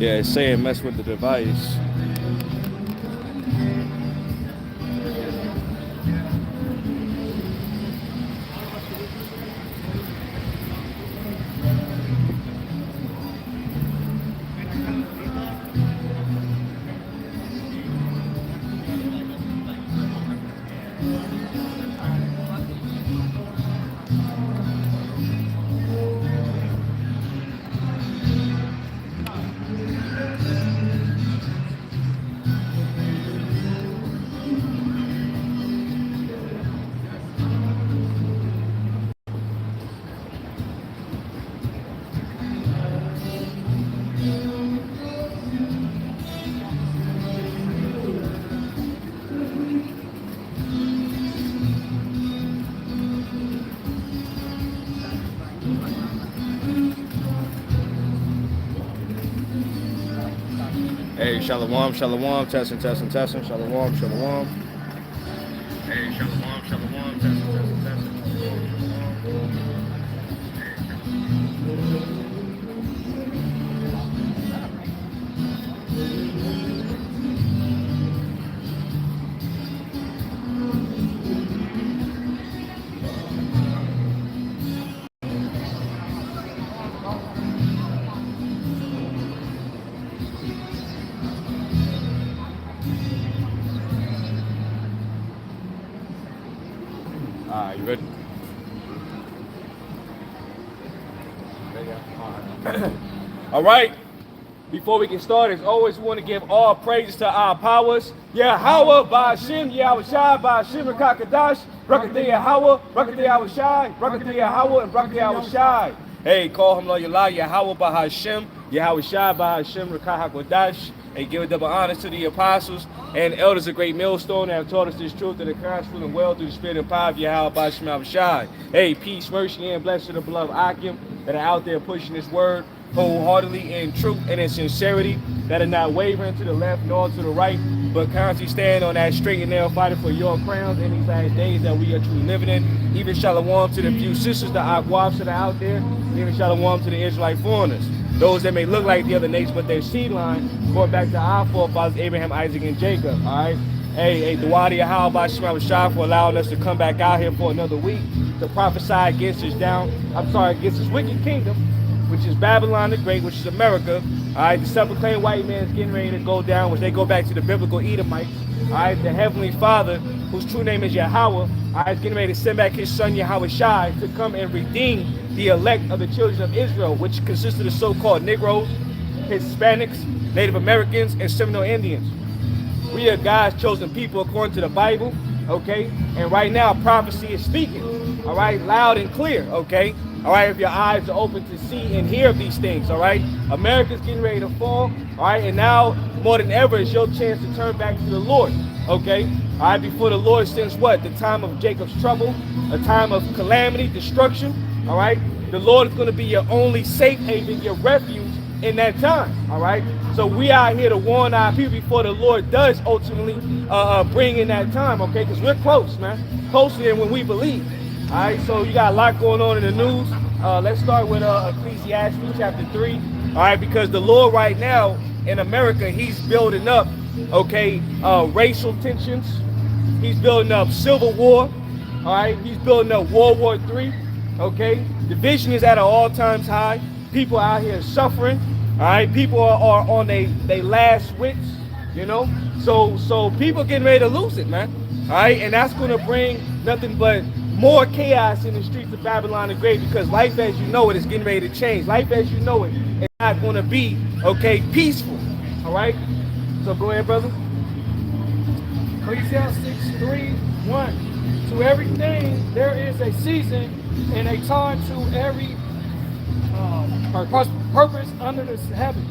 Yeah, it's saying mess with the device. Hey, shalom, shalom, testing, testing, testing, shalom, shalom. Hey, shalom, shalom, testing, testing, testing. You ready? All right. Before we get started, as always, we want to give all praises to our powers. Yahweh, Ba'ashim, Yahawashi, Ba'ashim, Rakakadash, Rakadeh Yahweh, Rakadeh Yahawashi, Rakadeh Yahweh, and Rakadeh Yahawashi. Hey, call him Yahweh, Yahweh, Ba'ashim, Yahawashi, Ba'ashim, Rakakadash. Hey, give a double honors to the apostles and elders of Great Millstone that have taught us this truth and the gospel and well through the spirit and power of Yahweh, Ba'ashim, Yahawashi. Hey, peace, mercy, and blessing to the beloved Akim that are out there pushing this word wholeheartedly in truth and in sincerity, that are not wavering to the left nor to the right, but constantly stand on that straight and narrow, fighting for your crowns in these last days that we are truly living in. Even shalom to the few sisters, the Akwabs that are out there, even shalom to the Israelite foreigners, those that may look like the other nations, but their seed line going back to our forefathers, Abraham, Isaac, and Jacob. All right. Hey, Dua to Yahweh Ba'ashim Shah for allowing us to come back out here for another week to prophesy against against this wicked kingdom, which is Babylon the Great, which is America. All right, the self-proclaimed white man is getting ready to go down, which they go back to the biblical Edomites. All right, the Heavenly Father, whose true name is Yahweh, all right, is getting ready to send back his son Yahawashi to come and redeem the elect of the children of Israel, which consists of the so-called Negroes, Hispanics, Native Americans, and Seminole Indians. We are God's chosen people according to the Bible, okay? And right now, prophecy is speaking, all right, loud and clear, okay? All right, if your eyes are open to see and hear these things, all right? America's getting ready to fall, all right? And now, more than ever, is your chance to turn back to the Lord, okay? All right, before the Lord sends what? The time of Jacob's trouble, a time of calamity, destruction, all right? The Lord is going to be your only safe haven, your refuge in that time, all right? So we are here to warn our people before the Lord does ultimately bring in that time, okay? Because we're close, man. Closer than when we believe. All right, so you got a lot going on in the news. Let's start with Ecclesiastes chapter 3. All right, because the Lord right now in America, he's building up, okay, racial tensions. He's building up civil war. All right, he's building up World War III. Okay, division is at an all-time high. People out here suffering. All right, people are on their last wits, you know. So people getting ready to lose it, man. All right, and that's going to bring nothing but more chaos in the streets of Babylon the Great, because life as you know it is getting ready to change. Life as you know it is not going to be, okay, peaceful. All right, so go ahead, brother. Ecclesiastes 3:1. To everything there is a season and a time to every purpose under the heaven.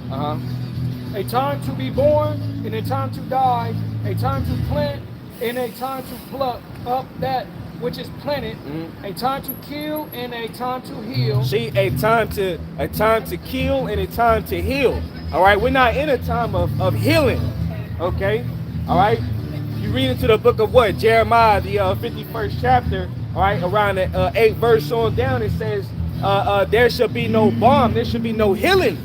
A time to be born and a time to die, a time to plant and a time to pluck up that which is planted, a time to kill and a time to heal. See, a time to kill and a time to heal. All right, we're not in a time of healing. Okay, all right. You read into the book of what? Jeremiah, the 51st chapter. All right, around the 8th verse on down, it says, there shall be no balm, there shall be no healing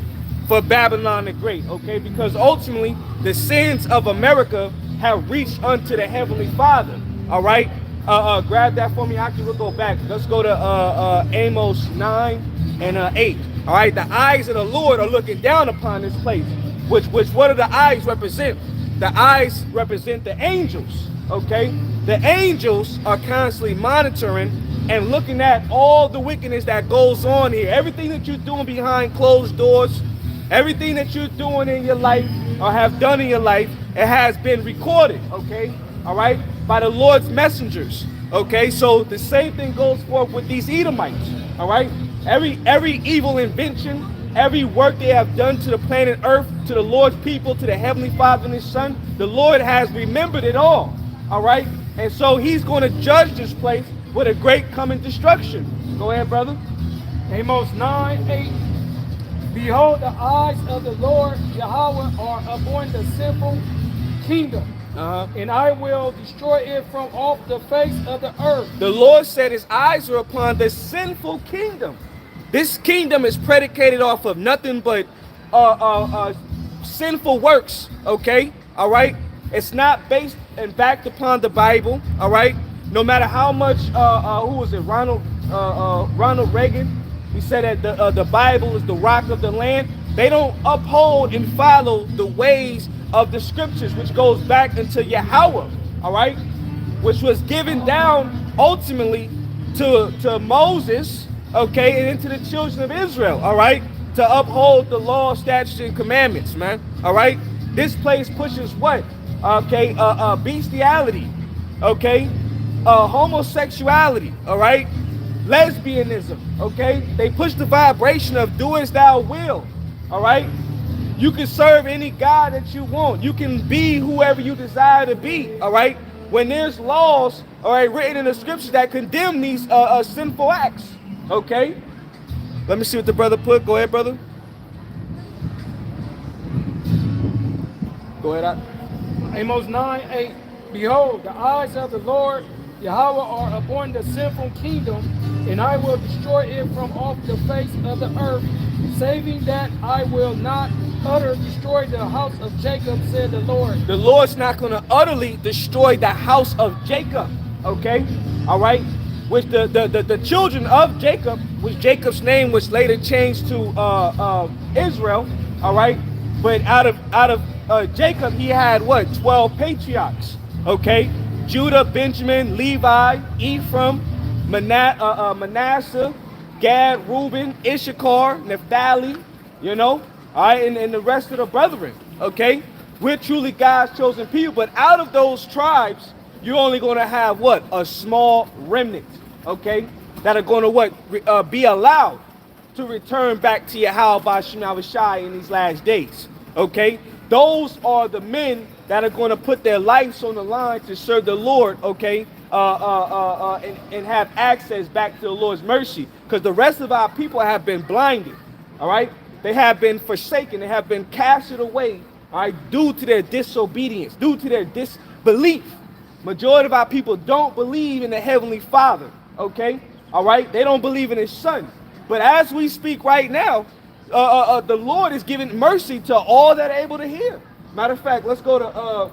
for Babylon the Great, okay? Because ultimately, the sins of America have reached unto the Heavenly Father, all right? Grab that for me. Actually, we'll go back. Let's go to Amos 9 and 8, all right? The eyes of the Lord are looking down upon this place, which what do the eyes represent? The eyes represent the angels, okay? The angels are constantly monitoring and looking at all the wickedness that goes on here. Everything that you're doing behind closed doors, everything that you're doing in your life or have done in your life, it has been recorded, okay? All right? By the Lord's messengers, okay? So the same thing goes forth with these Edomites, all right? Every evil invention, every work they have done to the planet Earth, to the Lord's people, to the Heavenly Father and His Son, the Lord has remembered it all right? And so He's going to judge this place with a great coming destruction. Go ahead, brother. Amos 9:8. Behold, the eyes of the Lord Yahweh are upon the sinful kingdom, and I will destroy it from off the face of the earth. The Lord said His eyes are upon the sinful kingdom. This kingdom is predicated off of nothing but sinful works, okay? All right? It's not based and backed upon the Bible, all right? No matter how much, who was it, Ronald Reagan, he said that the Bible is the rock of the land. They don't uphold and follow the ways of the scriptures, which goes back into Yahweh, all right? Which was given down ultimately to Moses, okay, and into the children of Israel, all right? To uphold the law, statutes, and commandments, man, all right? This place pushes what? Okay, bestiality, okay? Homosexuality, all right? Lesbianism, okay? They push the vibration of do as thou will, all right? You can serve any God that you want. You can be whoever you desire to be, all right? When there's laws, all right, written in the scriptures that condemn these sinful acts, okay? Let me see what the brother put. Go ahead, brother. Go ahead. Amos 9:8. Behold, the eyes of the Lord Yahweh are upon the sinful kingdom, and I will destroy it from off the face of the earth, saving that I will not utterly destroy the house of Jacob, said the Lord. The Lord's not going to utterly destroy the house of Jacob, okay? All right? Which the children of Jacob, which Jacob's name was later changed to Israel, all right? But out of Jacob, he had what? 12 patriarchs, okay? Judah, Benjamin, Levi, Ephraim, Manasseh, Gad, Reuben, Issachar, Naphtali, you know, all right, and the rest of the brethren, okay? We're truly God's chosen people, but out of those tribes, you're only going to have what? A small remnant, okay? That are going to what? Be allowed to return back to Yahawashi in these last days, okay? Those are the men that are going to put their lives on the line to serve the Lord, okay? And have access back to the Lord's mercy. Because the rest of our people have been blinded, all right? They have been forsaken. They have been casted away, all right, due to their disobedience, due to their disbelief. Majority of our people don't believe in the Heavenly Father, okay? All right? They don't believe in His Son. But as we speak right now, the Lord is giving mercy to all that are able to hear. Matter of fact, let's go to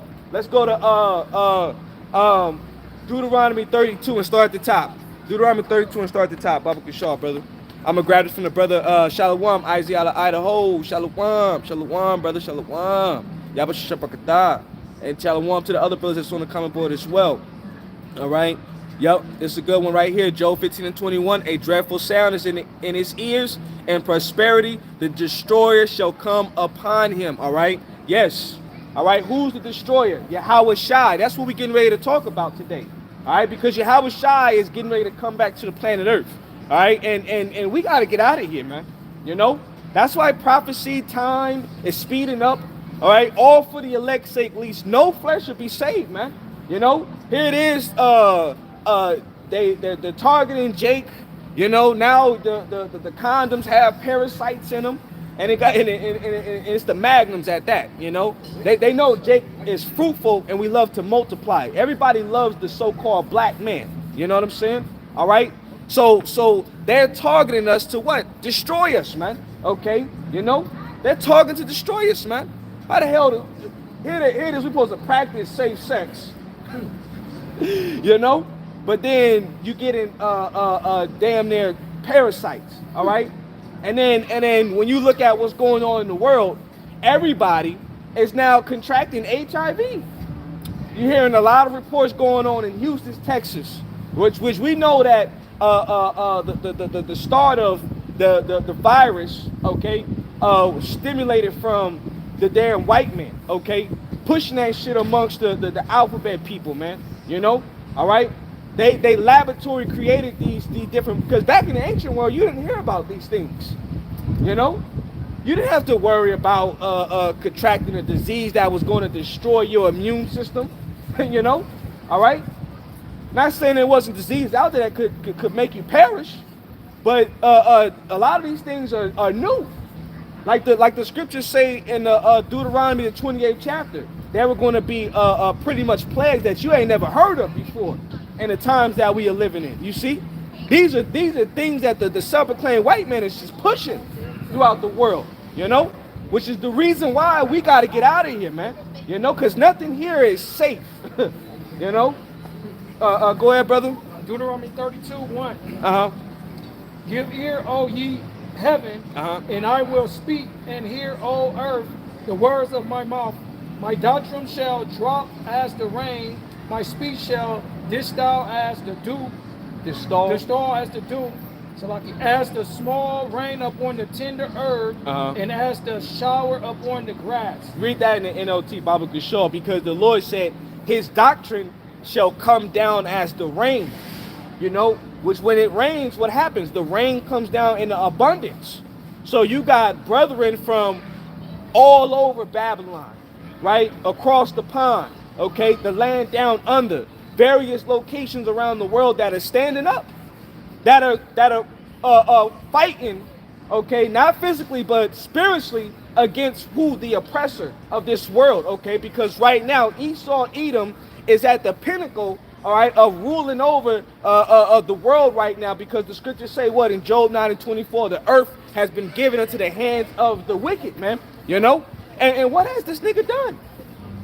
Deuteronomy 32 and start at the top. Deuteronomy 32 and start at the top. Baba Kishar, brother. I'm gonna grab this from the brother Shalom, Isaiah out of Idaho. Shalom, shalom, brother, shalom. Yabashapakata. And shalom to the other brothers that's on the comment board as well. All right. Yep, this is a good one right here. Job 15 and 21. A dreadful sound is in his ears, and prosperity, the destroyer shall come upon him. All right. Yes. All right. Who's the destroyer? Yahawashi. That's what we're getting ready to talk about today. All right. Because Yahawashi is getting ready to come back to the planet Earth. All right. And we got to get out of here, man. You know, that's why prophecy time is speeding up. All right. All for the elect's sake, at least no flesh will be saved, man. You know, here it is. They're targeting Jake. You know, now the condoms have parasites in them. And it's the magnums at that, you know. They know Jake is fruitful and we love to multiply. Everybody loves the so-called black man. You know what I'm saying? All right. So they're targeting us to what? Destroy us, man. Okay. You know, They're talking to destroy us, man. How the hell here it is we supposed to practice safe sex. You know? But then you get in damn near parasites, all right? And then when you look at what's going on in the world, everybody is now contracting HIV. You're hearing a lot of reports going on in Houston, Texas, which we know that the start of the virus, okay, was stimulated from the damn white man, okay, pushing that shit amongst the alphabet people, man. You know, all right. They laboratory created these different, because back in the ancient world you didn't hear about these things. You know, you didn't have to worry about contracting a disease that was going to destroy your immune system. You know, all right. Not saying there wasn't disease out there that could make you perish, but a lot of these things are new. Like the scriptures say in Deuteronomy, the 28th chapter, there were going to be pretty much plagues that you ain't never heard of before in the times that we are living in. You see, these are things that the self-proclaimed white man is just pushing throughout the world. You know, which is the reason why we got to get out of here, man. You know, because nothing here is safe. You know. Go ahead, brother. Deuteronomy 32:1. Uh-huh. Give ear, O ye heaven, and I will speak, and hear, O earth, the words of my mouth. My doctrine shall drop as the rain, my speech shall distill as the dew. Distill as the dew. So like as the small rain upon the tender herb, and as the shower upon the grass. Read that in the NLT Bible Geshul, because the Lord said his doctrine shall come down as the rain. You know, which when it rains, what happens? The rain comes down in abundance. So you got brethren from all over Babylon, right? Across the pond, okay? The land down under, various locations around the world that are standing up, that are fighting, okay? Not physically, but spiritually against who? The oppressor of this world, okay? Because right now, Esau, Edom is at the pinnacle, all right, of ruling over of the world right now, because the scriptures say what in Job 9:24, the earth has been given into the hands of the wicked, man. You know, and what has this nigga done?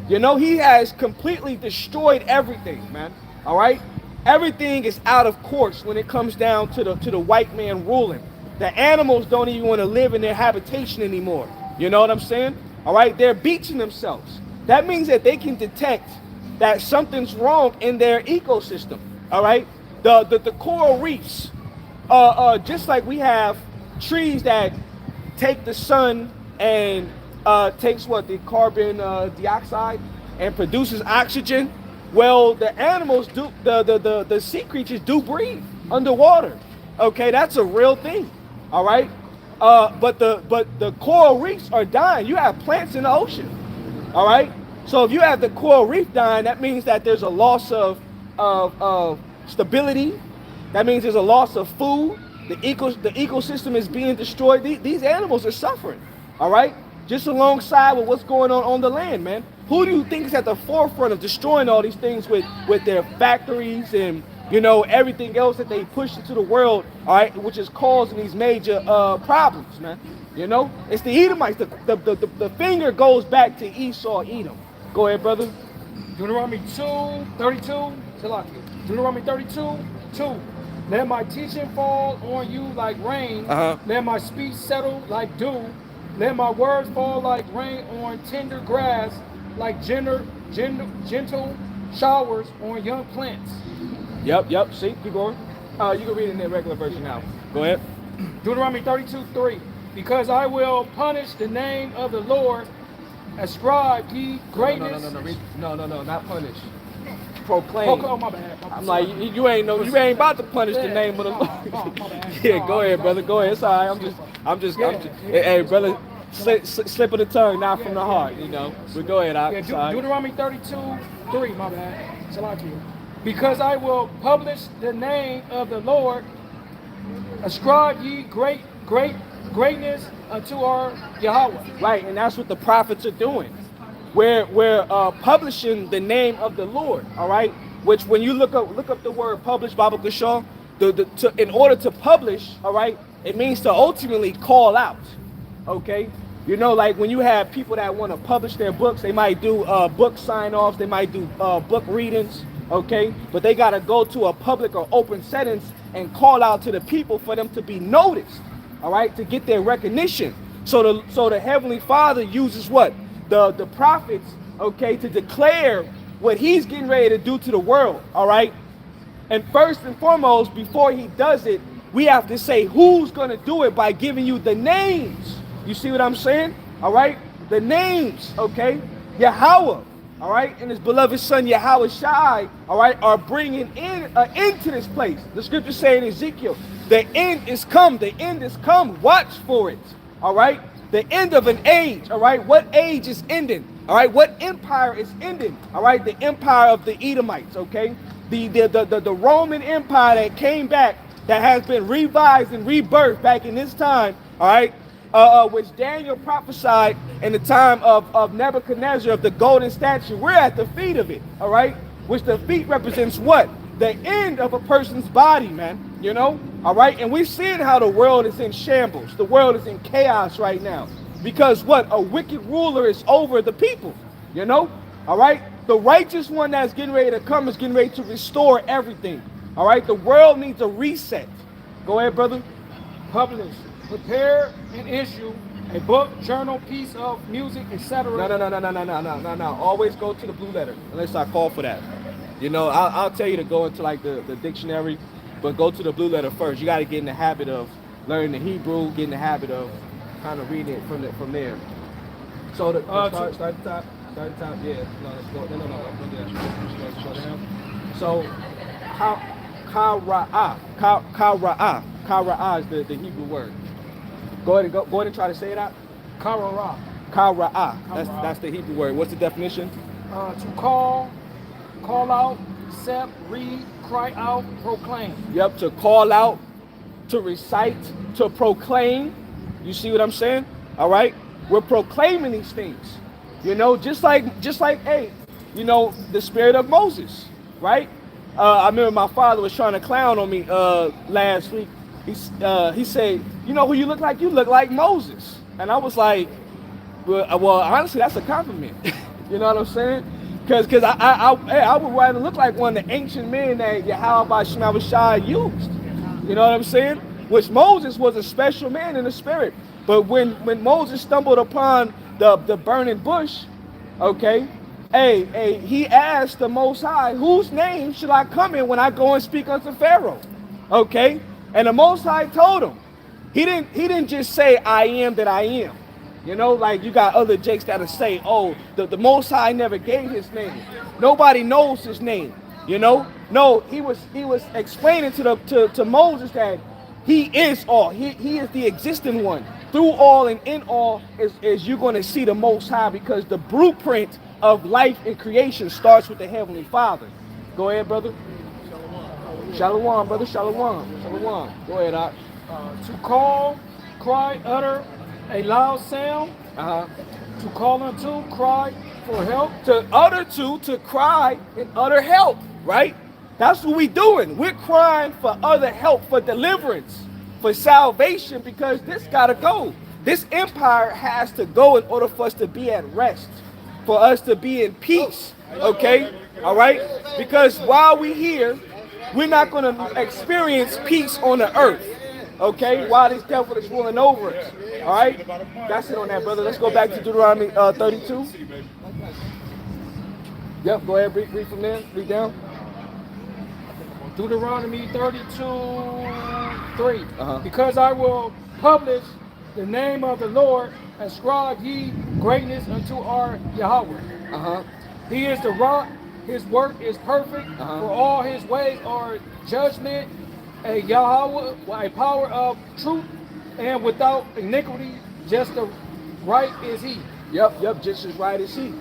You know, he has completely destroyed everything, man. All right, everything is out of course when it comes down to the white man ruling. The animals don't even want to live in their habitation anymore. You know what I'm saying? All right, they're beaching themselves. That means that they can detect that something's wrong in their ecosystem. All right, the coral reefs, just like we have trees that take the sun and takes what, the carbon dioxide, and produces oxygen. Well, the animals do, the sea creatures do breathe underwater. Okay, that's a real thing. All right, but the coral reefs are dying. You have plants in the ocean. All right. So if you have the coral reef dying, that means that there's a loss of stability. That means there's a loss of food. The ecosystem is being destroyed. These animals are suffering. All right, just alongside with what's going on the land, man. Who do you think is at the forefront of destroying all these things with their factories and, you know, everything else that they push into the world? All right, which is causing these major problems, man. You know, it's the Edomites. The finger goes back to Esau, Edom. Go ahead, brother. Deuteronomy 2:32. Deuteronomy 32:2. Let my teaching fall on you like rain. Let my speech settle like dew. Let my words fall like rain on tender grass, like gentle showers on young plants. Yep. See, keep going. You can read it in the regular version now. Go ahead. Deuteronomy 32:3. Because I will punish the name of the Lord. Ascribe ye greatness. No, not punish. Proclaim. Oh, my bad. I'm like, you ain't about to punish the name of the Lord. Yeah, go ahead, brother. Go ahead. It's all right. I'm just. Hey, brother, slip of the tongue, not from the heart. You know. But go ahead. Deuteronomy 32:3. My bad. Because I will publish the name of the Lord. Ascribe ye greatness unto our Yahweh. Right, and that's what the prophets are doing. We're publishing the name of the Lord. All right, which when you look up the word publish, Bible Geshul, in order to publish, all right, it means to ultimately call out. Okay, You know, like when you have people that want to publish their books, they might do book sign-offs, they might do book readings, okay? But they got to go to a public or open settings and call out to the people for them to be noticed, all right, to get their recognition. So the Heavenly Father uses what? The prophets, okay, to declare what he's getting ready to do to the world, all right? And first and foremost, before he does it, we have to say who's going to do it by giving you the names. You see what I'm saying? All right? The names, okay? Yahweh, all right? And his beloved son Yahawashi, all right, are bringing in into this place. The scripture say in Ezekiel, the end is come. The end is come. Watch for it, all right? The end of an age, all right? What age is ending? All right? What empire is ending? All right? The empire of the Edomites, okay? The Roman Empire that came back, that has been revised and rebirthed back in this time, all right, which Daniel prophesied in the time of Nebuchadnezzar of the golden statue. We're at the feet of it, all right, which the feet represents what? The end of a person's body, man, you know, all right, and we're seeing how the world is in shambles. The world is in chaos right now because what? A wicked ruler is over the people, you know, all right. The righteous one that's getting ready to come is getting ready to restore everything. All right, the world needs a reset. Go ahead, brother. Publish, prepare, and issue a book, journal, piece of music, etc. No. Always go to the blue letter unless I call for that. You know, I'll tell you to go into like the dictionary, but go to the blue letter first. You got to get in the habit of learning the Hebrew, get in the habit of kind of reading it from there. So start at the top. Start at the top. Yeah. No, let's go. No. Let's go down. So Kara'ah is the Hebrew word. Go ahead and try to say it out. Kara'ah. That's the Hebrew word. What's the definition? To call out, accept, read, cry out, proclaim. Yep, to call out, to recite, to proclaim. You see what I'm saying? All right? We're proclaiming these things. You know, just like hey, you know, the spirit of Moses, right? I remember my father was trying to clown on me last week. He said, you know who you look like? You look like Moses. And I was like, well honestly, that's a compliment. You know what I'm saying? Because I would rather look like one of the ancient men that Yahawashi used. You know what I'm saying? Which Moses was a special man in the spirit. But when Moses stumbled upon the burning bush, okay, he asked the Most High, whose name should I come in when I go and speak unto Pharaoh? Okay, and the Most High told him. He didn't just say, I am that I am. You know, like you got other jakes that'll say, oh, the Most High never gave his name. Nobody knows his name. You know, no, he was explaining to Moses that he is all. He is the existing one. Through all and in all is you're going to see the Most High, because the blueprint of life and creation starts with the Heavenly Father. Go ahead, brother. Shalom, brother. Shalom. Go ahead, Doc. To call, cry, utter a loud sound. To call unto, cry for help. To utter to cry and utter help, right? That's what we're doing. We're crying for other help, for deliverance, for salvation, because this gotta go. This empire has to go in order for us to be at rest, for us to be in peace, okay? All right? Because while we're here, we're not going to experience peace on the earth, okay? While this devil is ruling over us, all right? That's it on that, brother. Let's go back to Deuteronomy 32. Yep, go ahead, read from there, read down. Deuteronomy 32:3. Because I will publish the name of the Lord, ascribe ye greatness unto our Yahweh. He is the rock, his work is perfect, for all his ways are judgment, a Yahweh, a power of truth, and without iniquity, just the right is he. Yep, just as right as he.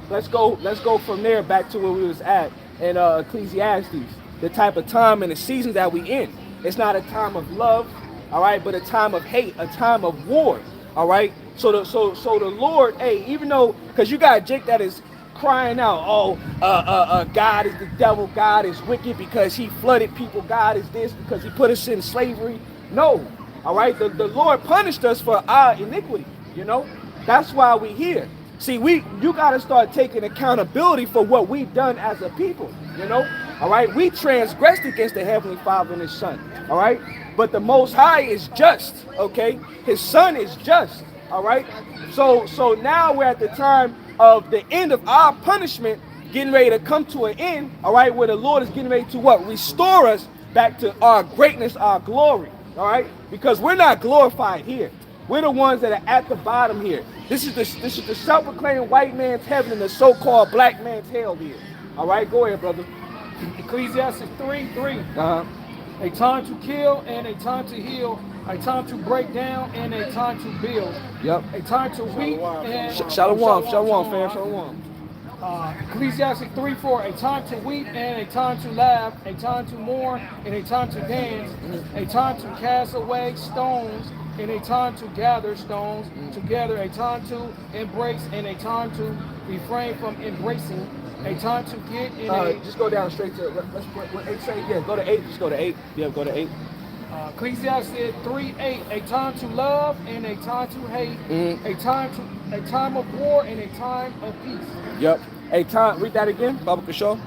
Let's go from there back to where we was at in Ecclesiastes. The type of time and the season that we in. It's not a time of love, all right, but a time of hate, a time of war, all right. So the Lord, hey, even though, because you got Jake that is crying out, oh, God is the devil, God is wicked because he flooded people, God is this because he put us in slavery. No, all right. The Lord punished us for our iniquity, you know. That's why we here. See, you got to start taking accountability for what we've done as a people, you know? All right? We transgressed against the Heavenly Father and His Son, all right? But the Most High is just, okay? His Son is just, all right? So now we're at the time of the end of our punishment, getting ready to come to an end, all right? Where the Lord is getting ready to what? Restore us back to our greatness, our glory, all right? Because we're not glorified here. We're the ones that are at the bottom here. This is the self-proclaimed white man's heaven and the so-called black man's hell here. All right, go ahead, brother. Ecclesiastes 3:3. Uh-huh. A time to kill and a time to heal. A time to break down and a time to build. Yep. A time to weep and Shalom, fam, shalom. Ecclesiastes 3:4. A time to weep and a time to laugh. A time to mourn and a time to dance. A time to cast away stones and a time to gather stones together. A time to embrace and a time to refrain from embracing. A time to get in just go down straight to, let's put what 8 say. Yeah, go to 8. Just go to 8. Yeah, go to 8. Ecclesiastes 3:8. A time to love and a time to hate. A time of war and a time of peace. Yep. A time. Read that again, Baba Kashaw.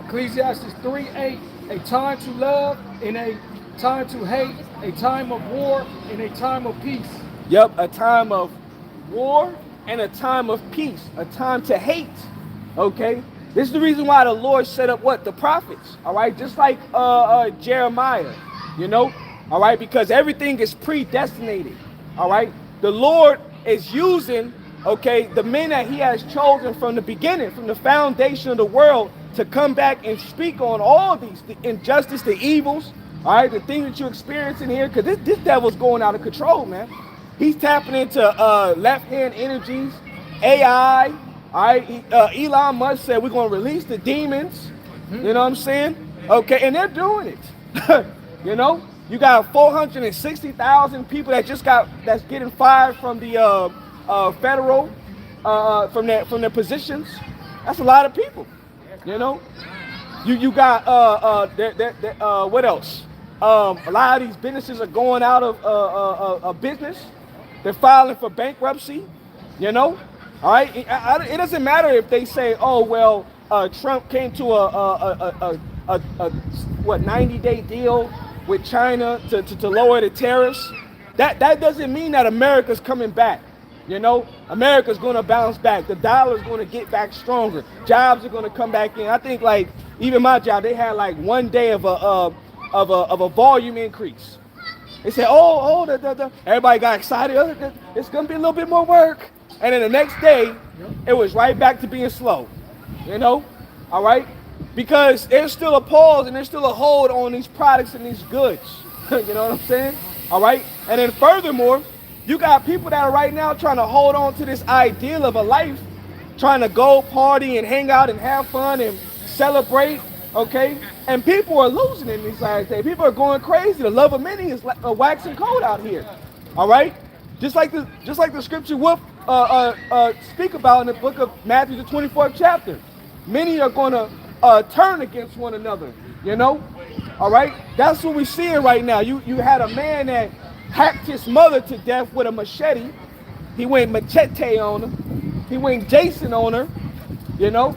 Ecclesiastes 3:8. A time to love and a time to hate. A time of war and a time of peace. Yep. A time of war and a time of peace. A time to hate. Okay. This is the reason why the Lord set up what? The prophets. All right. Just like Jeremiah. You know. All right. Because everything is predestinated. All right. The Lord is using, okay, the men that He has chosen from the beginning, from the foundation of the world, to come back and speak on all these, the injustice, the evils, all right, the things that you're experiencing here, because this devil's going out of control, man. He's tapping into left-hand energies, AI, all right. Elon Musk said we're going to release the demons, you know what I'm saying? Okay, and they're doing it, you know? You got 460,000 people that's getting fired from the federal, from their positions. That's a lot of people, you know. You got what else? A lot of these businesses are going out of business. They're filing for bankruptcy, you know. All right. It doesn't matter if they say, oh well, Trump came to a 90-day deal with China to lower the tariffs. That doesn't mean that America's coming back. You know, America's going to bounce back. The dollar's going to get back stronger. Jobs are going to come back in. I think like even my job, they had like 1 day of a volume increase. They said, everybody got excited. Oh, it's going to be a little bit more work. And then the next day, it was right back to being slow. You know, all right. Because there's still a pause and there's still a hold on these products and these goods. You know what I'm saying? All right. And then furthermore, you got people that are right now trying to hold on to this ideal of a life, trying to go party and hang out and have fun and celebrate. Okay. And people are losing in these last days. People are going crazy. The love of many is waxing cold out here. All right. Just like the scripture will speak about in the book of Matthew, the 24th chapter. Many are going to turn against one another, you know? All right? That's what we're seeing right now. You had a man that hacked his mother to death with a machete. He went machete on her. He went Jason on her, you know?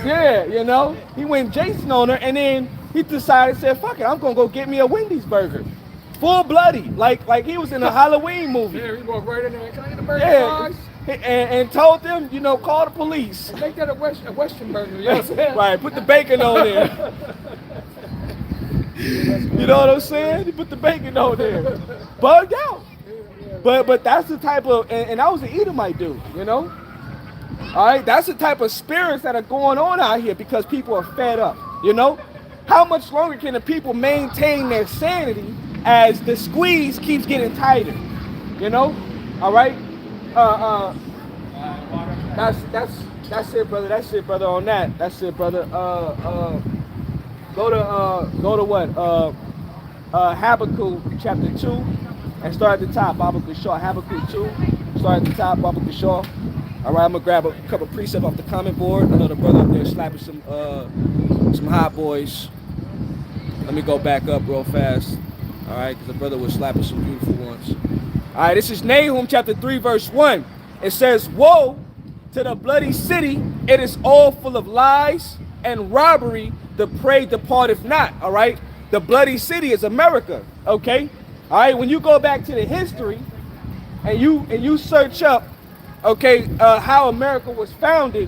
Yeah, you know? He went Jason on her, and then he decided, said, fuck it, I'm going to go get me a Wendy's burger. Full bloody, like he was in a Halloween movie. Yeah, he walked right in there. Can I get a burger, guys? And told them, you know, call the police. Make that a Western burger, you know what I'm saying? Right, put the bacon on there. You know what I'm saying? You put the bacon on there. Bugged out. But that's the type of, and I was an Edomite dude, you know? All right, that's the type of spirits that are going on out here because people are fed up, you know? How much longer can the people maintain their sanity as the squeeze keeps getting tighter, you know? All right? That's it, brother. That's it, brother. On that, that's it, brother. Go to what? Habakkuk chapter 2, and start at the top. Habakkuk Shaw. Habakkuk 2. Start at the top. Habakkuk Shaw. All right, I'm gonna grab a couple precepts off the comment board. I know the brother up there slapping some hot boys. Let me go back up real fast. All right, because the brother was slapping some beautiful ones. All right, this is Nahum chapter 3, verse 1. It says, woe to the bloody city, it is all full of lies and robbery, the prey departeth not. All right, the bloody city is America. Okay, all right, when you go back to the history and you search up, okay, how America was founded,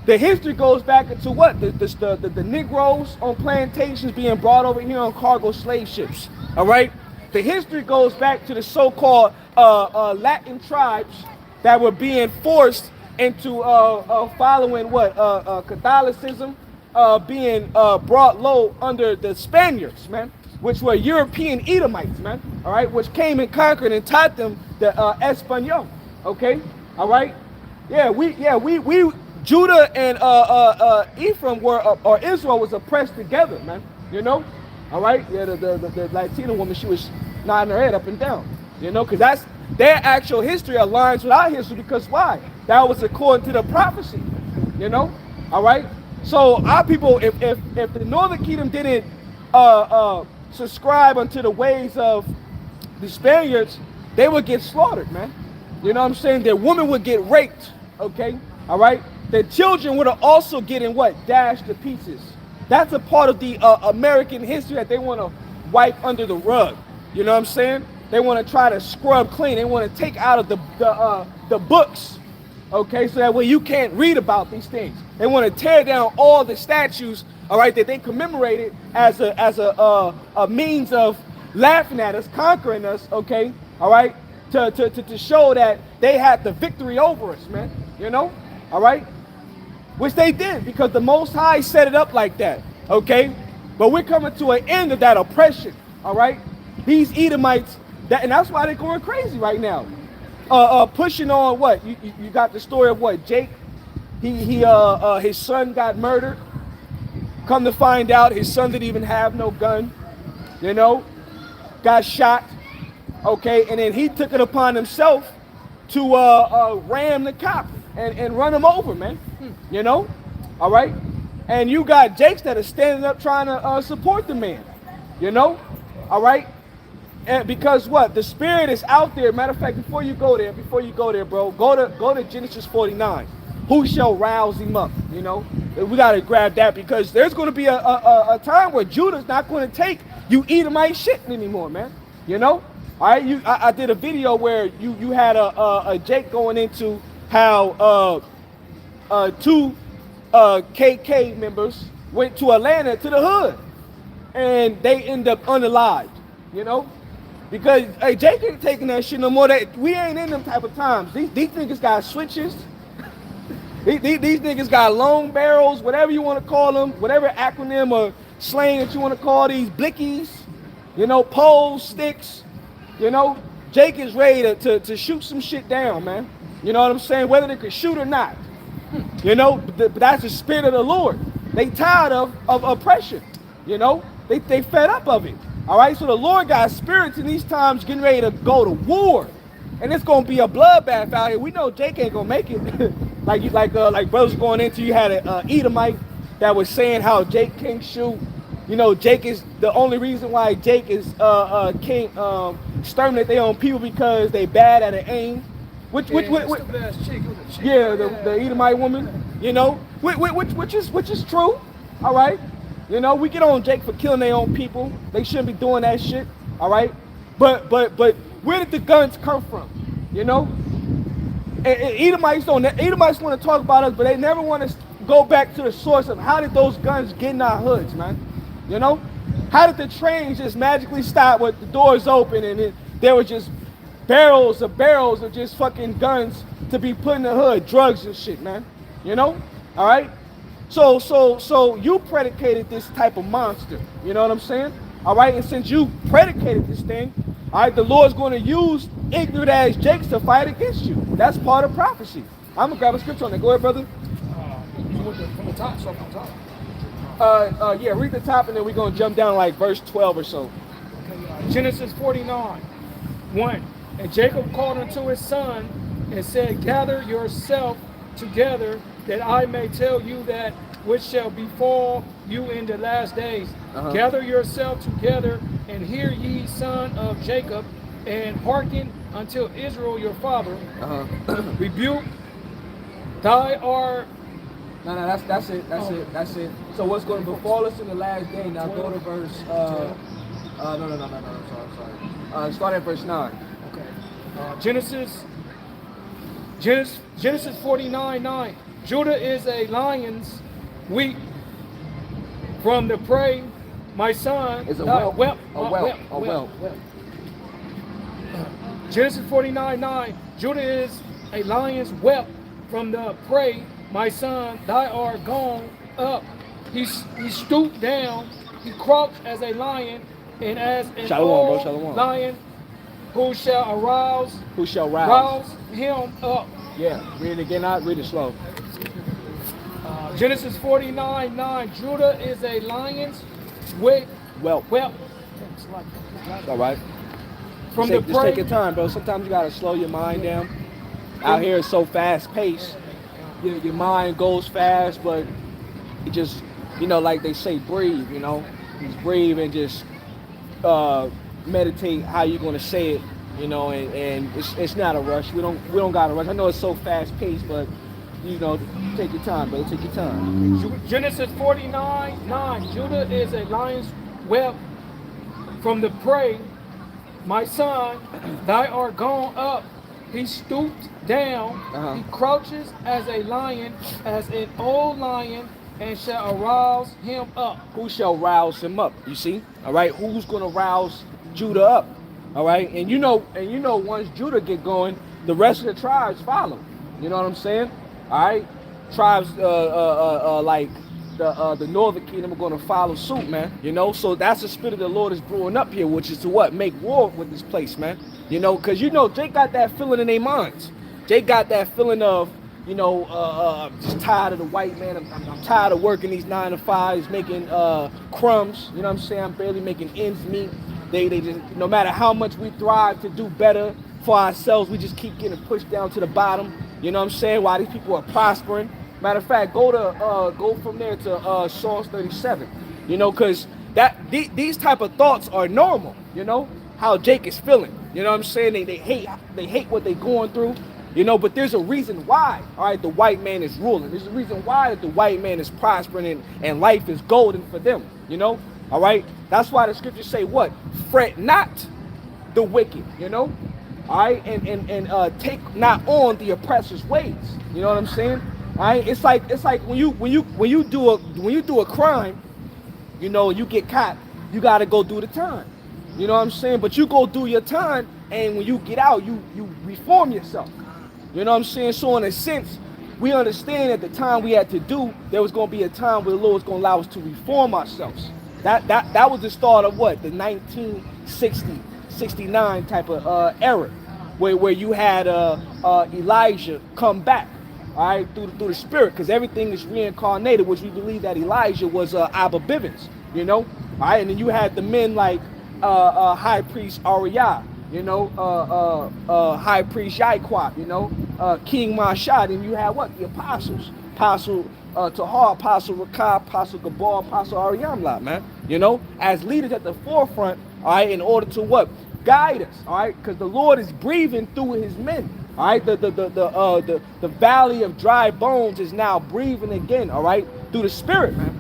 the history goes back into what? The Negroes on plantations being brought over here on cargo slave ships. All right, the history goes back to the so-called Latin tribes that were being forced into following what? Catholicism, being brought low under the Spaniards, man, which were European Edomites, man, all right, which came and conquered and taught them the Espanol, okay, all right, we Judah and Ephraim were, or Israel was oppressed together, man, you know, all right, yeah, the Latina woman, she was nodding her head up and down, you know, because that's their actual history aligns with our history, because why? That was according to the prophecy, you know, all right. So our people, if the Northern Kingdom didn't subscribe unto the ways of the Spaniards, they would get slaughtered, man. You know what I'm saying? Their women would get raped, okay? All right? Their children would also getting what? Dashed to pieces. That's a part of the American history that they want to wipe under the rug. You know what I'm saying? They want to try to scrub clean. They want to take out of the books, okay? So that way you can't read about these things. They want to tear down all the statues, all right, that they commemorated as a means of laughing at us, conquering us, okay, all right, to show that they had the victory over us, man, you know, all right, which they did because the Most High set it up like that, okay, but we're coming to an end of that oppression, all right, these Edomites, and that's why they're going crazy right now, pushing on what, you got the story of what, Jake, his son got murdered. Come to find out, his son didn't even have no gun, you know, got shot, okay, and then he took it upon himself to ram the cop and run him over, man, you know, all right, and you got Jakes that are standing up trying to support the man, you know, all right, and because what, the spirit is out there. Matter of fact, before you go there, bro, go to Genesis 49. Who shall rouse him up? You know, we got to grab that because there's going to be a time where Judah's not going to take you Edomite shit anymore, man. You know, all right. I did a video where you had a Jake going into how two KK members went to Atlanta to the hood and they end up unalived. You know, because hey, Jake ain't taking that shit no more. That we ain't in them type of times. These niggas got switches. These niggas got long barrels, whatever you want to call them, whatever acronym or slang that you want to call these blickies, you know, poles, sticks, you know. Jake is ready to shoot some shit down, man. You know what I'm saying? Whether they can shoot or not. You know, but that's the spirit of the Lord. They tired of oppression, you know. They fed up of it. All right, so the Lord got spirits in these times getting ready to go to war. And it's gonna be a bloodbath out here. We know Jake ain't gonna make it. like brothers going into, you had a Edomite that was saying how Jake can't shoot. You know, Jake is the only reason why Jake is can't exterminate their own people because they bad at an aim. Which yeah, the Edomite woman. You know, which is true. All right. You know, we get on Jake for killing their own people. They shouldn't be doing that shit. All right. But where did the guns come from? You know, Edomites want to talk about us, but they never want to go back to the source of how did those guns get in our hoods, man? You know, how did the trains just magically stop with the doors open and there were just barrels of just fucking guns to be put in the hood, drugs and shit, man? You know, all right. So you predicated this type of monster. You know what I'm saying? All right, and since you predicated this thing. All right, the Lord's going to use ignorant as Jakes to fight against you. That's part of prophecy. I'm going to grab a scripture on that. Go ahead, brother. From the top, so from the top. Yeah, read the top and then we're going to jump down like verse 12 or so. Okay, Genesis 49, 1. And Jacob called unto his son and said, gather yourself together that I may tell you that which shall befall you in the last days. Gather yourself together and hear ye, son of Jacob, and hearken until Israel your father Uh-huh. rebuke thy art. No, that's it. So what's going to befall us in the last day? Now go to verse. No. I'm sorry. Start at verse 9. Okay. Genesis 49:9. Judah is a lion's wheat from the prey. My son It's a whelp. whelp. Genesis 49:9. Judah is a lion's whelp from the prey. My son, thou art gone up. He stooped down. He crouched as a lion, and as an old lion, who shall arouse? Who shall rouse? Rouse him up. Yeah, read it again. I read it slow. Genesis 49:9. Judah is a lion's whelp. All right. From Just the take prey. your time, bro. Sometimes you gotta slow your mind down. Out here it's so fast paced. Your mind goes fast, but it just, like they say, breathe. Just breathe and just meditate how you're gonna say it. And it's not a rush. We don't gotta rush. I know it's so fast paced, but take your time, brother. Take your time. Genesis 49:9. Judah is a lion's whelp from the prey. My son, thou art gone up. He stooped down. He crouches as a lion, as an old lion, and shall arouse him up. Who shall rouse him up? You see? All right. Who's gonna rouse Judah up? All right. And once Judah get going, the rest of the tribes follow. You know what I'm saying? All right. Tribes like the northern kingdom are gonna follow suit, man. So that's the spirit of the Lord is brewing up here, which is to what? Make war with this place, man. Because they got that feeling in their minds. They got that feeling of, just tired of the white man. I'm tired of working these 9 to 5s, making crumbs. You know what I'm saying? I'm barely making ends meet. They just, no matter how much we thrive to do better for ourselves, we just keep getting pushed down to the bottom. You know what I'm saying? While these people are prospering. Matter of fact, go from there to Psalms 37. Because these type of thoughts are normal. How Jake is feeling. You know what I'm saying? They hate what they're going through. But there's a reason why, all right, the white man is ruling. There's a reason why the white man is prospering and life is golden for them. All right? That's why the scriptures say what? Fret not the wicked, all right? And take not on the oppressor's ways. You know what I'm saying? All right? It's like when you do a crime, you get caught, you got to go do the time. You know what I'm saying? But you go do your time, and when you get out, you reform yourself. You know what I'm saying? So in a sense, we understand at the time we had to do, there was going to be a time where the Lord was going to allow us to reform ourselves. That was the start of what? The 1960, 69 type of era, where you had Elijah come back, all right, through the Spirit, because everything is reincarnated, which we believe that Elijah was Abba Bivens, all right, and then you had the men like High Priest Ariah, High Priest Yaikwat, King Mashad, and you had what? The apostles. Apostle Tahar, Apostle Rakab, Apostle Gabor, Apostle Ariamla, man. As leaders at the forefront, all right, in order to what? Guide us, all right? Because the Lord is breathing through his men. All right, the valley of dry bones is now breathing again, all right, through the Spirit, man.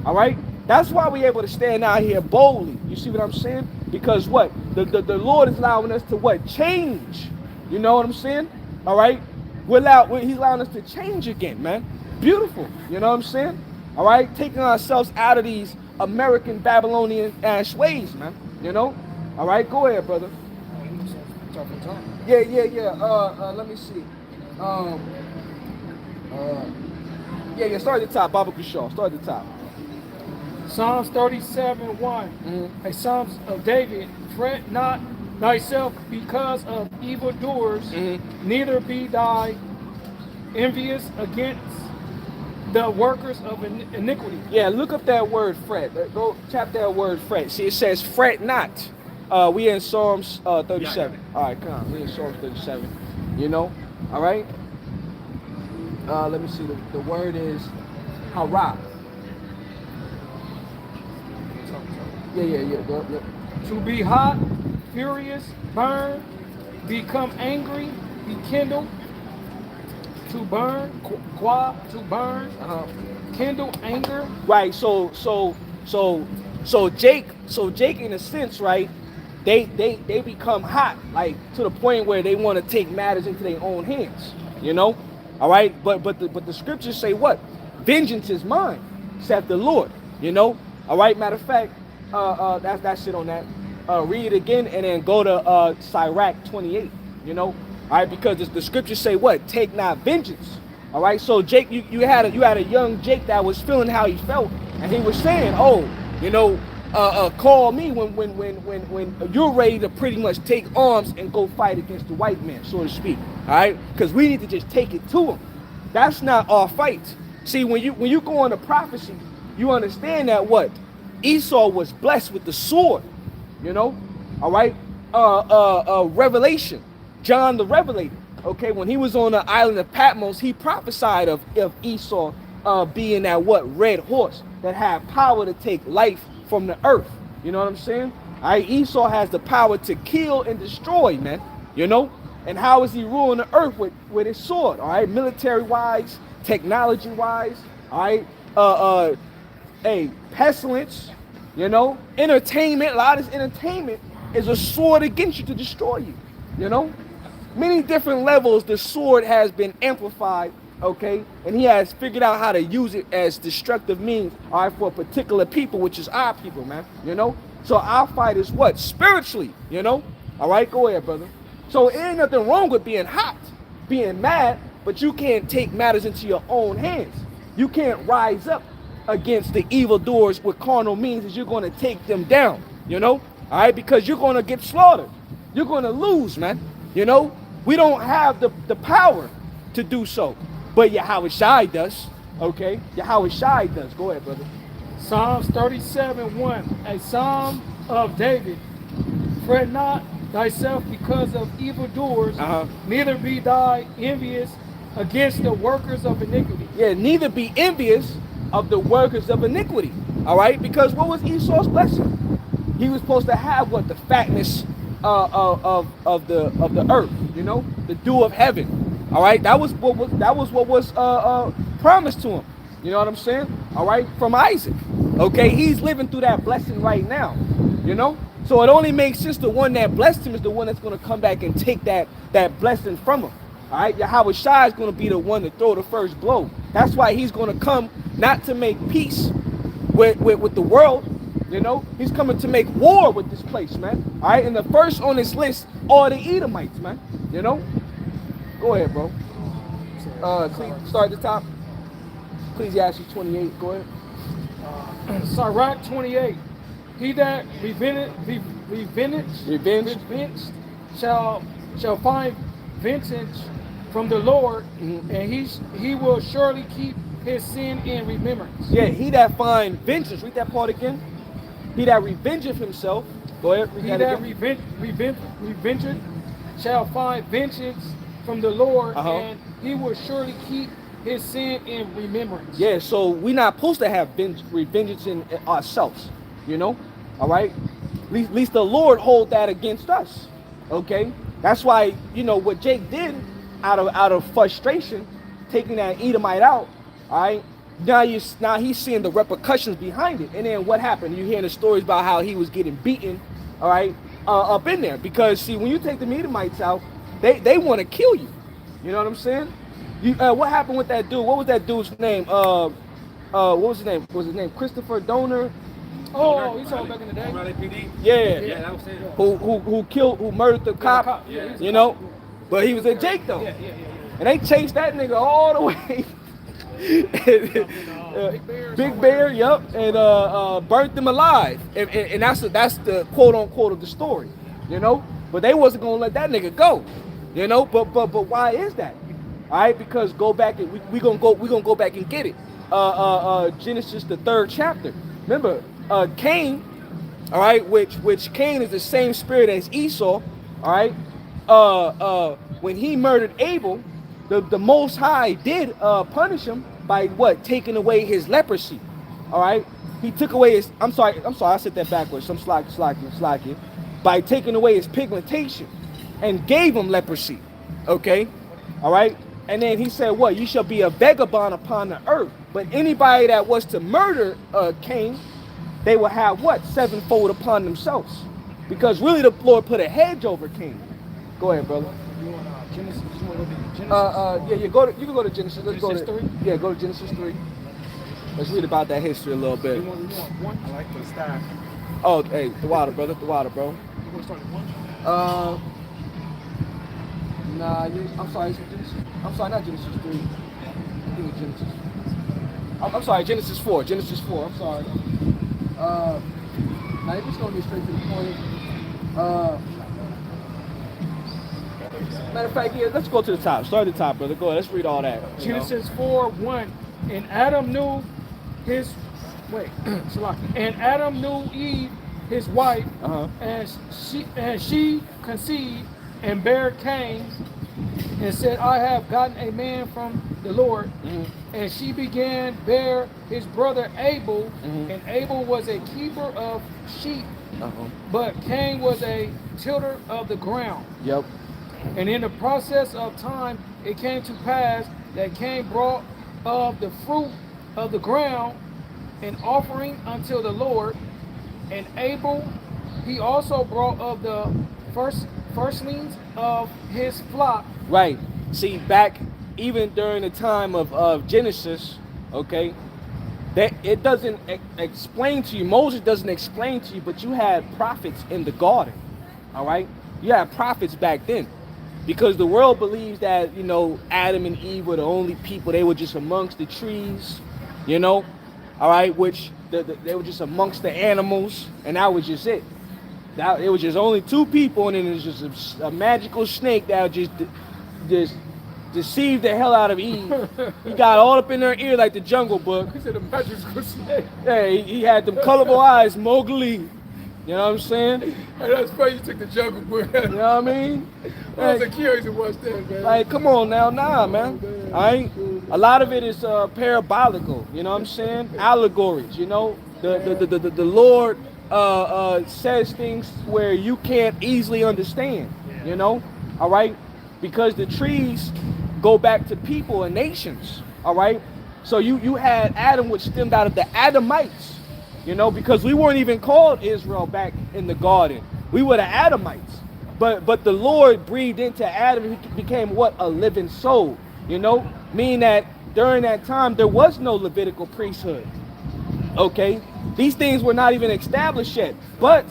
All right? That's why we're able to stand out here boldly. You see what I'm saying? Because what? The Lord is allowing us to what? Change. You know what I'm saying? All right? He's allowing us to change again, man. Beautiful. You know what I'm saying? All right? Taking ourselves out of these American Babylonian ways, man. All right? Go ahead, brother. Yeah. Let me see. Start at the top. Baba Kushal. Start at the top. Psalms 37:1. A Psalms of David. Fret not thyself because of evildoers, neither be thy envious against the workers of iniquity. Yeah, look up that word fret. Go tap that word fret. See, it says fret not. We in Psalms 37. All right, come on. We in Psalms 37. All right. Let me see. The word is hara. Yeah. To be hot, furious, burn, become angry, be kindled, to burn, to burn, kindle anger. Right. So Jake in a sense, right? They become hot, like to the point where they want to take matters into their own hands. You know, all right. But the scriptures say what? Vengeance is mine, saith the Lord. You know, all right. Matter of fact, that's it on that. Read it again and then go to Sirach 28. You know, all right, because the scriptures say what? Take not vengeance. All right. So Jake, you had a young Jake that was feeling how he felt, and he was saying, oh, you know. Call me when you're ready to pretty much take arms and go fight against the white man, so to speak. All right, because we need to just take it to him. That's not our fight. See, when you go into prophecy, you understand that what Esau was blessed with the sword. You know, all right. Revelation, John the Revelator. Okay, when he was on the island of Patmos, he prophesied of Esau being that what red horse that had power to take life from the earth. You know what I'm saying? All right, Esau has the power to kill and destroy, man. You know? And how is he ruling the earth with his sword? All right, military wise, technology wise, all right, pestilence, you know, entertainment. A lot of this entertainment is a sword against you to destroy you. You know? Many different levels the sword has been amplified. Okay, and he has figured out how to use it as destructive means, all right, for a particular people, which is our people, man. You know, so our fight is what? Spiritually, you know. All right, go ahead, brother. So it ain't nothing wrong with being hot, being mad, but you can't take matters into your own hands. You can't rise up against the evildoers with carnal means, as you're going to take them down. You know, all right, because you're going to get slaughtered. You're going to lose, man. You know, we don't have the power to do so. But Yahawashi does, okay? Yahawashi does. Go ahead, brother. Psalms 37:1, a psalm of David. Fret not thyself because of evildoers, neither be thou envious against the workers of iniquity. Yeah, neither be envious of the workers of iniquity. All right? Because what was Esau's blessing? He was supposed to have what? The fatness of the earth, you know? The dew of heaven. All right, that was what was promised to him. You know what I'm saying? All right, from Isaac. Okay, he's living through that blessing right now. You know, so it only makes sense the one that blessed him is the one that's going to come back and take that blessing from him. All right, Yahawashi is going to be the one to throw the first blow. That's why he's going to come not to make peace with the world. You know, he's coming to make war with this place, man. All right, and the first on this list are the Edomites, man. You know. Go ahead, bro. Start at the top. Ecclesiastes 28. Go ahead. Sirach 28. He that revenged shall find vengeance from the Lord, and he will surely keep his sin in remembrance. Yeah, he that find vengeance. Read that part again. He that revengeth himself. Go ahead. He that revengeth shall find vengeance from the Lord, and he will surely keep his sin in remembrance. Yeah, so we're not supposed to have vengeance in ourselves, you know, all right? At least the Lord hold that against us, okay? That's why, you know, what Jake did out of frustration, taking that Edomite out, all right? Now he's seeing the repercussions behind it. And then what happened? You're hearing the stories about how he was getting beaten, all right, up in there. Because, see, when you take the Edomites out, they want to kill you. You know what I'm saying? What happened with that dude? What was that dude's name? What was his name? Was his name Christopher Donor? Oh, he's talking back in the day. Yeah, that was him. Who murdered the cop? Yeah, you know, but he was a Jake though. Yeah. And they chased that nigga all the way. Big Bear, yup, and burnt them alive. And that's the quote unquote of the story, you know. But they wasn't gonna let that nigga go, you know. But why is that? All right, because go back and we gonna go back and get it. Genesis the 3rd chapter. Remember, Cain, all right, which Cain is the same spirit as Esau, all right. When he murdered Abel, the Most High did punish him by what? Taking away his leprosy, all right. He took away his. I'm sorry, I said that backwards. I'm slacking. By taking away his pigmentation, and gave him leprosy. Okay, all right. And then he said, "What? You shall be a vagabond upon the earth." But anybody that was to murder Cain, they will have what? Sevenfold upon themselves, because really the Lord put a hedge over Cain. Go ahead, brother. You want Genesis? You want to go to Genesis? Yeah. You can go to Genesis. Let's Genesis go to 3? Yeah, go to Genesis 3. Let's read about that history a little bit. You want one? I like the staff. Oh, hey, the water, brother. The water, bro. You want to start at one? I'm sorry. It's Genesis. I'm sorry, not Genesis 3. I think it's Genesis. I'm sorry, Genesis 4. Genesis 4. I'm sorry. Now you're just gonna get straight to the point. Matter of fact, yeah, let's go to the top. Start at the top, brother. Go ahead. Let's read all that. Genesis 4:1. And Adam knew his and Adam knew Eve, his wife, and she conceived and bare Cain, and said, I have gotten a man from the Lord. And she began bear his brother Abel, and Abel was a keeper of sheep, but Cain was a tiller of the ground. Yep. And in the process of time, it came to pass that Cain brought of the fruit of the ground an offering unto the Lord, and Abel he also brought of the firstlings of his flock. Right. See, back even during the time of Genesis, okay, that it doesn't explain to you. Moses doesn't explain to you, but you had prophets in the garden. All right, you had prophets back then. Because the world believes that, Adam and Eve were the only people. They were just amongst the trees, all right, which they were just amongst the animals, and that was just it. It was just only two people, and then it was just a magical snake that would just deceived the hell out of Eve. He got all up in her ear like the Jungle Book. He said a magical snake. Hey, he had them colorful eyes, Mowgli. You know what I'm saying? Hey, that's funny you took the Jungle Book. You know what I mean? I was curious to watch that, man. Like, come on now, man. A lot of it is parabolical. You know what I'm saying? Allegories. The Lord says things where you can't easily understand. All right, because the trees go back to people and nations. All right, so you had Adam, which stemmed out of the Adamites. Because we weren't even called Israel back in the garden. We were the Adamites. But the Lord breathed into Adam, he became what? A living soul. Meaning that during that time, there was no Levitical priesthood. Okay? These things were not even established yet. But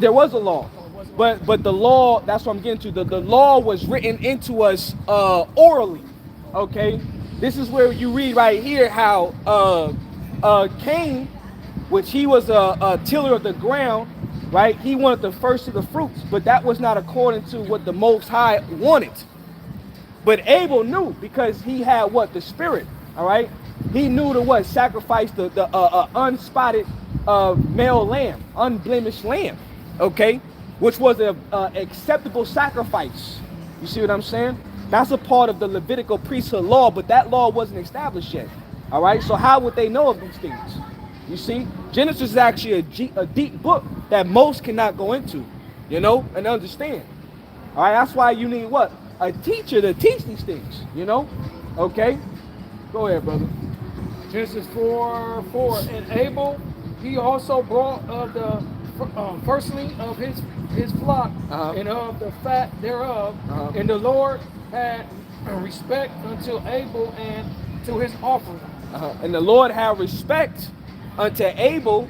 there was a law. But the law, that's what I'm getting to. The law was written into us orally. Okay? This is where you read right here how Cain, which he was a tiller of the ground, right? He wanted the first of the fruits, but that was not according to what the Most High wanted. But Abel knew, because he had what? The spirit, all right? He knew to what? Sacrifice the unspotted male lamb, unblemished lamb, okay? Which was an acceptable sacrifice. You see what I'm saying? That's a part of the Levitical priesthood law, but that law wasn't established yet. All right, so how would they know of these things? You see, Genesis is actually a deep book that most cannot go into, and understand. All right, that's why you need what? A teacher to teach these things, Okay, go ahead, brother. Genesis 4:4. And Abel, he also brought of the firstling of his flock, and of the fat thereof. And the Lord had respect unto Abel and to his offering. And the Lord had respect unto Abel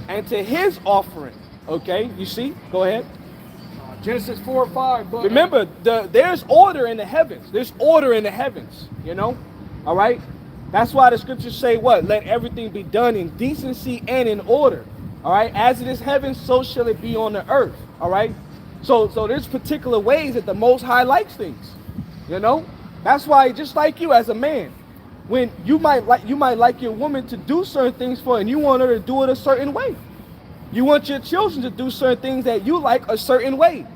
and to his offering. Okay, you see? Go ahead. Genesis 4:5. But remember, there's order in the heavens. There's order in the heavens, All right? That's why the scriptures say what? Let everything be done in decency and in order. All right? As it is heaven, so shall it be on the earth. All right? So there's particular ways that the Most High likes things. That's why, just like you as a man, when you might like your woman to do certain things for, and you want her to do it a certain way. You want your children to do certain things that you like a certain way.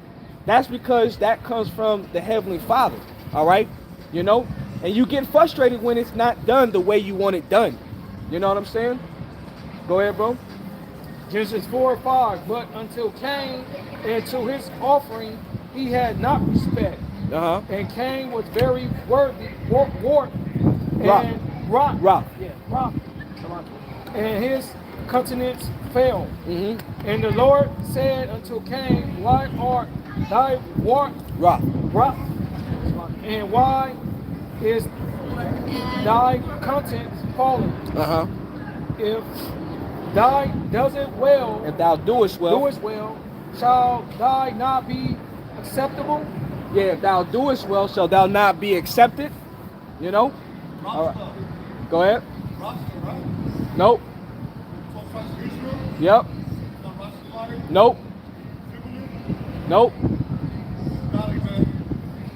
That's because that comes from the Heavenly Father. All right, and you get frustrated when it's not done the way you want it done. You know what I'm saying? Go ahead, bro. Genesis 4:5. But until Cain and to his offering he had not respect. Uh-huh. And Cain was very worthy, warped Rock. and rock. Rock. Yeah, rock. And his countenance fell. Mm-hmm. And the Lord said unto Cain, why art thy Rock. rock? And why is thy countenance fallen? Uh-huh. If thou doest well, If thou doest well. shall thou not be acceptable? Yeah, if thou doest well, shall thou not be accepted? You know? All right. Go ahead. Nope. Yep. Nope. Nope.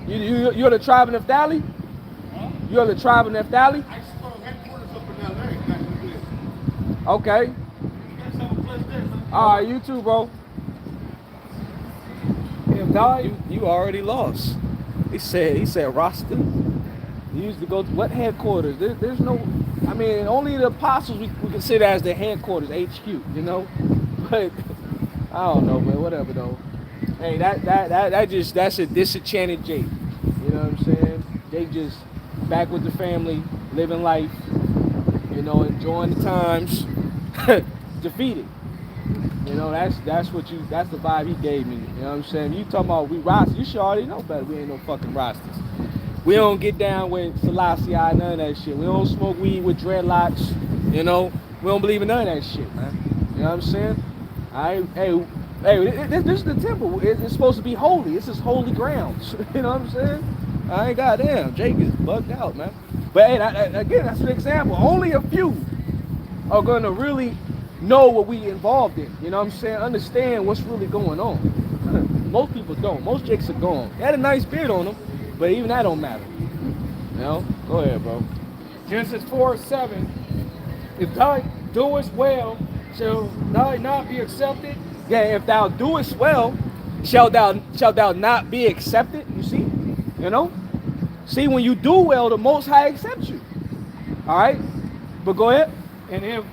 You're the tribe of Naphtali? You're the tribe of Naphtali? Okay. All right, you too, bro. If thou You already lost. He said roster. He used to go to what headquarters? There's no, I mean, only the apostles we consider as the headquarters, HQ, you know? But I don't know, man, whatever though. Hey, that's a disenchanted Jake. You know what I'm saying? Jake just back with the family, living life, you know, enjoying the times, defeated. You know, that's the vibe he gave me. You know what I'm saying? You talking about we rosters, you should already know better. We ain't no fucking rosters. We don't get down with Selassie, none of that shit. We don't smoke weed with dreadlocks, you know? We don't believe in none of that shit, man. You know what I'm saying? This is the temple. It's supposed to be holy. This is holy grounds. You know what I'm saying? I ain't goddamn. Jake is bugged out, man. But hey, again, that's an example. Only a few are gonna really know what we involved in. You know what I'm saying? Understand what's really going on. Most people don't. Most Jakes are gone. They had a nice beard on them, but even that don't matter. You know? Go ahead, bro. Genesis 4:7. If thou doest well, shall thou not be accepted? Yeah, if thou doest well, shall thou not be accepted? You see? You know? See, when you do well, the Most High accepts you. All right? But go ahead. And if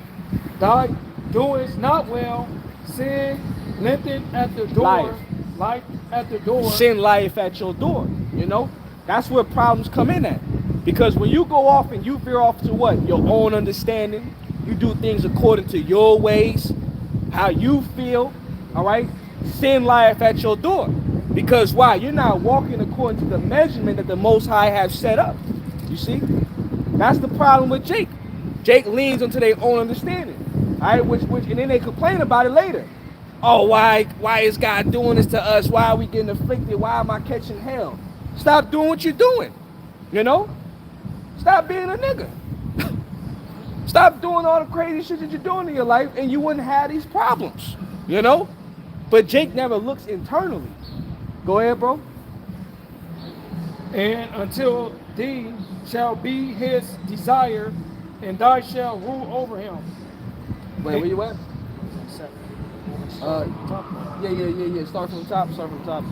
thou doest not well, sin lieth at the door. Life at the door. Sin lieth at your door. You know? That's where problems come in at. Because when you go off and you veer off to what? Your own understanding. You do things according to your ways, how you feel. All right? Sin lieth at your door. Because why? You're not walking according to the measurement that the Most High has set up. You see? That's the problem with Jake. Jake leans into their own understanding. All right? Which and then they complain about it later. Oh, why is God doing this to us? Why are we getting afflicted? Why am I catching hell? Stop doing what you're doing. You know? Stop being a nigga. Stop doing all the crazy shit that you're doing in your life and you wouldn't have these problems. You know? But Jake never looks internally. Go ahead, bro. And until thee shall be his desire, and thou shalt rule over him. Wait, where you at? Yeah. Yeah. Start from the top.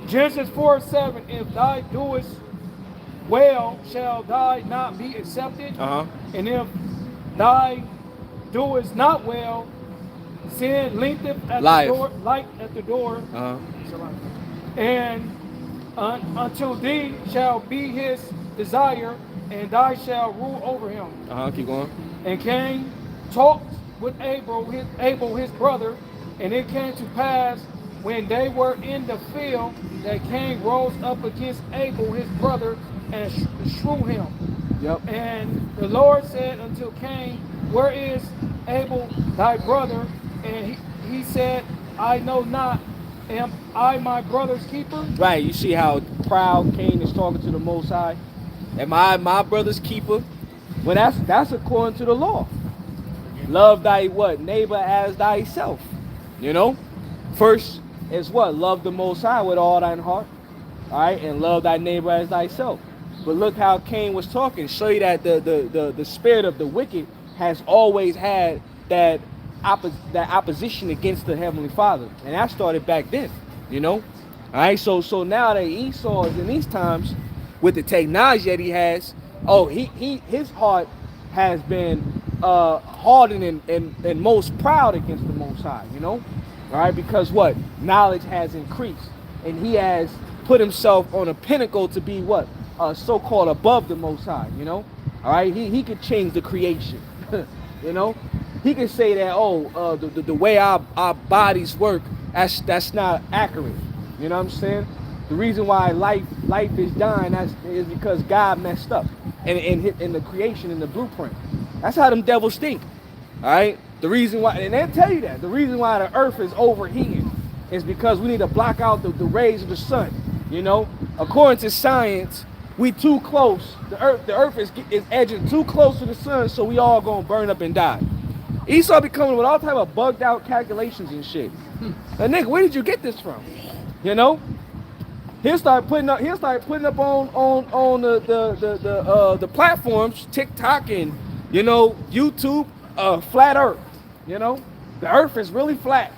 Genesis 4:7. If thou doest well, shall thou not be accepted? Uh-huh. And if thou doest not well, sin lieth at the door. Light at the door. Uh-huh. And until thee shall be his desire, and thou shalt rule over him. Uh-huh. Keep going. And Cain talked with Abel his brother, and it came to pass when they were in the field that Cain rose up against Abel his brother and slew him. Yep. And the Lord said unto Cain, where is Abel thy brother? And he said, I know not. Am I my brother's keeper? Right. You see how proud Cain is talking to the Most High? Am I my brother's keeper? Well, that's according to the law. Love thy what? Neighbor as thyself. You know? First is what? Love the Most High with all thine heart. All right? And love thy neighbor as thyself. But look how Cain was talking. Show you that the spirit of the wicked has always had that opposition against the Heavenly Father. And that started back then. You know? All right? So now that Esau is in these times, with the technology that he has, his heart has been hardened and most proud against the Most Most High, you know? All right, because what? Knowledge has increased, and he has put himself on a pinnacle to be what? So-called above the Most High, you know? All right, he could change the creation, you know? He could say that, oh, the way our bodies work, that's not accurate, you know what I'm saying? The reason why life is dying is because God messed up in the creation, in the blueprint. That's how them devils think. All right. The reason why, and they'll tell you that the reason why the earth is overheating is because we need to block out the rays of the sun. You know, according to science, we too close. The earth is edging too close to the sun, so we all gonna burn up and die. Esau be coming with all type of bugged out calculations and shit. And nigga, where did you get this from? You know? He'll start putting up on the platforms, TikTok and, you know, YouTube, flat earth. You know? The earth is really flat.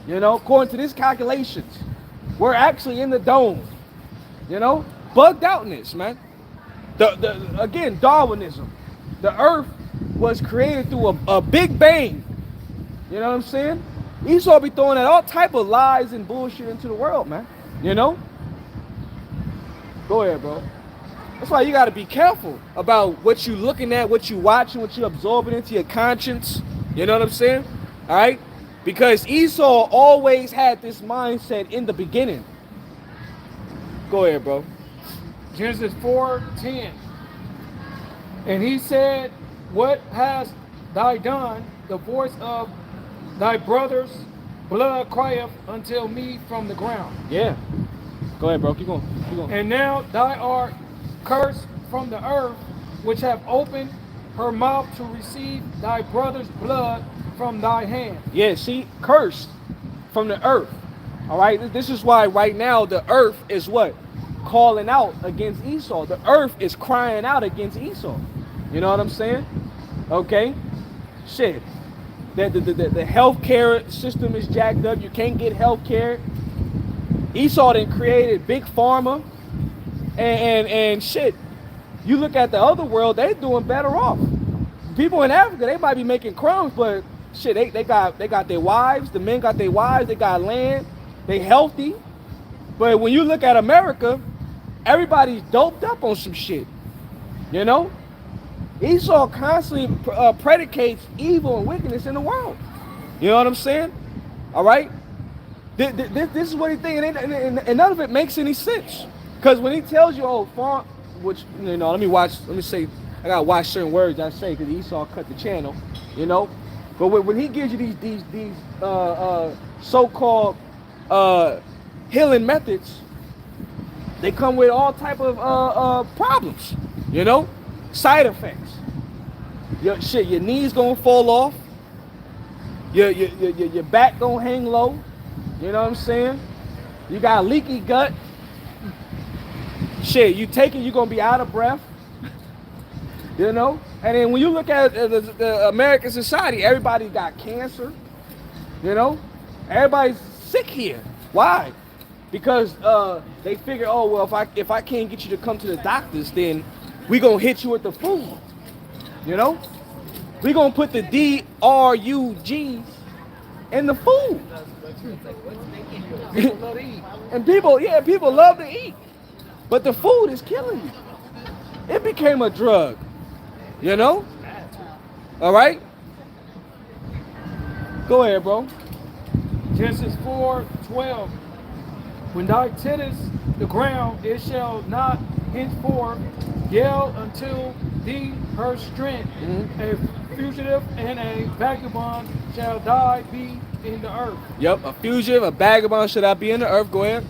You know, according to these calculations. We're actually in the dome. You know? Bugged outness, man. Again, Darwinism. The earth was created through a big bang. You know what I'm saying? Esau be throwing out all type of lies and bullshit into the world, man. You know? Go ahead, bro. That's why you got to be careful about what you looking at, what you watching, what you absorbing into your conscience. You know what I'm saying? All right? Because Esau always had this mindset in the beginning. Go ahead, bro. Genesis 4:10. And he said, what hast thou done? The voice of thy brother's blood crieth until me from the ground. Yeah. Go ahead, bro. Keep going. Keep going. And now thou art cursed from the earth, which have opened her mouth to receive thy brother's blood from thy hand. Yeah, see, cursed from the earth. All right. This is why right now the earth is what? Calling out against Esau. The earth is crying out against Esau. You know what I'm saying? Okay. Shit. The healthcare system is jacked up. You can't get healthcare. Esau then created big pharma and shit. You look at the other world, they're doing better off. People in Africa, they might be making crumbs, but shit, they got their wives. The men got their wives. They got land. They healthy. But when you look at America, everybody's doped up on some shit. You know? Esau constantly predicates evil and wickedness in the world. You know what I'm saying? All right? This is what he thinks, and none of it makes any sense. Because when he tells you, oh, farm, which, you know, let me say, I gotta watch certain words I say because Esau cut the channel, you know? But when he gives you these so-called healing methods, they come with all type of problems, you know? Side effects. Your knees gonna fall off. Your back gonna hang low. You know what I'm saying? You got a leaky gut. Shit, you take it, you're gonna be out of breath. You know? And then when you look at the American society, everybody got cancer. You know? Everybody's sick here. Why? Because they figure, oh well, if I can't get you to come to the doctors, then we gonna hit you with the food. You know? We gonna put the DRUGs in the food. People love to eat. And people love to eat. But the food is killing you. It became a drug. You know? All right? Go ahead, bro. Genesis 4:12. When thou tittest the ground, it shall not henceforth yell until thee her strength. A fugitive and a vagabond shall die be in the earth. Yep, a fugitive, a vagabond should I be in the earth. Go ahead.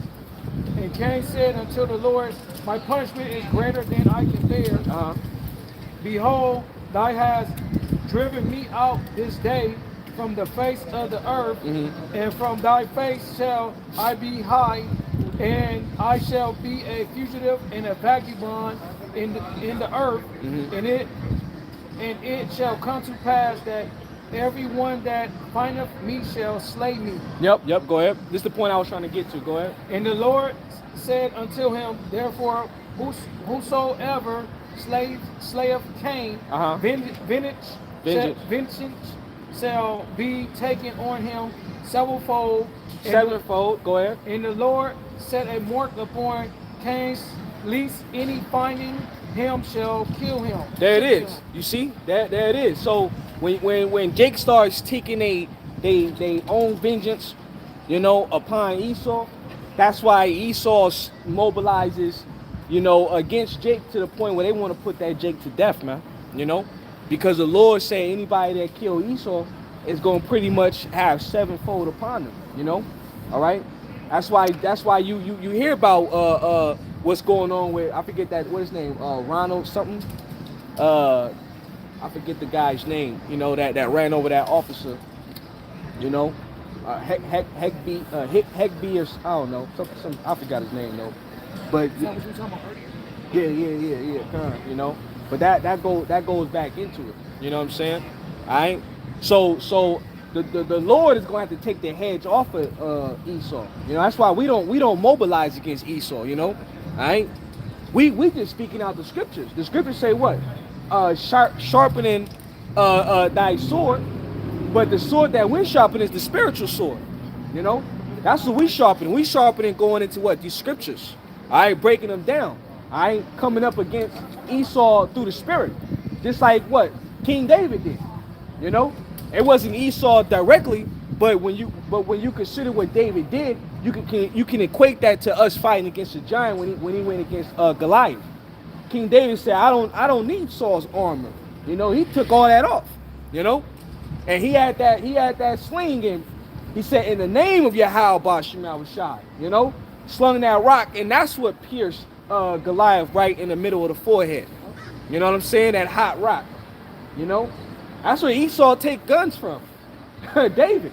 And Cain said unto the Lord, my punishment is greater than I can bear. Behold, thou hast driven me out this day from the face of the earth, and from thy face shall I be high, and I shall be a fugitive and a vagabond in the earth, and it shall come to pass that everyone that findeth me shall slay me. Yep, go ahead. This is the point I was trying to get to. Go ahead. And the Lord said unto him, therefore, whosoever slayeth Cain, vengeance shall be taken on him sevenfold. Sevenfold. Go ahead. And the Lord set a mark upon Cain's, lest any finding him shall kill him. There it is. You see? There it is. So when Jake starts taking they own vengeance, upon Esau, that's why Esau mobilizes, against Jake to the point where they want to put that Jake to death, man. Because the Lord said anybody that killed Esau is going to pretty much have sevenfold upon them, all right? That's why you hear about what's going on with, I forget what's his name, Ronald something, I forget the guy's name, that ran over that officer, Heckby, or I don't know, some I forgot his name though, but Is that what you were talking about earlier? yeah, kind of, but that goes back into it, you know what I'm saying? All right, so the Lord is going to have to take the hedge off of Esau. That's why we don't mobilize against Esau. All right, we just speaking out the scriptures. The scriptures say what? Sharpening thy sword, but the sword that we're sharpening is the spiritual sword. That's what we sharpening. We sharpening going into what? These scriptures. All right, breaking them down. All right, coming up against Esau through the spirit, just like what King David did. It wasn't Esau directly, but when you consider what David did, you can equate that to us fighting against a giant when he went against Goliath. King David said, I don't need Saul's armor. He took all that off. And he had that sling, and he said, in the name of Yahawashi, slung that rock, and that's what pierced Goliath right in the middle of the forehead. You know what I'm saying? That hot rock. That's where Esau take guns from. David.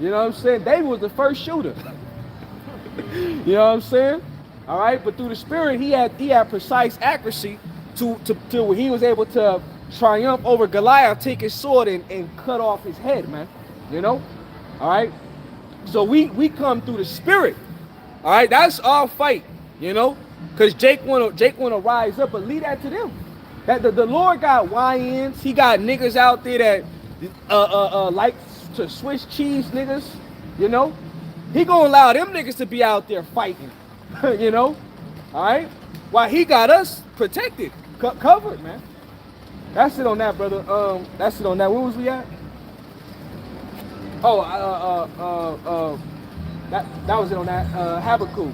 You know what I'm saying? David was the first shooter. You know what I'm saying? All right, but through the spirit, he had precise accuracy to where he was able to triumph over Goliath, take his sword and cut off his head, man. All right. So we come through the spirit. All right, that's our fight. Because Jake wanna rise up, but leave that to them. That the Lord got YNs, he got niggas out there that like to Swiss cheese niggas, He gonna allow them niggas to be out there fighting, All right? While he got us protected, covered, man. That's it on that, brother. That's it on that. Where was we at? Oh, that was it on that. Habakkuk.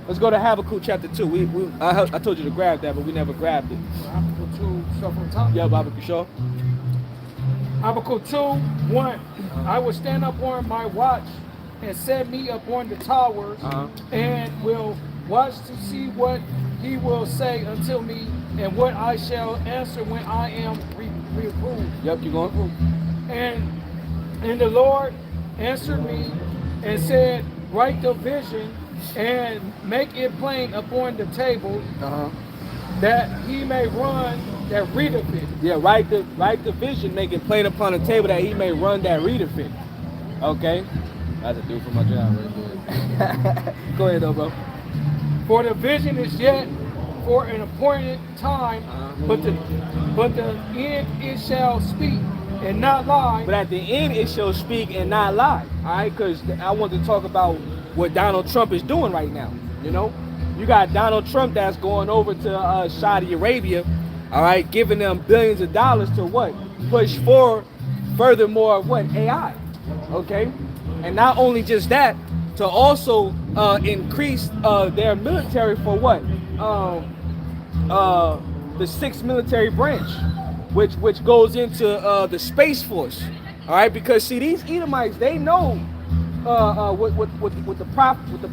Let's go to Habakkuk chapter 2. I told you to grab that, but we never grabbed it. Habakkuk 2, stuff on top. Yeah, Habakkuk, sure. Habakkuk 2, 1. I will stand up on my watch and set me upon the towers, and will watch to see what he will say unto me, and what I shall answer when I am reproved. Yep, you're going through. And the Lord answered me and said, write the vision and make it plain upon the table, that he may run that readeth it. Yeah, write the vision, make it plain upon the table, that he may run that readeth it. Okay, that's a dude for my job right there. Go ahead though, bro. For the vision is yet for an appointed time, but the end it shall speak and not lie. But at the end it shall speak and not lie. All right, because I want to talk about what Donald Trump is doing right now. You got Donald Trump that's going over to Saudi Arabia, all right, giving them billions of dollars to what? Push for furthermore what? AI, okay? And not only just that, to also increase their military for what? The 6th military branch, which goes into the Space Force, all right? Because see, these Edomites, they know what the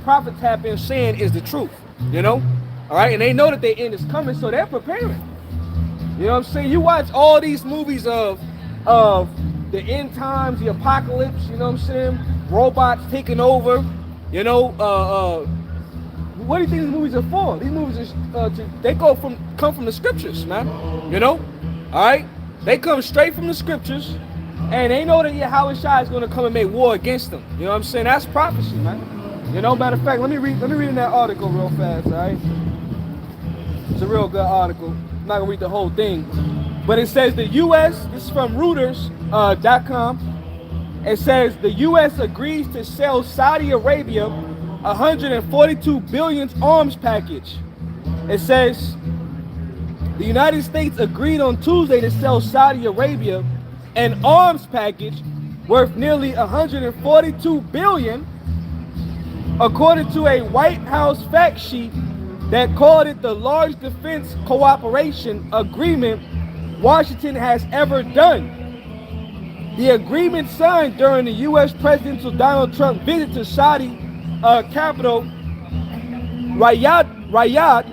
prophets have been saying is the truth, all right, and they know that the end is coming, so they're preparing. You know what I'm saying? You watch all these movies of the end times, the apocalypse. You know what I'm saying? Robots taking over. What do you think these movies are for? These movies are they come from the scriptures, man. All right, they come straight from the scriptures. And they know that Yahawashi is going to come and make war against them. You know what I'm saying? That's prophecy, man. Matter of fact, let me read in that article real fast, all right? It's a real good article. I'm not going to read the whole thing. But it says the U.S., this is from Reuters, .com. It says the U.S. agrees to sell Saudi Arabia 142 billion arms package. It says the United States agreed on Tuesday to sell Saudi Arabia an arms package worth nearly 142 billion, according to a White House fact sheet that called it the largest defense cooperation agreement Washington has ever done. The agreement signed during the U.S. presidential Donald Trump visit to Saudi capital Riyadh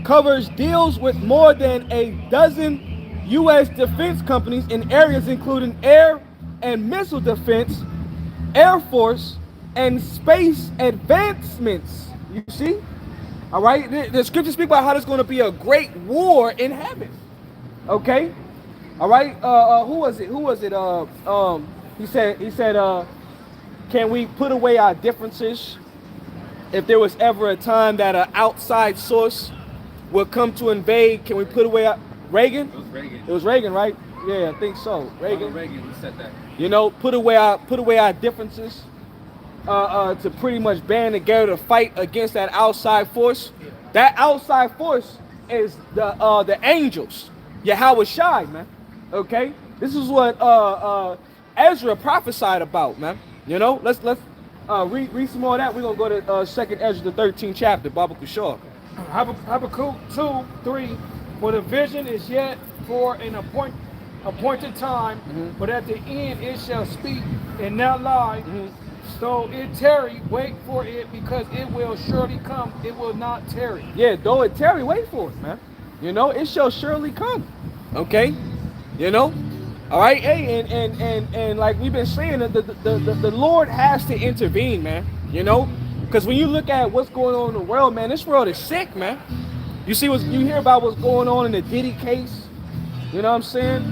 covers deals with more than a dozen U.S. defense companies in areas including air and missile defense, Air Force, and space advancements. You see? All right? The scriptures speak about how there's going to be a great war in heaven. Okay? All right? Who was it? He said, can we put away our differences? If there was ever a time that an outside source would come to invade, can we put away Reagan? It was Reagan. It was Reagan, right? Yeah, I think so. Reagan. Reagan said that. You know, put away our differences to pretty much band together to fight against that outside force. That outside force is the angels, Yahawashi, man. Okay, this is what Ezra prophesied about, man. You know, let's read some more of that. We're gonna go to 2nd Ezra, the 13th chapter, Baba Kushar. Habakkuk 2:3. For the vision is yet for an appointed time, but at the end it shall speak and not lie. So it tarry, wait for it, because it will surely come. It will not tarry. Yeah, though it tarry, wait for it, man. You know, it shall surely come. Okay, you know. All right, hey, and like we've been saying, the Lord has to intervene, man. You know, because when you look at what's going on in the world, man, this world is sick, man. You see you hear about what's going on in the Diddy case. You know what I'm saying?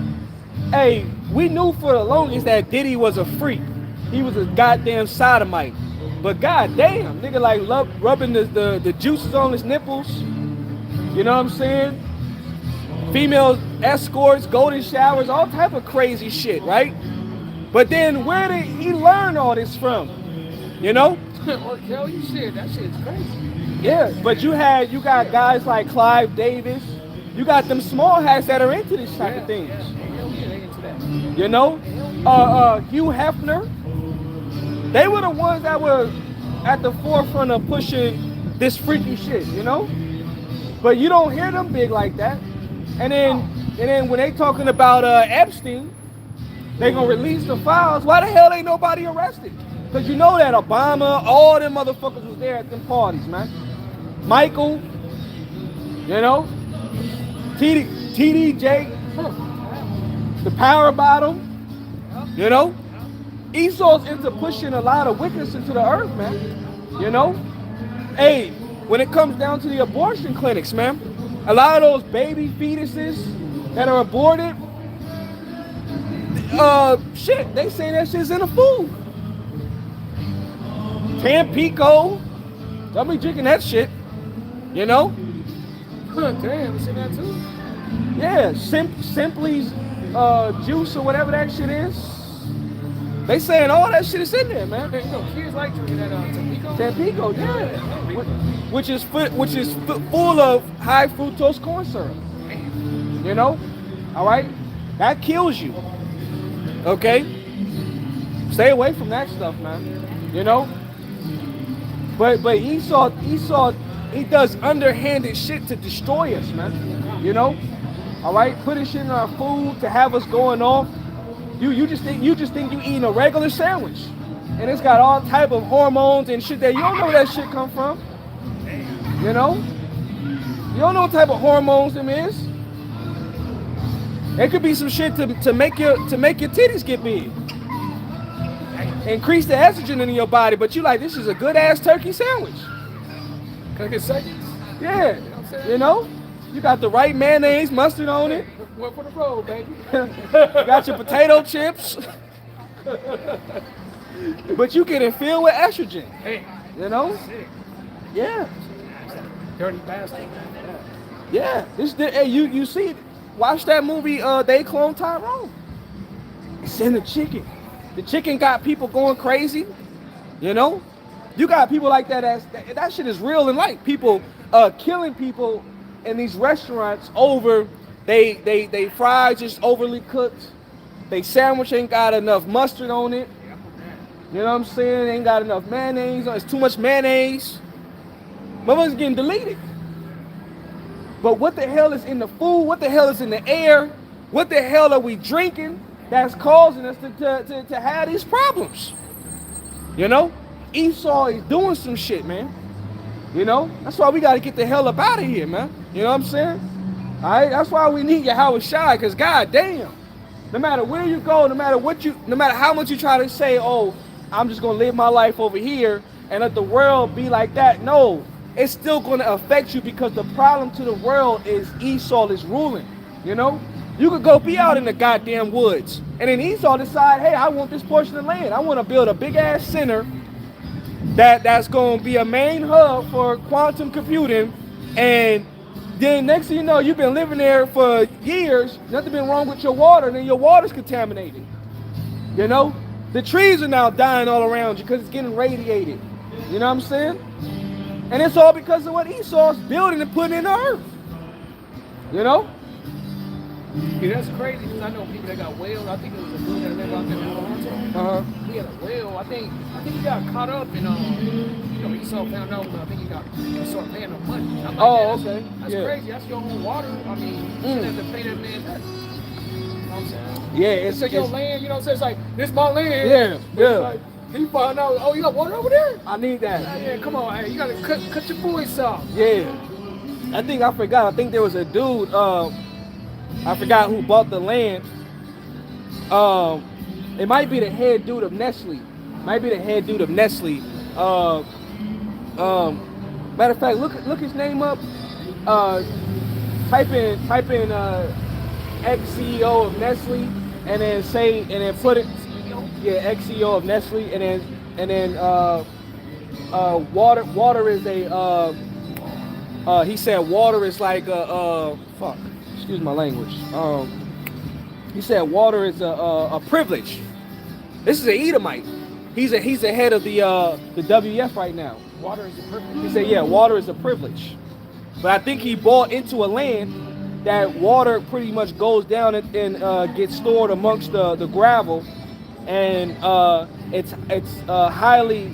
Hey, we knew for the longest that Diddy was a freak. He was a goddamn sodomite. But goddamn, nigga like rubbing the juices on his nipples. You know what I'm saying? Female escorts, golden showers, all type of crazy shit, right? But then where did he learn all this from? You know? Well, hell, you said that shit's crazy. Yeah, but you got guys like Clive Davis. You got them small hats that are into this type of things. Yeah, they into that. You know? Hugh Hefner. They were the ones that were at the forefront of pushing this freaky shit, you know? But you don't hear them big like that. And then when they talking about Epstein, they gonna release the files. Why the hell ain't nobody arrested? Because you know that Obama, all them motherfuckers was there at them parties, man. Michael, you know, TDJ, the power bottom, you know. Esau's into pushing a lot of wickedness into the earth, man. You know? Hey, when it comes down to the abortion clinics, man, a lot of those baby fetuses that are aborted, shit, they say that shit's in the food. Tampico, don't be drinking that shit, you know? Damn, you seen that too? Yeah, Simply's juice or whatever that shit is. They saying all that shit is in there, man. You know, kids like drinking that Tampico. Tampico, yeah. Which is full of high fructose corn syrup. You know? All right? That kills you. Okay? Stay away from that stuff, man. You know? But Esau, he does underhanded shit to destroy us, man. You know? All right? Putting shit in our food to have us going off. You just think you eating a regular sandwich, and it's got all type of hormones and shit that you don't know where that shit come from. You know, you don't know what type of hormones them is. It could be some shit to make your titties get big, increase the estrogen in your body. But you like, this is a good ass turkey sandwich. Can I get seconds? Yeah, you know, you got the right mayonnaise, mustard on it. Went for the road, baby. You got your potato chips. But you getting filled with estrogen. Hey, you know? sick. Yeah. Dirty bastard. Yeah. Hey, you see, watch that movie, They Clone Tyrone. Send the chicken. The chicken got people going crazy. You know, you got people like that. That shit is real in life. People killing people in these restaurants over they fries just overly cooked. They sandwich ain't got enough mustard on it. You know what I'm saying? Ain't got enough mayonnaise. It's too much mayonnaise. Motherfuckers getting deleted. But what the hell is in the food? What the hell is in the air? What the hell are we drinking that's causing us to have these problems? You know? Esau is doing some shit, man. You know? That's why we got to get the hell up out of here, man. You know what I'm saying? All right? That's why we need Yahawashi, because god damn. No matter where you go, no matter how much you try to say, oh, I'm just going to live my life over here and let the world be like that. No, it's still going to affect you, because the problem to the world is Esau is ruling, you know? You could go be out in the goddamn woods, and then Esau decide, hey, I want this portion of land. I want to build a big-ass center that's going to be a main hub for quantum computing, and then next thing you know, you've been living there for years, nothing been wrong with your water, and then your water's contaminated. You know? The trees are now dying all around you because it's getting radiated. You know what I'm saying? And it's all because of what Esau's building and putting in the earth. You know? Yeah, that's crazy, because I know people that got whales. I think it was a dude that lived out there in Toronto. He had a whale. I think he got caught up in you know, Esau found out, but I think he started paying him money. I'm like, okay. That's crazy. That's your own water. I mean, you shouldn't have to pay that man that. You know what I'm saying? Yeah, it's your land, you know what I'm saying? It's like, this my land. Yeah. Like, he found out, oh, you got water over there? I need that. Yeah, come on, hey, you gotta cut your voice off. Yeah. I forgot. I think there was a dude, I forgot who bought the land. It might be the head dude of Nestle. Matter of fact, look his name up. Type in ex-CEO of Nestle, and then put it. Yeah, ex-CEO of Nestle, and then water is a. He said water is like a fuck. Excuse my language. He said water is a privilege. This is an Edomite. He's a head of the WF right now. Water is a privilege. He said, yeah, water is a privilege. But I think he bought into a land that water pretty much goes down and gets stored amongst the gravel, and it's highly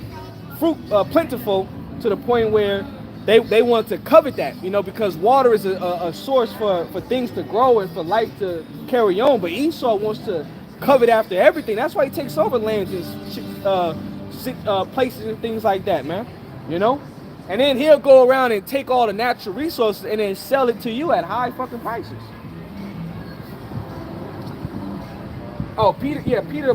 plentiful to the point where they want to covet that, you know, because water is a source for things to grow and for life to carry on. But Esau wants to covet after everything. That's why he takes over lands and places and things like that, man. You know? And then he'll go around and take all the natural resources and then sell it to you at high fucking prices. Oh, Peter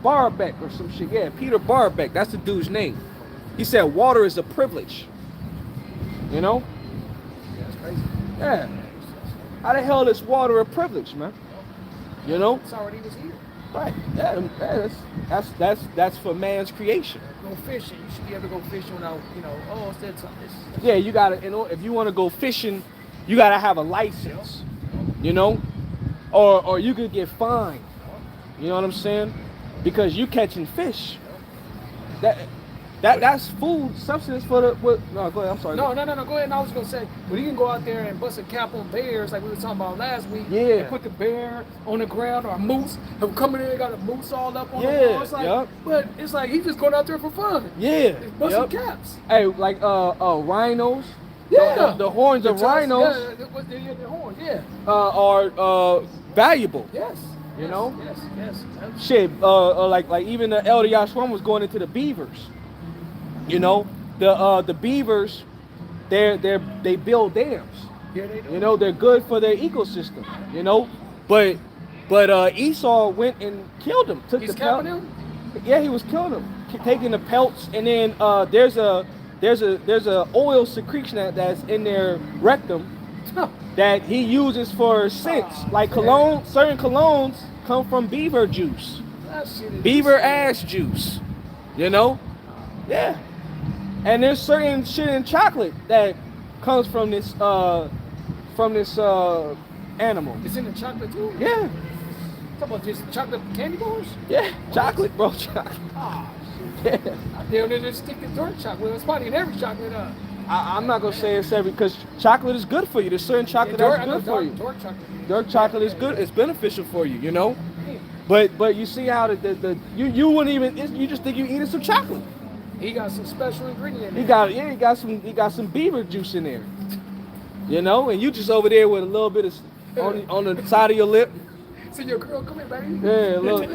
Barbeck or some shit. Yeah, Peter Barbeck. That's the dude's name. He said water is a privilege. You know? Yeah, that's crazy. Yeah. How the hell is water a privilege, man? You know? It's already was here. Right. Yeah, that's for man's creation. Go fishing. You should be able to go fishing without, you know, oh, it's that something. Yeah, you gotta, you know, if you want to go fishing, you gotta have a license. You know? Or you could get fined. You know what I'm saying? Because you catching fish. That's food substance for the. No, go ahead. I'm sorry. No. Go ahead. I was gonna say, but you can go out there and bust a cap on bears, like we were talking about last week. Yeah. And put the bear on the ground, or a moose. Have come in there, got a moose all up on the wall. It's like, but it's like he's just going out there for fun. Yeah. Busting caps. Hey, like rhinos. Yeah. The horns of rhinos. Yeah, the horns. Yeah. Are valuable. Yes. You know. Yes. Shit. Like even the elder Yashwan was going into the beavers. You know, the beavers, they build dams. Yeah, they do. You know, they're good for their ecosystem. You know, but Esau went and killed them. Took He's the pelt. capping him? Yeah, he was killing them, taking the pelts, and then there's a oil secretion that's in their rectum that he uses for scents. Like cologne, certain colognes come from beaver juice, beaver ass juice. You know, yeah. And there's certain shit in chocolate that comes from this animal. It's in the chocolate too? Yeah. Talk about just chocolate candy bars? Yeah, chocolate, bro. Chocolate. Ah, shit. Yeah. They're just sticking dark chocolate. It's probably in every chocolate. I'm not gonna say it's every, because chocolate is good for you. There's certain chocolate that's good for you. Dark chocolate. Dark chocolate is good. It's beneficial for you, you know. But you see how you wouldn't even, you just think you eating some chocolate. He got some special ingredient. He got some beaver juice in there, you know, and you just over there with a little bit of on the side of your lip. So your girl, come here, baby. Yeah, little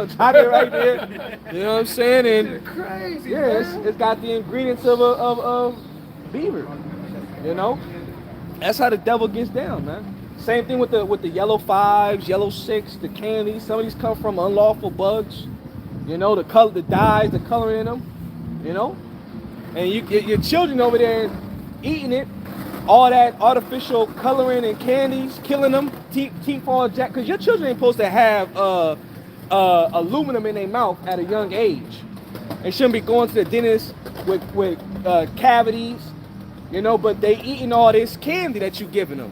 chocolate right there. You know what I'm saying? And crazy. yeah, it's got the ingredients of beaver. You know, that's how the devil gets down, man. Same thing with the yellow 5s, yellow 6, the candies. Some of these come from unlawful bugs. You know, the color, the dyes, the color in them. You know, and your children over there eating it. All that artificial coloring and candies, killing them, teeth all jacked. Because your children ain't supposed to have aluminum in their mouth at a young age. They shouldn't be going to the dentist with cavities, you know. But they eating all this candy that you giving them.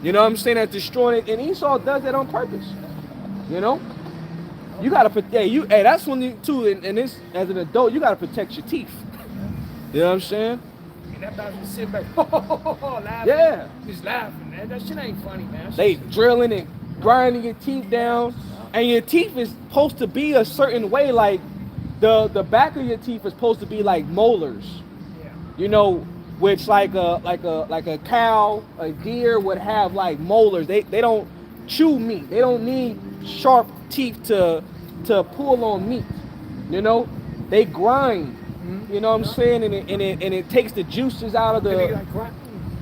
You know what I'm saying? That's destroying it. And Esau does that on purpose. You know, you gotta put. Hey, that's when you too. And this, as an adult, you gotta protect your teeth. You know what I'm saying? And that bastard sit back, laughing. Yeah. Just laughing, man. That shit ain't funny, man. They drilling and grinding your teeth down, and your teeth is supposed to be a certain way. Like the back of your teeth is supposed to be like molars. Yeah. You know, which like a cow, a deer would have like molars. They don't chew meat. They don't need sharp teeth to pull on meat. You know, they grind. You know what I'm saying? And it takes the juices out of the.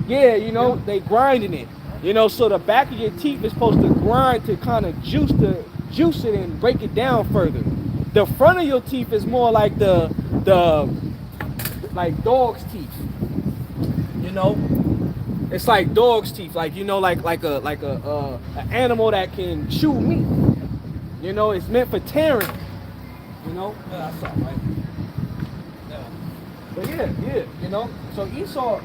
Yeah, you know, they grinding it. You know, so the back of your teeth is supposed to grind to kind of juice it and break it down further. The front of your teeth is more like the like dog's teeth. You know, it's like dog's teeth, like, you know, like a animal that can chew meat. You know, it's meant for tearing. You know, that's all right. But yeah, you know. So Esau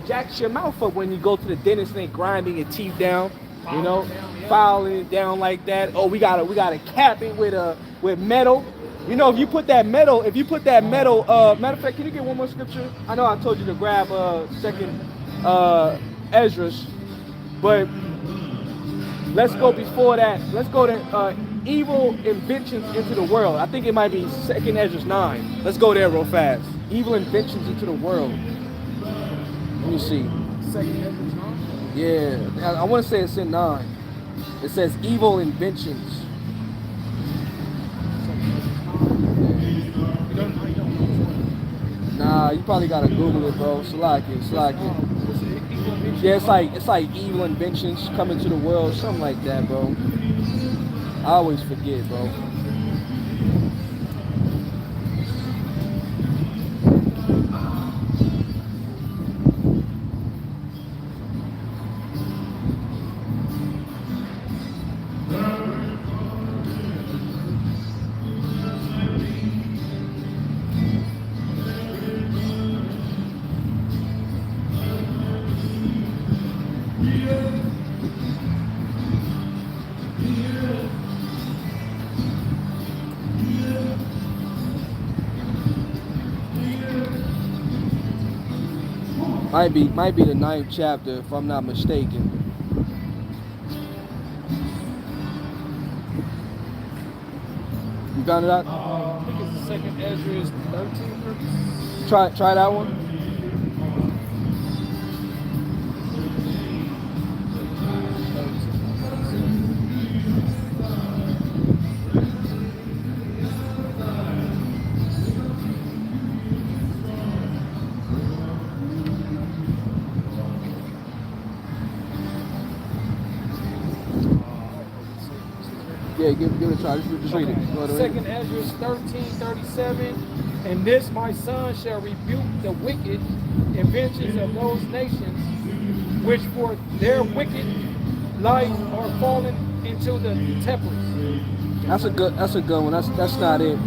jacks your mouth up when you go to the dentist and they grinding your teeth down, you know, filing it down like that. Oh, we gotta cap it with metal. You know, if you put that metal, matter of fact, can you get one more scripture? I know I told you to grab second Esdras, but let's go before that. Let's go to evil inventions into the world. I think it might be second Esdras 9. Let's go there real fast. Evil inventions into the world. Let me see. Second Esdras 9? Yeah, I want to say it's in 9. It says evil inventions. Nah, you probably gotta Google it, bro. Slack it. Yeah, it's like evil inventions coming to the world, something like that, bro. I always forget, bro. Might be the 9th chapter, if I'm not mistaken. You found it out? I think it's the second Esdras 13. Try that one. Yeah, give it a try. Just read it. Second Esdras 13:37. And this my son shall rebuke the wicked inventions of those nations, which for their wicked life are fallen into the temples. That's a good one. That's not it.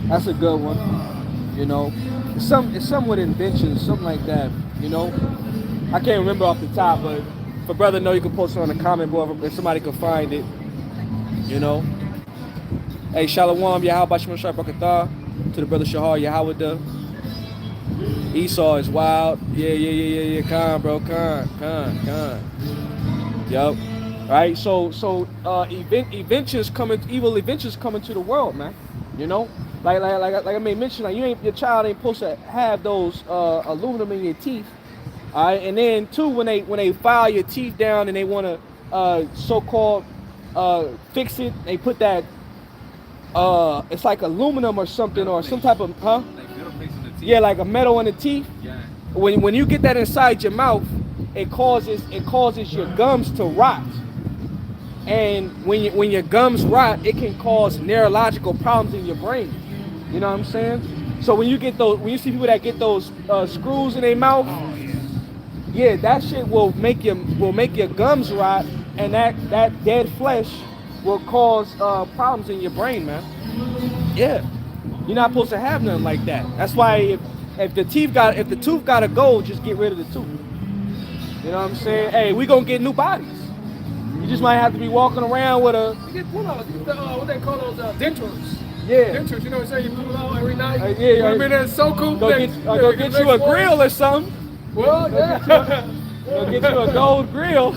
That's a good one. You know, it's some with inventions, something like that. You know, I can't remember off the top, but For brother know, you can post it on the comment board if somebody can find it. You know. Hey, Shalom, Yahawashi Barakatah, to the brother Shahar Yahawada. Esau is wild. Yeah. Khan, bro. Khan. Yup. Right. So evil events coming to the world, man. You know, like I made mention, like your child ain't supposed to have those aluminum in your teeth. All right. And then too, when they file your teeth down and they want to so-called fix it, they put that it's like aluminum or something or some type of yeah, like a metal in the teeth. Yeah. When you get that inside your mouth, it causes your gums to rot. And when your gums rot, it can cause neurological problems in your brain. You know what I'm saying? So when you see people that get those screws in their mouth, yeah, that shit will make your gums rot, and that dead flesh will cause problems in your brain, man. Yeah, you're not supposed to have nothing like that. That's why if the tooth gotta go, just get rid of the tooth. You know what I'm saying? Hey, we gonna get new bodies. You just might have to be walking around with a. You get pull out what they call those dentures. Yeah. Dentures, you know what I'm saying? You pull it out every night. Yeah. I mean, that's so cool. Go get you a grill or something. Well, yeah. Go get you a gold grill.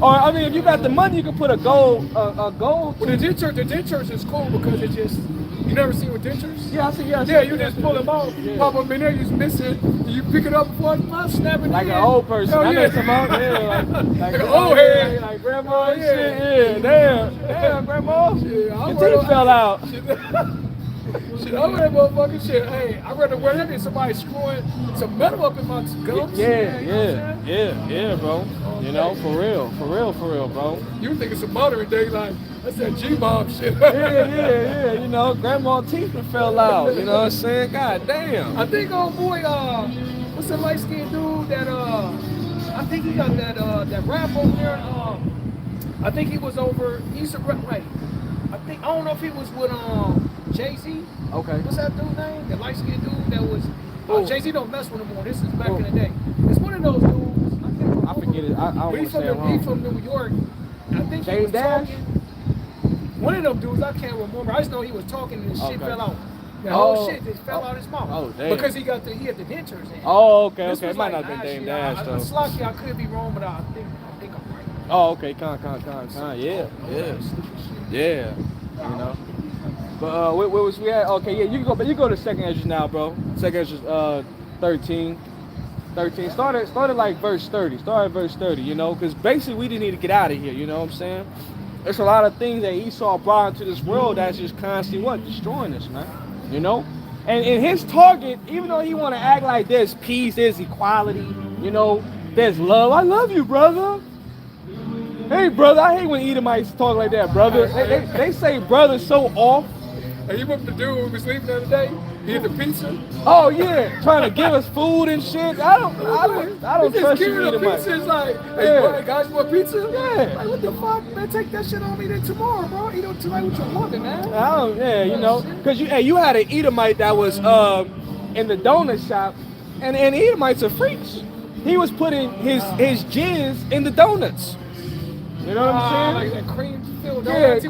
Or I mean, if you got the money, you can put a gold. Well, the dentures is cool because it just. You never seen with dentures? Yeah, I see. Yeah, you just pull them out, pop them in there, you just miss it, you pick it up before it's not snapping. Like an old person. Oh, I yeah. know some old, like an old head. Like grandma and shit. Yeah, damn, grandma. Yeah, your teeth fell out. Shit, I'm that motherfucking shit. Hey, I'd rather wear that than somebody screwing some metal up in my gums. Yeah, bro. You know, for real, bro. You think it's some modern day, like, that's that G-Mob shit. yeah. You know, grandma's teeth fell out. You know what I'm saying? God damn. I think old boy, what's that light skinned dude that I think he got that rap over there. I think he was over. He's a rap. Wait, I don't know if he was with Jay-Z. Okay. What's that dude's name? That light skinned dude that was. Jay-Z don't mess with him more. This is back in the day. It's one of those dudes. I forget it. I don't want to say it wrong. He's from New York. I think he was talking. One of them dudes, I can't remember. I just know he was talking and his shit fell out. The whole shit just fell out his mouth. Oh, damn. Because he had the dentures in. Oh, okay. It might not have been Dame Dash, though. Slocky, I could be wrong, but I think I'm right. Oh, okay. Con. Yeah. You know. But where was we at? Okay, yeah, you go to second Ezra now, bro. Second Ezra 13. Started like verse 30. Started verse 30, you know, because basically we didn't need to get out of here, you know what I'm saying? There's a lot of things that Esau brought into this world that's just constantly destroying us, man. You know? And his target, even though he want to act like there's peace, there's equality, you know, there's love. I love you, brother. Hey, brother, I hate when Edomites talk like that, brother. They say brother so off. Hey, you remember the dude who was sleeping the other day? He had the pizza. Oh yeah, trying to give us food and shit. I don't trust you, Edomites. Pizza is like, hey, guys, want pizza? Yeah. Like, what the fuck, man? Take that shit on me then tomorrow, bro. Eat it tonight with your woman, man. You know, because you had an Edomite that was in the donut shop, and Edomites are freaks. He was putting his jizz in the donuts. You know what I'm saying? Like that cream-filled donuts.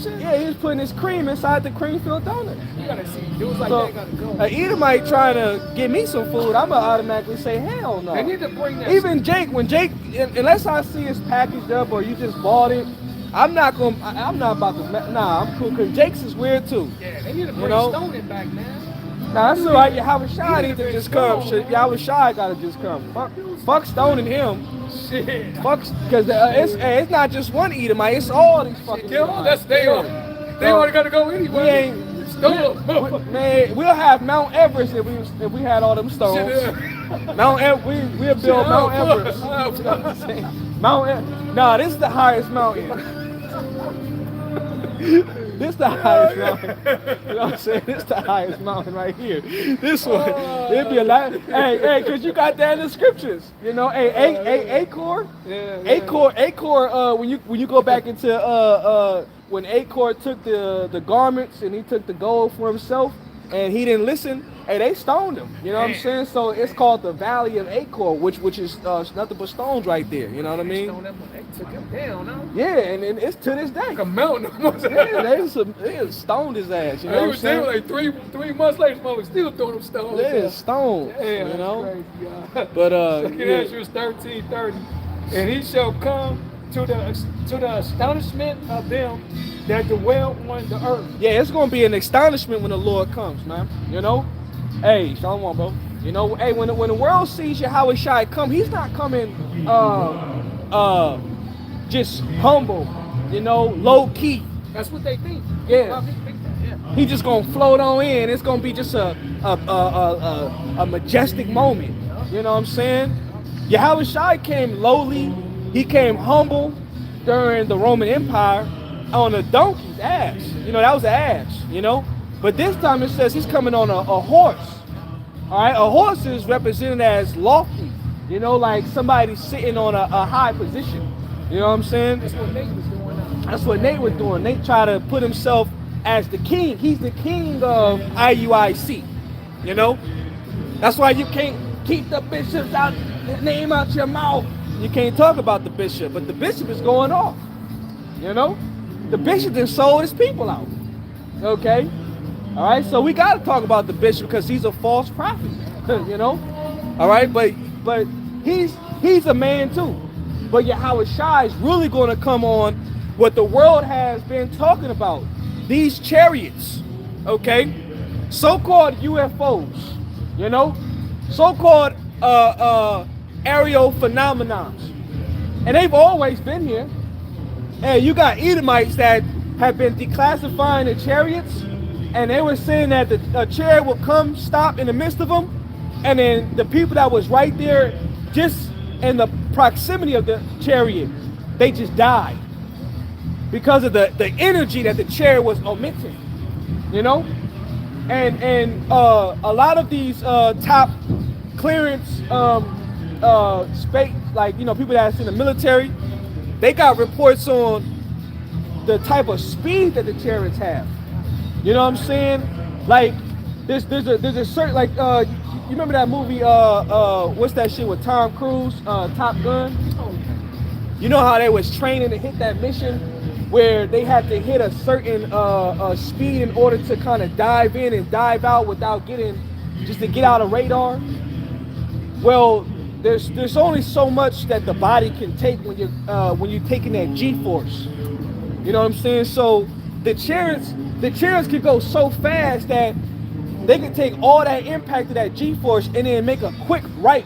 Yeah, he was putting his cream inside the cream-filled donut. You gotta see, dudes like that gotta go. An Edomite trying to give me some food, I'm gonna automatically say hell no. They need to bring that. Even Jake, unless I see it's packaged up or you just bought it, I'm not about to. Nah, I'm cool. Cause Jake's is weird too. Yeah, they need to bring Stoning back, man. Nah, that's alright. Yahawashi need to just come. Yahawashi gotta just come. Fuck stoning him. Shit. Fuck, because it's not just one Edomite, it's all these fucking That's they only gotta go anyway. Man, we'll have Mount Everest if we had all them stones. We'll build Mount Everest. Nah, this is the highest mountain. This is the highest mountain. You know what I'm saying? This is the highest mountain right here. This one. It'd be a lot. Hey, cause you got that in the scriptures. You know, Acor. Acor, when you go back into when Acor took the garments and he took the gold for himself and he didn't listen, Hey, they stoned him. You know what I'm saying? So it's called the Valley of Achor, which is nothing but stones right there. You know what I mean? They took him down, huh? Yeah, and it's to this day. Like a mountain. They stoned his ass. You know what I'm saying? Like 3 months later, mother still throwing them stones. They is stoned. Yeah, you know. crazy, yeah. But Second yeah. Ezra 13:30, and he shall come to the astonishment of them that dwell on the earth. Yeah, it's gonna be an astonishment when the Lord comes, man. You know. Hey, shalom, bro. You know, hey, when the world sees Yahawashi come, he's not coming just humble, you know, low key. That's what they think. Yeah. Yeah. He just gonna float on in. It's gonna be just a majestic moment. You know what I'm saying? Yahawashi came lowly. He came humble during the Roman Empire on a donkey's ass. You know, that was an ass, you know? But this time it says he's coming on a horse. All right, a horse is represented as lofty. You know, like somebody sitting on a high position. You know what I'm saying? That's what Nate was doing now. That's what Nate was doing. Nate tried to put himself as the king. He's the king of IUIC. You know? That's why you can't keep the bishop's name out your mouth. You can't talk about the bishop, but the bishop is going off. You know? The bishop then sold his people out. Okay? All right, so we got to talk about the bishop because he's a false prophet. You know? All right, but he's a man too. But Yahawashi is really going to come on what the world has been talking about. These chariots, okay? So-called UFOs, you know? So-called aerial phenomenons. And they've always been here. And you got Edomites that have been declassifying the chariots, and they were saying that a chariot will come, stop in the midst of them, and then the people that was right there, just in the proximity of the chariot, they just died because of the energy that the chariot was emitting, you know. And a lot of these top clearance space, like, you know, people that's in the military, they got reports on the type of speed that the chariots have. You know what I'm saying? Like, there's a certain, like, you remember that movie, what's that shit with Tom Cruise, Top Gun? You know how they was training to hit that mission where they had to hit a certain speed in order to kind of dive in and dive out without just to get out of radar? Well, there's only so much that the body can take when you're taking that G-force. You know what I'm saying? So the chariots can go so fast that they can take all that impact of that G-force and then make a quick right.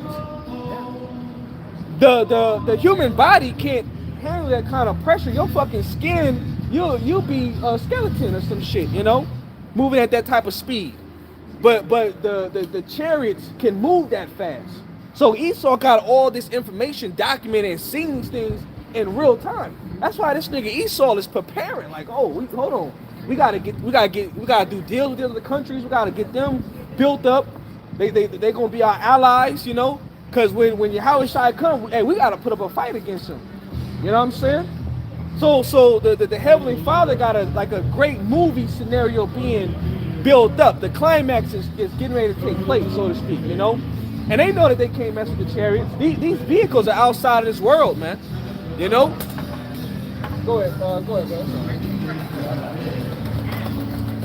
The human body can't handle that kind of pressure. Your fucking skin, you'll be a skeleton or some shit, you know, moving at that type of speed. But the chariots can move that fast. So Esau got all this information documented and seeing things in real time. That's why this nigga Esau is preparing. Like, oh, hold on. We gotta do deals with the other countries. We gotta get them built up. They gonna be our allies, you know. Cause when Yahawashi come, hey, we gotta put up a fight against him. You know what I'm saying? So the Heavenly Father got a great movie scenario being built up. The climax is getting ready to take place, so to speak, you know. And they know that they can't mess with the chariots. These vehicles are outside of this world, man. You know? Go ahead, bro.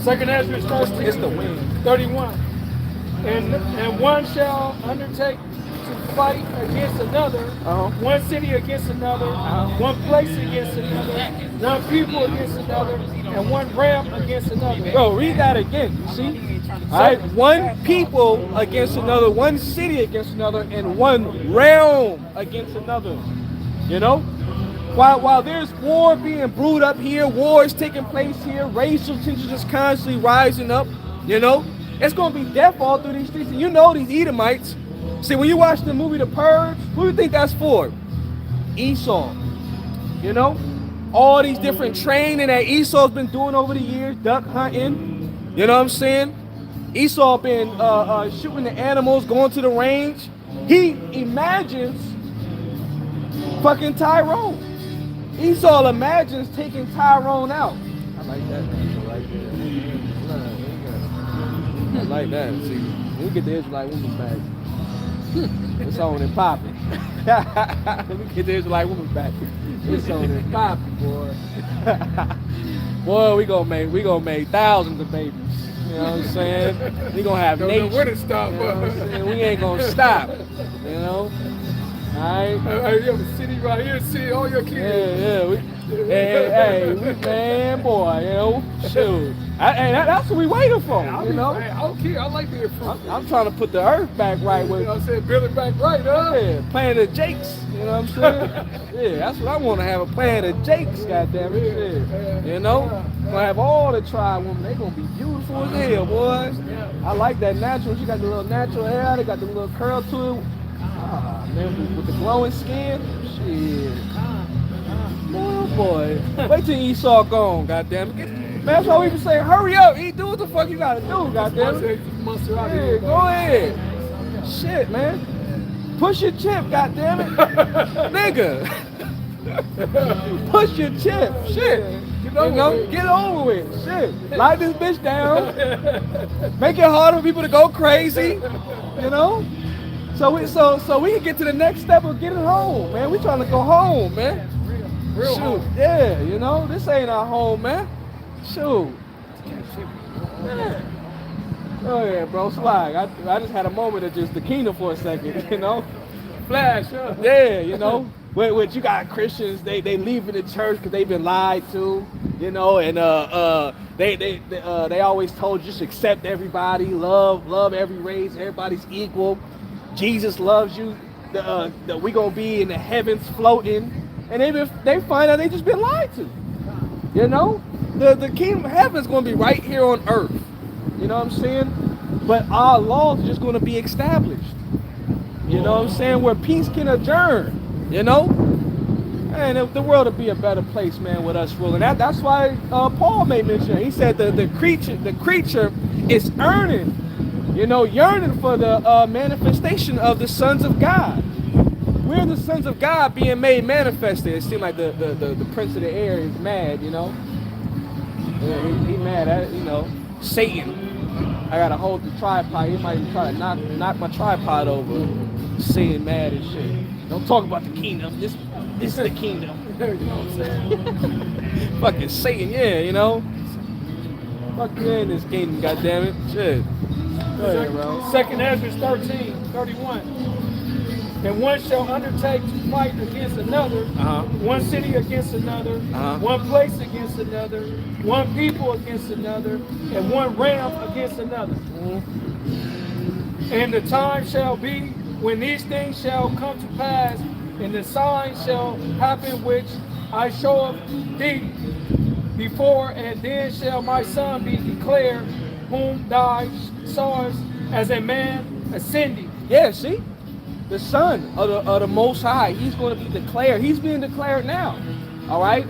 Second Ezra It's the wind. 31. And one shall undertake to fight against another, one city against another, one place against another, one people against another, and one realm against another. Bro, read that again. You see? All right, one people against another, one city against another, and one realm against another. You know? While there's war being brewed up here, wars taking place here, racial tensions just constantly rising up, you know, it's gonna be death all through these streets. And you know these Edomites. See, when you watch the movie The Purge, who do you think that's for? Esau. You know? All these different training that Esau's been doing over the years, duck hunting, you know what I'm saying? Esau been shooting the animals, going to the range. He imagines fucking Tyrone. Esau imagines taking Tyrone out. I like that, man. I like that. See, We get the Israelite woman back. It's on and popping. We get the Israelite woman back. It's on and popping, boy. Boy, we gonna make thousands of babies. You know what I'm saying? We gonna have Don't nations. know where to stop, You know what I'm saying? We ain't gonna stop. You know? Alright? Hey, you have a city right here, see all your kids. Yeah. Man, boy, you know, shoot. That's what we waiting for, you know? I don't care, I like being fruitful. I'm trying to put the earth back right You with, know what I'm saying? Build it back right, huh? yeah, Planet of Jakes, you know what I'm saying? Yeah, that's what I want to have, a Planet of Jakes, goddammit, yeah. You know? Gonna have all the tribe women, they gonna be beautiful as hell, boys. I like that natural, she got the little natural hair, they got the little curl to it. Ah, man, with the glowing skin, shit. Oh boy. Wait till Esau gone, goddammit. Man, that's why we been saying, hurry up, do what the fuck you gotta do, goddammit. Yeah, go ahead. Shit, man. Push your chip, goddammit. Nigga. Push your chip. Shit. You know, get over with. Shit. Light this bitch down. Make it harder for people to go crazy. You know? So we can get to the next step of getting home, man. We trying to go home, man. Real Shoot, home. yeah, you know, this ain't our home, man. Shoot. Yeah. Oh yeah, bro, swag. I just had a moment of just the kingdom for a second, you know. Flash, huh? Yeah, you know. Which you got Christians, they leaving the church because they've been lied to, you know, and they always told you just accept everybody, love every race, everybody's equal. Jesus loves you. That we gonna be in the heavens floating, and they find out they just been lied to. You know, the kingdom of heaven is gonna be right here on earth. You know what I'm saying? But our laws are just gonna be established. You know what I'm saying? Where peace can adjourn. You know, and the world would be a better place, man, with us ruling. That's why Paul made mention. He said the creature is yearning for the manifestation of the sons of God. We're the sons of God being made manifested. It seems like the prince of the air is mad, you know. Yeah, he mad at, you know, Satan. I gotta hold the tripod. He might even try to knock my tripod over. Satan mad and shit. Don't talk about the kingdom. This is the kingdom. You know what I'm saying? Fucking Satan, yeah, you know. Fuck you in this kingdom, goddammit. Shit. Go ahead, bro. 2nd Ezra 13:31. And one shall undertake to fight against another, one city against another, one place against another, one people against another, and one realm against another. And the time shall be when these things shall come to pass, and the sign shall happen which I show thee before, and then shall my son be declared, whom thou sawest as a man ascending. Yeah, see? The son of the Most High, he's going to be declared. He's being declared now. All right?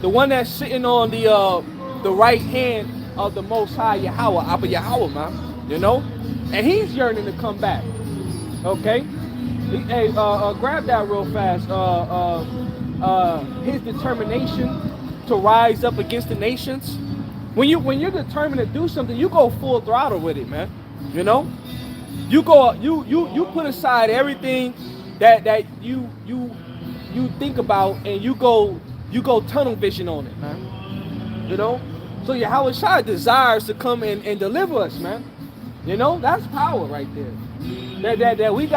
The one that's sitting on the right hand of the Most High, Yahweh, Abba Yahweh, man. You know? And he's yearning to come back. Okay? Hey, grab that real fast. His determination to rise up against the nations. When you're determined to do something, you go full throttle with it, man. You know? You put aside everything that you think about, and you go tunnel vision on it, man. You know? So Yahawashi desires to come and deliver us, man. You know, that's power right there. That we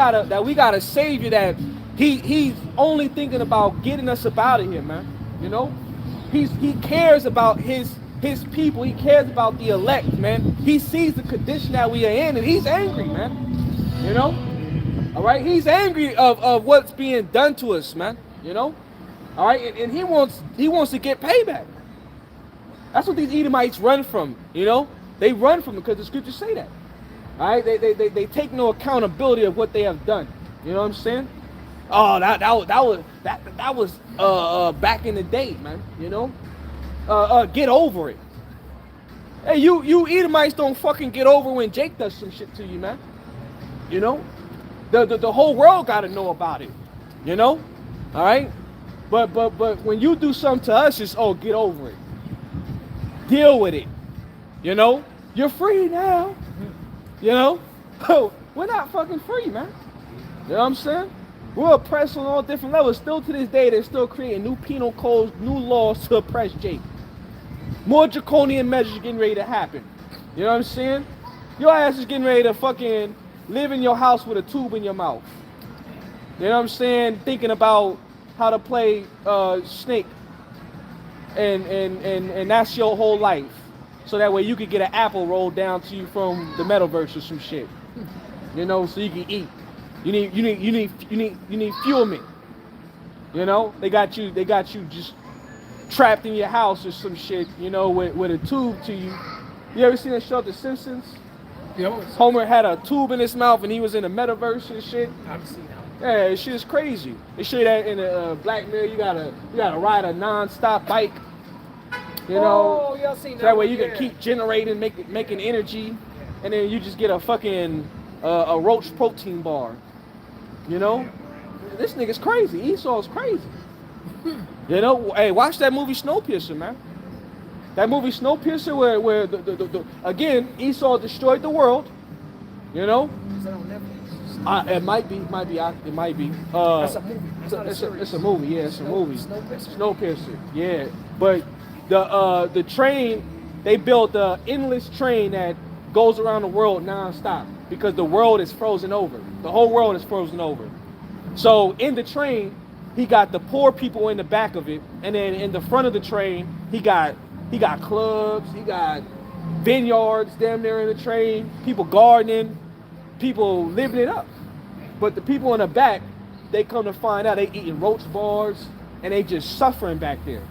got a savior that he's only thinking about getting us up out of here, man. You know? He cares about his people. He cares about the elect, man. He sees the condition that we are in, and he's angry, man. You know? All right? He's angry of what's being done to us, man. You know? All right? And he wants to get payback. That's what these Edomites run from, you know? They run from it because the scriptures say that. All right? They take no accountability of what they have done. You know what I'm saying? Oh, that was back in the day, man. You know? Get over it. Hey, you Edomites don't fucking get over when Jake does some shit to you, man. You know? The whole world gotta know about it. You know? All right? But when you do something to us, it's, oh, get over it. Deal with it. You know? You're free now. You know? We're not fucking free, man. You know what I'm saying? We're oppressed on all different levels. Still to this day, they're still creating new penal codes, new laws to oppress Jake. More draconian measures getting ready to happen. You know what I'm saying? Your ass is getting ready to fucking live in your house with a tube in your mouth. You know what I'm saying? Thinking about how to play Snake. And that's your whole life. So that way you could get an apple rolled down to you from the metaverse or some shit. You know, so you can eat. You need fuelment. You know, they got you just trapped in your house or some shit, you know, with a tube to you. You ever seen that show The Simpsons? Yeah, Homer had a tube in his mouth and he was in the metaverse and shit. I've seen that. Yeah, shit is crazy. They show you that in a Black Mirror. You gotta ride a non-stop bike. You know, yeah, I've seen so that way you yeah. can keep generating, making energy, and then you just get a fucking a roach protein bar. You know, this nigga's crazy. Esau's crazy. You know, hey, watch that movie Snowpiercer, man. That movie Snowpiercer, where the again Esau destroyed the world. You know, Is that on Netflix? it might be. That's a movie. It's not a series. It's a movie. Yeah, it's a movie. Snowpiercer? Snowpiercer. Yeah, but the train, they built an endless train that goes around the world non-stop because the world is frozen over. The whole world is frozen over. So in the train, he got the poor people in the back of it, and then in the front of the train, he got clubs, he got vineyards damn near in the train, people gardening, people living it up. But the people in the back, they come to find out they eating roach bars and they just suffering back there.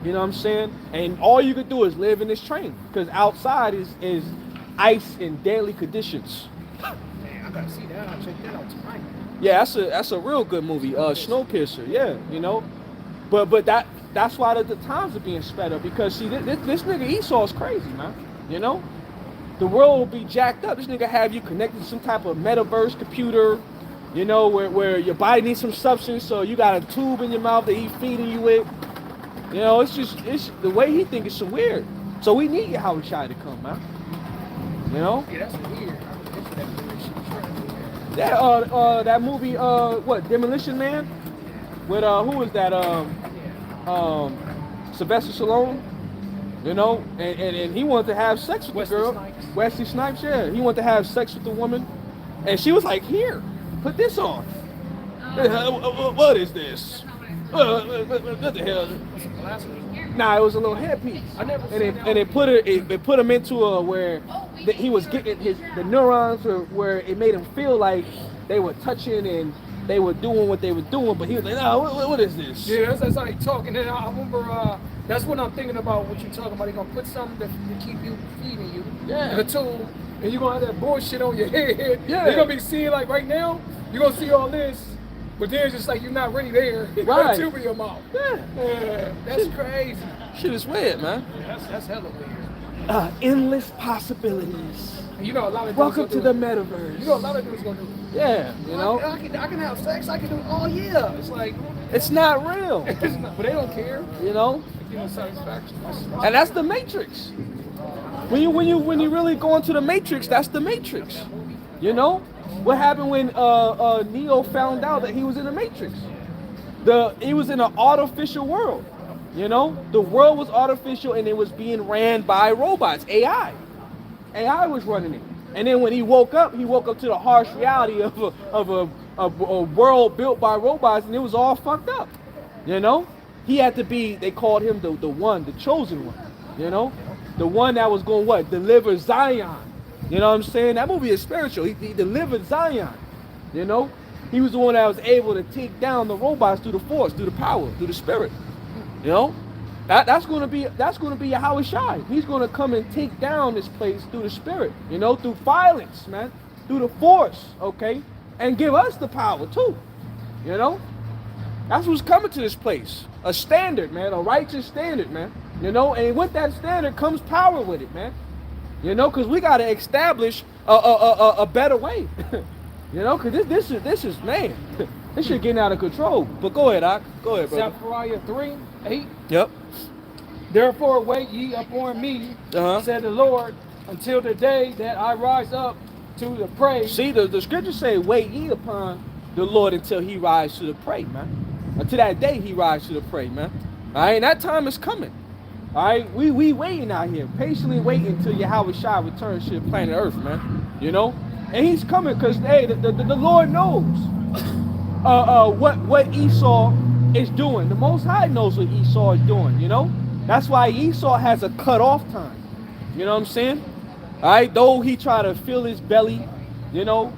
You know what I'm saying? And all you could do is live in this train because outside is ice and deadly conditions. Man, I gotta see that. I'll check that out tonight. Yeah, that's a real good movie. Snowpiercer. Yeah, you know, but that's why the times are being sped up because see this nigga Esau is crazy, man. You know, the world will be jacked up. This nigga have you connected to some type of metaverse computer. You know, where your body needs some substance, so you got a tube in your mouth that he feeding you with. You know, it's the way he think is so weird. So we need Yahawashi to come, man. You know? Yeah, that's weird. That movie, what, Demolition Man? With who was that? Sylvester Stallone. You know, and he wanted to have sex with the girl. Wesley Snipes, yeah. He wanted to have sex with the woman, and she was like, "Here, put this on." What is this? What the hell? Nah, it was a little headpiece. I never and it put him into a where he was getting the neurons where it made him feel like they were touching and they were doing what they were doing, but he was like, "No, what is this?" Yeah, that's how he talking. And I remember that's what I'm thinking about. What you're talking about? They're gonna put something to keep you feeding you. Yeah. And a tool, and you're gonna have that bullshit on your head. Yeah. You're gonna be seeing like right now. You're gonna see all this. But then it's just like you're not really there. You got Right. a tube in your mouth. Yeah. That's crazy. Shit is weird, man. That's hella weird. Endless possibilities. You know, a lot of dudes Welcome gonna to do the it. metaverse. You know, a lot of dudes gonna do it. Yeah, you know, I can have sex. I can do it all year. It's like it's not real. it's not, but they don't care. You know, You know, satisfaction. and that's the Matrix. When you really go into the Matrix, that's the Matrix. You know, what happened when Neo found out that he was in the Matrix? He was in an artificial world. You know, the world was artificial and it was being ran by robots, AI. AI was running it. And then when he woke up to the harsh reality of a world built by robots, and it was all fucked up. You know, he had to be. They called him the one, the chosen one. You know, the one that was going what deliver Zion. You know what I'm saying? That movie is spiritual. He delivered Zion. You know, he was the one that was able to take down the robots through the force, through the power, through the spirit. You know, that's going to be Yahawashi. He's going to come and take down this place through the spirit. You know, through violence, man, through the force. Okay, and give us the power too. You know, that's what's coming to this place. A standard, man, a righteous standard, man. You know, and with that standard comes power with it, man. You know, because we got to establish a better way. You know, because this is man, this shit getting out of control. But go ahead, Doc. Go ahead, brother. Zechariah 3:8. Yep. Therefore wait ye upon me, Uh-huh. said the Lord, until the day that I rise up to the praise. See, the scriptures say, wait ye upon the Lord until he rise to the prey, man. Until that day he rise to the prey, man. All right, and that time is coming. All right, we waiting out here, patiently waiting until Yahawashi returns to the planet Earth, man. You know, and he's coming because hey, the Lord knows what Esau is doing. The Most High knows what Esau is doing. You know, that's why Esau has a cut-off time. You know what I'm saying? All right, though he try to fill his belly, you know,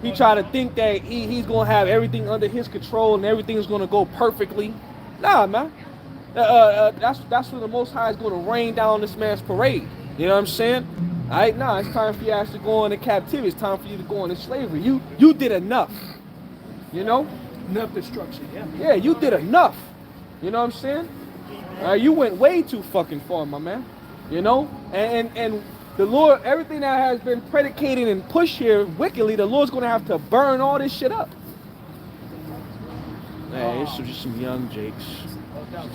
he try to think that he's gonna have everything under his control and everything's gonna go perfectly. Nah, man. That's when the Most High is gonna rain down this man's parade. You know what I'm saying? All right, nah, it's time for you to go into captivity. It's time for you to go into slavery. You did enough. You know? Enough destruction. Yeah. Yeah, you did enough. You know what I'm saying? You went way too fucking far, my man. You know? And the Lord, everything that has been predicated and pushed here wickedly, the Lord's going to have to burn all this shit up. Hey, it's just some young Jakes.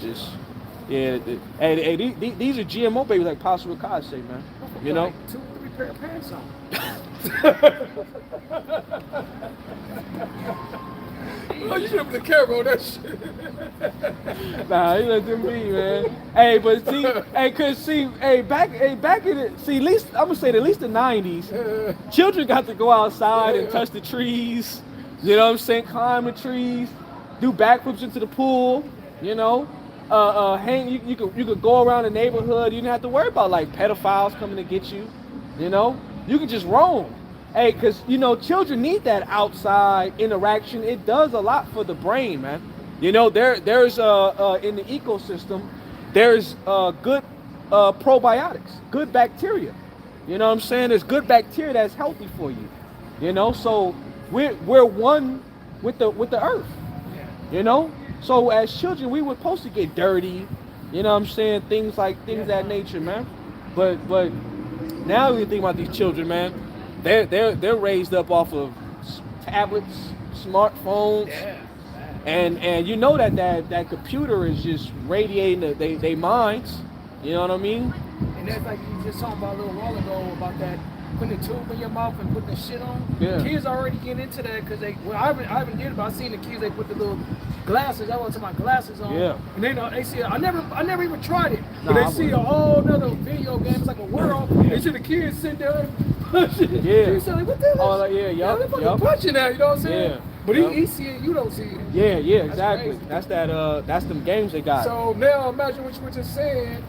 Just, yeah. Hey, these are GMO babies like Pastor Ricard say, man. You know? Like 2-3 pair of pants on. Oh, you should have put the camera on that shit. Nah, you let them be, man. Hey, but see, back in it, see, at least I'm gonna say at least the '90s, children got to go outside and touch the trees. You know what I'm saying? Climb the trees, do backflips into the pool. You know, hang. You could go around the neighborhood. You didn't have to worry about like pedophiles coming to get you. You know, you could just roam. Hey, because, you know, children need that outside interaction. It does a lot for the brain, man. You know, there's in the ecosystem, there's good probiotics, good bacteria. You know what I'm saying? There's good bacteria that's healthy for you. You know, so we're one with the earth. You know? So as children, we were supposed to get dirty. You know what I'm saying? Things of that nature, man. But now when you think about these children, man, they're raised up off of tablets, smartphones, and you know that computer is just radiating their minds. You know what I mean? And that's like you just talked about a little while ago about that putting the tube in your mouth and putting the shit on. Yeah. Kids already get into that because I haven't did it, but I've seen the kids, they put the little glasses. I went to my glasses on. Yeah. And they see it. I never even tried it. But they see a whole nother video game. It's like a world. They see the kids sitting there punching. Yeah. He's like, what the hell? Oh, like, yeah, they're fucking punching that. You know what I'm saying? Yeah. But he see it. You don't see it. Yeah, exactly. That's that's them games they got. So now imagine what you were just saying.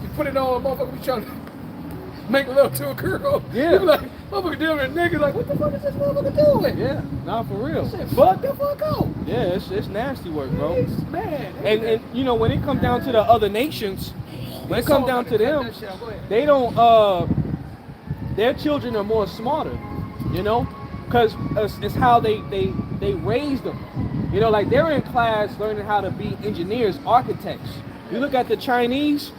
You put it on, motherfucker be trying to make love to a girl. Yeah. You be like, motherfucker dealing with niggas like, what the fuck is this motherfucker doing? Yeah, nah, for real. Shit, fuck the fuck out. Yeah, it's nasty work, bro. It's bad. And you know, when it comes down to the other nations, when it comes down to them, they don't their children are more smarter, you know, because it's how they raise them. You know, like they're in class learning how to be engineers, architects. You look at the Chinese,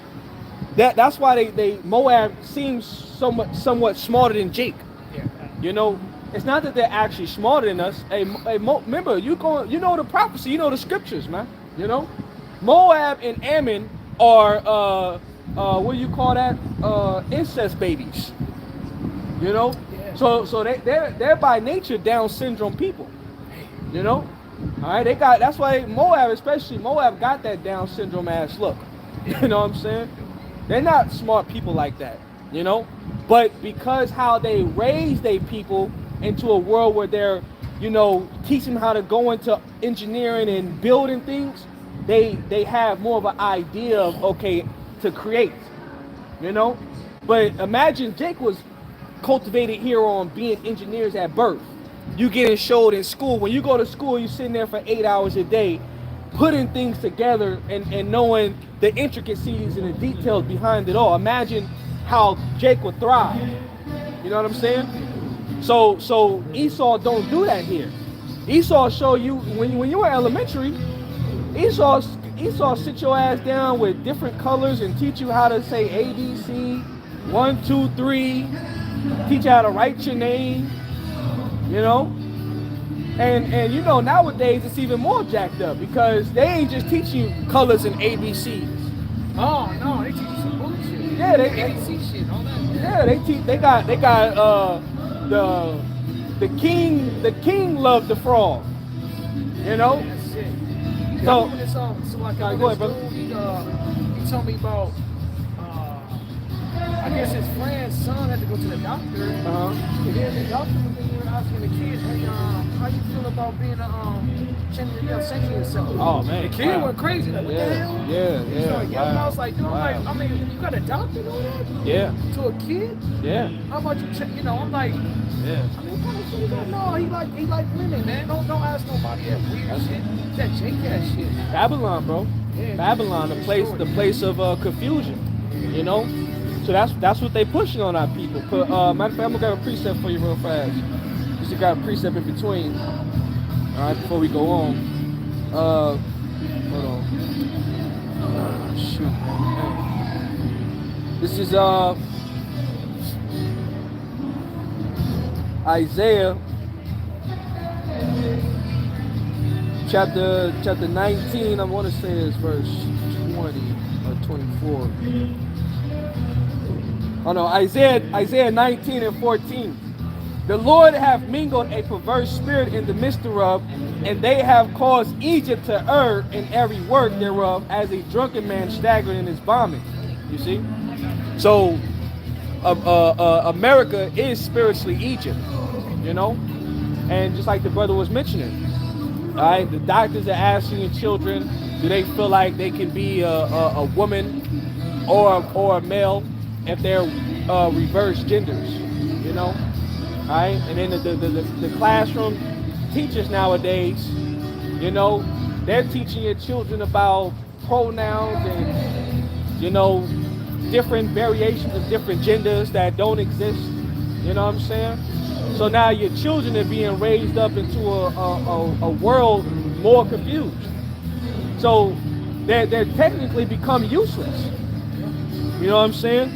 that's why they Moab seems somewhat smarter than Jake. Yeah. You know, it's not that they're actually smarter than us. Hey, remember, you know the prophecy, you know the scriptures, man. You know, Moab and Ammon are what do you call that? Incest babies. You know, yeah. So they're by nature Down syndrome people. You know, all right, that's why Moab got that Down syndrome ass look. You know what I'm saying? They're not smart people like that, you know? But because how they raise their people into a world where they're, you know, teaching them how to go into engineering and building things, they have more of an idea of, okay, to create, you know? But imagine Jake was cultivated here on being engineers at birth. You getting showed in school. When you go to school, you're sitting there for 8 hours a day, putting things together and knowing the intricacies and the details behind it all. Imagine how Jake would thrive. You know what I'm saying? So Esau don't do that here. Esau show you when you were elementary, Esau sit your ass down with different colors and teach you how to say ABC, 1, 2, 3, teach you how to write your name, you know? And you know, nowadays it's even more jacked up because they ain't just teach you colors and ABCs. Oh no, they teach you some bullshit. Yeah, they ABC shit, all that. Yeah, they teach. They got the king. The king loved the frog. You know. That's it. So, So like go ahead, brother. dude, he told me about. I guess his friend's son had to go to the doctor. And then the doctor was in there asking the kid, "Hey, how you feel about being changing yourself?" Oh man, The kid went crazy. Like, what the hell? Yeah. And I was like, dude, I mean, you got a doctor on that? Yeah. To a kid? Yeah. How about you check? You know, I'm like, Yeah. I mean, what kind of shit is that? No, he like women, man. Don't ask nobody that weird shit. That jank shit. Babylon, bro. Yeah. Babylon, the place of confusion. You know. So that's what they pushing on our people. But matter of fact, I'm gonna grab a precept for you real fast. Just got a precept in between. All right, before we go on. Hold on. Shoot. Man. This is Isaiah chapter 19. I want to say it's verse 20 or 24. Oh no, Isaiah 19 and 14. The Lord hath mingled a perverse spirit in the midst thereof, and they have caused Egypt to err in every work thereof, as a drunken man staggered in his vomit. You see? So, America is spiritually Egypt, you know? And just like the brother was mentioning, all right, the doctors are asking your children, do they feel like they can be a woman or a male if they're reverse genders, you know? All right, and then the classroom teachers nowadays, you know, they're teaching your children about pronouns and, you know, different variations of different genders that don't exist. You know what I'm saying? So now your children are being raised up into a world more confused. So they're technically become useless. You know what I'm saying?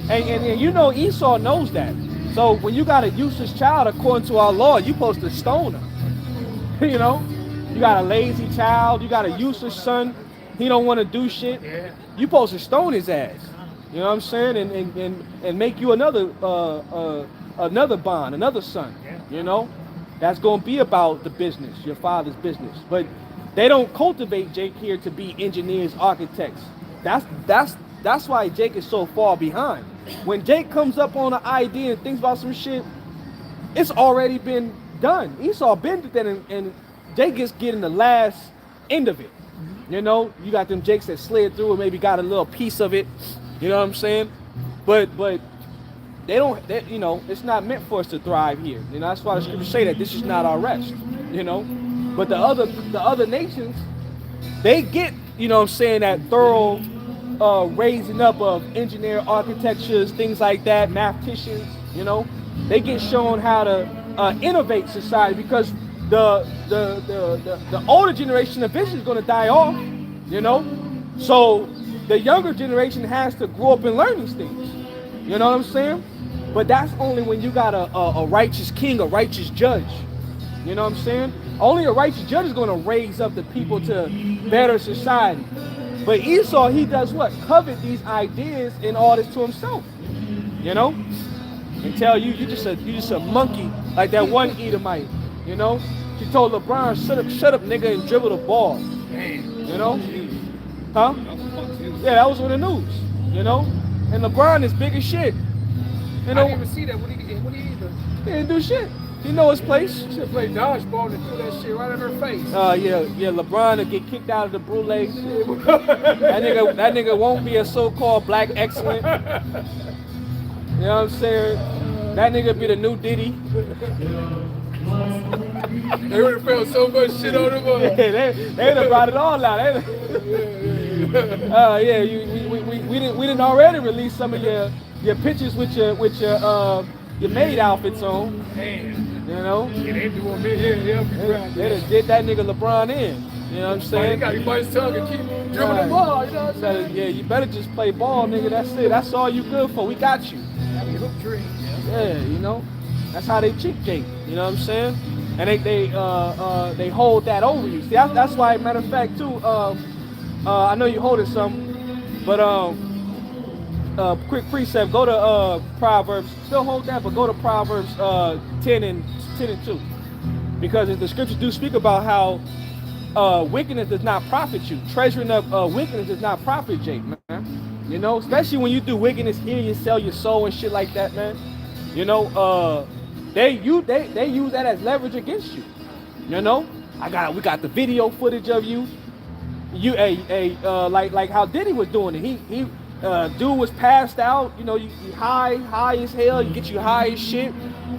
And you know Esau knows that. So when you got a useless child, according to our law, you're supposed to stone him. You know? You got a lazy child, you got a useless son, he don't want to do shit. You supposed to stone his ass. You know what I'm saying? And make you another bond, another son. You know? That's gonna be about the business, your father's business. But they don't cultivate Jake here to be engineers, architects. That's why Jake is so far behind. When Jake comes up on an idea and thinks about some shit, it's already been done. Esau been to that, and Jake is getting the last end of it. You know, you got them Jakes that slid through and maybe got a little piece of it. You know what I'm saying? But they don't. You know, it's not meant for us to thrive here. You know, that's why the scriptures say that this is not our rest. You know, but the other nations, they get, you know what I'm saying, that thorough raising up of engineer, architectures, things like that, mathematicians. You know, they get shown how to innovate society, because the older generation eventually is going to die off. You know, so the younger generation has to grow up and learn these things. You know what I'm saying? But that's only when you got a righteous king, a righteous judge. You know what I'm saying? Only a righteous judge is going to raise up the people to better society. But Esau, he does what? Covet these ideas and all this to himself. You know? And tell you, you just a monkey, like that one Edomite. You know? She told LeBron, shut up, nigga, and dribble the ball. You know? Huh? Yeah, that was on the news. You know? And LeBron is big as shit. You know? I didn't even see that. What did he do? He didn't do shit. He know his place. Should have played dodgeball and threw that shit right in her face. Yeah. LeBron will get kicked out of the Brule. that nigga won't be a so-called black excellent. You know what I'm saying? That nigga be the new Diddy. They would have felt so much shit on him. They would have brought it all out. We didn't already release some of your pictures with your maid outfits on. Damn. You know? Yeah, they do on me. Yeah, they done did that nigga LeBron in. You know what I'm saying? He got to bite his tongue and keep dribbling the ball. You know what I'm saying? Yeah, you better just play ball, nigga. That's it. That's all you good for. We got you. Yeah, you know? That's how they cheat Jake. You know what I'm saying? And they hold that over you. See, that's why, matter of fact, too, I know you holding something, but quick precept. Go to Proverbs. Still hold that, but go to Proverbs 10 and 2, because the scriptures do speak about how wickedness does not profit you. Treasuring up wickedness does not profit Jake, man. You know, especially when you do wickedness here, you sell your soul and shit like that, man. You know, they use that as leverage against you. You know, we got the video footage of you. Like how Diddy was doing it. He dude was passed out. You know, you high as hell. You get you high as shit.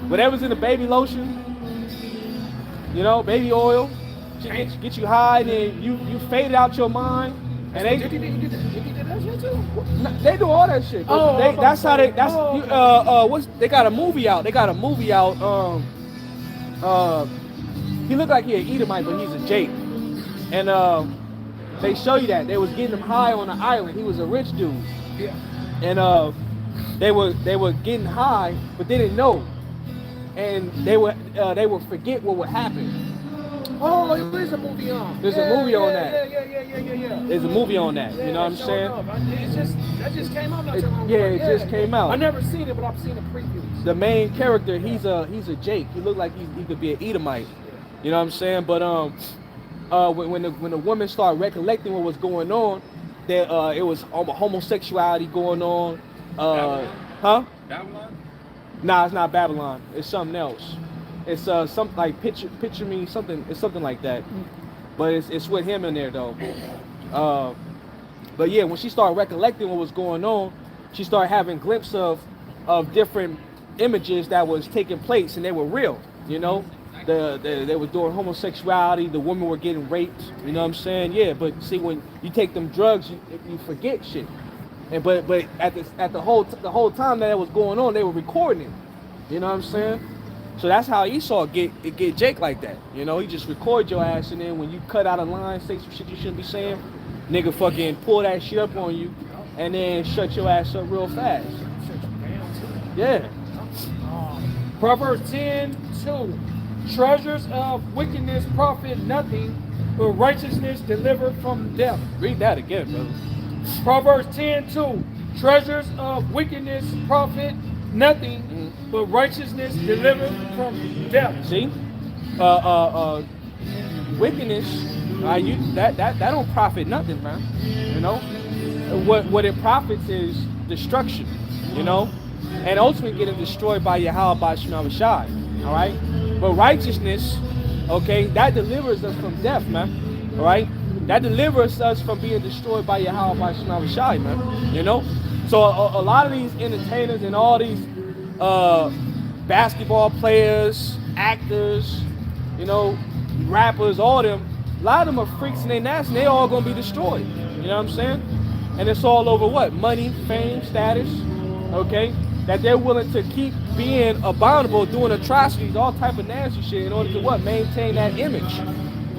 Whatever's in the baby lotion. You know, baby oil. Get you high, and you faded out your mind. And they Did he do that shit too? They do all that shit. They got a movie out. He looked like he an Edomite, but he's a Jake. And they show you that they was getting him high on the island. He was a rich dude. Yeah. And they were getting high, but they didn't know. And they would forget what would happen. Oh, there's a movie on. There's a movie on that. Yeah. There's a movie on that. You know what I'm saying? That just came out not too long ago. It just came out. I never seen it, but I've seen the previews. The main character, he's a Jake. He looked like he could be an Edomite. You know what I'm saying? But when the woman started recollecting what was going on, there it was homosexuality going on. Babylon? Nah, it's not Babylon. It's something else. It's something like picture me something. It's something like that. But it's with him in there though. But yeah, when she started recollecting what was going on, she started having glimpses of different images that was taking place, and they were real. You know, they were doing homosexuality. The women were getting raped. You know what I'm saying? Yeah, but see, when you take them drugs, you forget shit. And but at the whole time that it was going on, they were recording it. You know what I'm saying? So that's how Esau get Jake like that. You know, he just record your ass, and then when you cut out a line, say some shit you shouldn't be saying, nigga fucking pull that shit up on you, and then shut your ass up real fast. Yeah. Proverbs 10:2. Treasures of wickedness profit nothing, but righteousness delivered from death. Read that again, brother. Proverbs 10:2. Treasures of wickedness profit nothing, but righteousness delivered from death. See, wickedness, that don't profit nothing, man. You know, what it profits is destruction. You know, and ultimately getting destroyed by Yahawashi. All right, but righteousness, okay, that delivers us from death, man. All right, that delivers us from being destroyed by Yahawashi, man. You know. So a lot of these entertainers and all these basketball players, actors, you know, rappers, all them, a lot of them are freaks and they nasty, and they all gonna be destroyed. You know what I'm saying? And it's all over what? Money, fame, status, okay? That they're willing to keep being abominable, doing atrocities, all type of nasty shit in order to what? Maintain that image.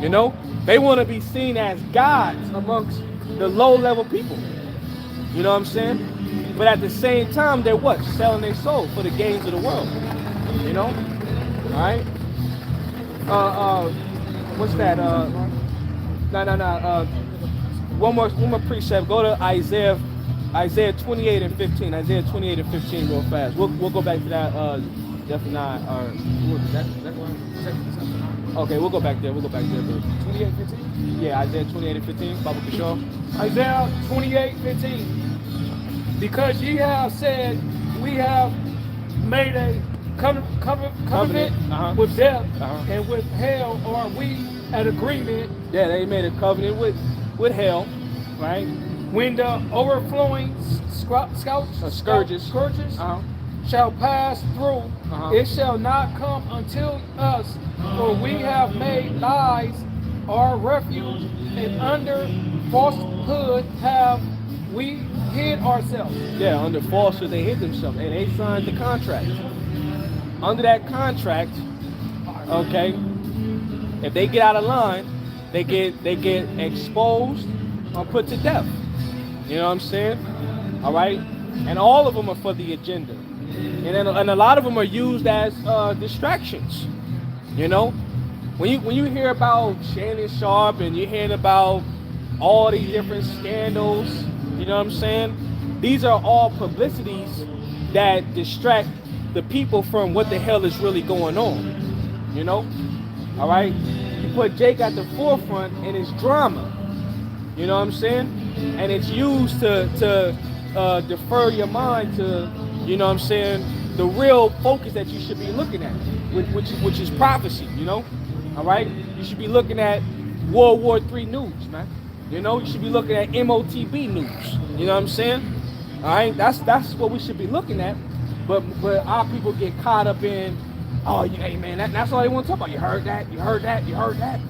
You know? They want to be seen as gods amongst the low-level people. You know what I'm saying? But at the same time, they're what? Selling their soul for the gains of the world. You know? Alright? What's that? One more precept. Go to Isaiah 28 and 15. Isaiah 28 and 15 real fast. We'll go back to that definitely not okay, we'll go back there. But 28, 15? Yeah, Isaiah 28 and 15, Bible for sure. Isaiah 28, 15. Because ye have said, we have made a covenant with death, and with hell are we at agreement. Yeah, they made a covenant with hell, right? When the overflowing scourges shall pass through, it shall not come until us, for we have made lies our refuge, and under falsehood have we hid ourselves. Yeah, under falsehood they hid themselves, and they signed the contract. Under that contract, okay, if they get out of line, they get exposed or put to death. You know what I'm saying? All right, and all of them are for the agenda, and a lot of them are used as distractions. You know, when you hear about Shannon Sharp and you're hearing about all these different scandals, you know what I'm saying? These are all publicities that distract the people from what the hell is really going on. You know? All right? You put Jake at the forefront and it's drama. You know what I'm saying? And it's used to defer your mind to, you know what I'm saying, the real focus that you should be looking at, which is prophecy, you know? All right? You should be looking at World War III news, man. You know, you should be looking at MOTB news. You know what I'm saying? All right? That's what we should be looking at. But our people get caught up in, oh, hey, man, that's all they want to talk about. You heard that? You heard that? You heard that?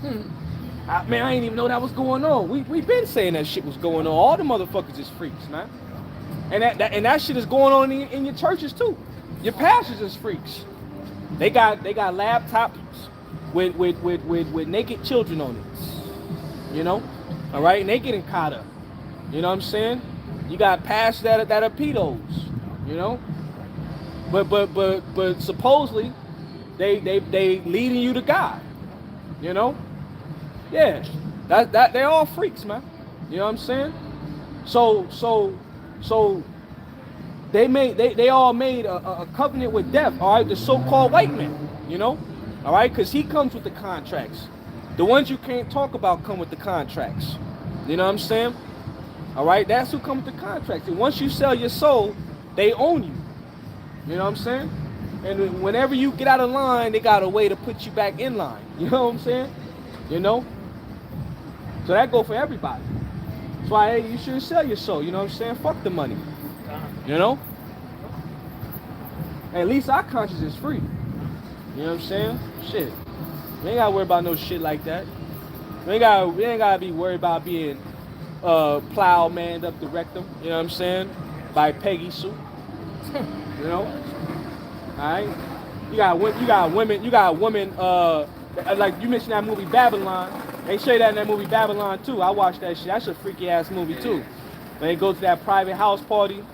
Man, I didn't even know that was going on. We been saying that shit was going on. All the motherfuckers is freaks, man. And that shit is going on in your churches too. Your pastors is freaks. They got laptops with naked children on it. You know? All right? And they getting caught up. You know what I'm saying? You got pastors that are pedos. You know? But supposedly they leading you to God. You know? Yeah. That they're all freaks, man. You know what I'm saying? So they all made a covenant with death, all right, the so-called white man, you know, all right, because he comes with the contracts. The ones you can't talk about come with the contracts. You know what I'm saying? All right, that's who comes with the contracts. And once you sell your soul, they own you. You know what I'm saying? And whenever you get out of line, they got a way to put you back in line. You know what I'm saying? You know? So that go for everybody. That's why, hey, you shouldn't sell your soul. You know what I'm saying? Fuck the money. You know? At least our conscience is free. You know what I'm saying? Shit. We ain't gotta worry about no shit like that. We ain't gotta be worried about being plowed up the rectum. You know what I'm saying? By Peggy Sue. You know? Alright? You got women, like you mentioned that movie Babylon. They show you that in that movie Babylon too. I watched that shit. That's a freaky ass movie too. When they go to that private house party,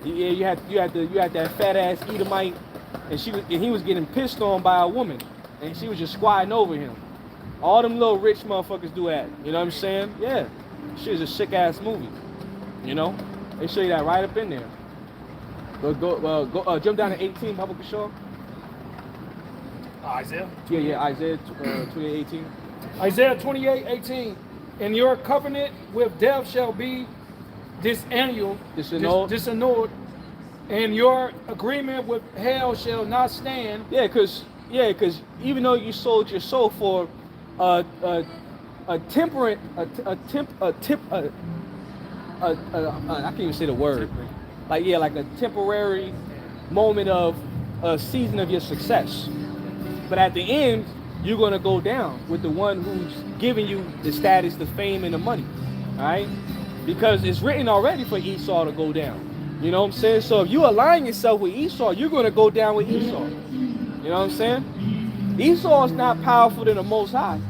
yeah, you had that fat ass Edomite, and he was getting pissed on by a woman, and she was just squatting over him. All them little rich motherfuckers do that. You know what I'm saying? Yeah, shit is a sick ass movie. You know, they show you that right up in there. Go jump down to 18, Baba Kishore. Isaiah? Yeah, Isaiah 28:18. Isaiah 28:18. And your covenant with death shall be disannulled, and your agreement with hell shall not stand. Yeah, because even though you sold your soul for a temporary, I can't even say the word. Like a temporary moment of a season of your success. But at the end, you're gonna go down with the one who's giving you the status, the fame, and the money. All right? Because it's written already for Esau to go down. You know what I'm saying? So if you align yourself with Esau, you're gonna go down with Esau. You know what I'm saying? Esau is not powerful than the Most High.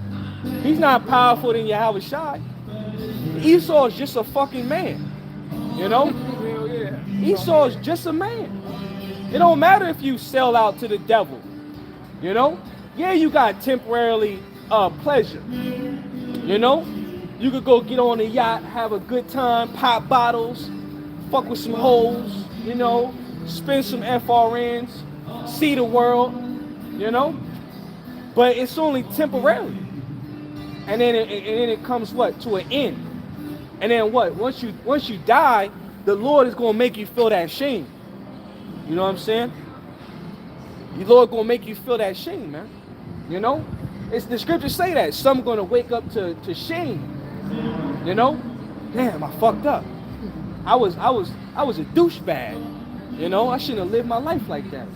He's not powerful than Yahawashi. Esau is just a fucking man. You know? Esau is just a man. It don't matter if you sell out to the devil. You know? Yeah, you got temporarily pleasure. You know? You could go get on a yacht, have a good time, pop bottles, fuck with some hoes, you know, spend some FRNs, see the world, you know? But it's only temporarily. And then it comes what? To an end. And then what? Once you die, the Lord is gonna make you feel that shame. You know what I'm saying? The Lord gonna make you feel that shame, man. You know? It's the scriptures say that. Some gonna wake up to shame. You know? Damn, I fucked up. I was a douchebag. You know, I shouldn't have lived my life like that.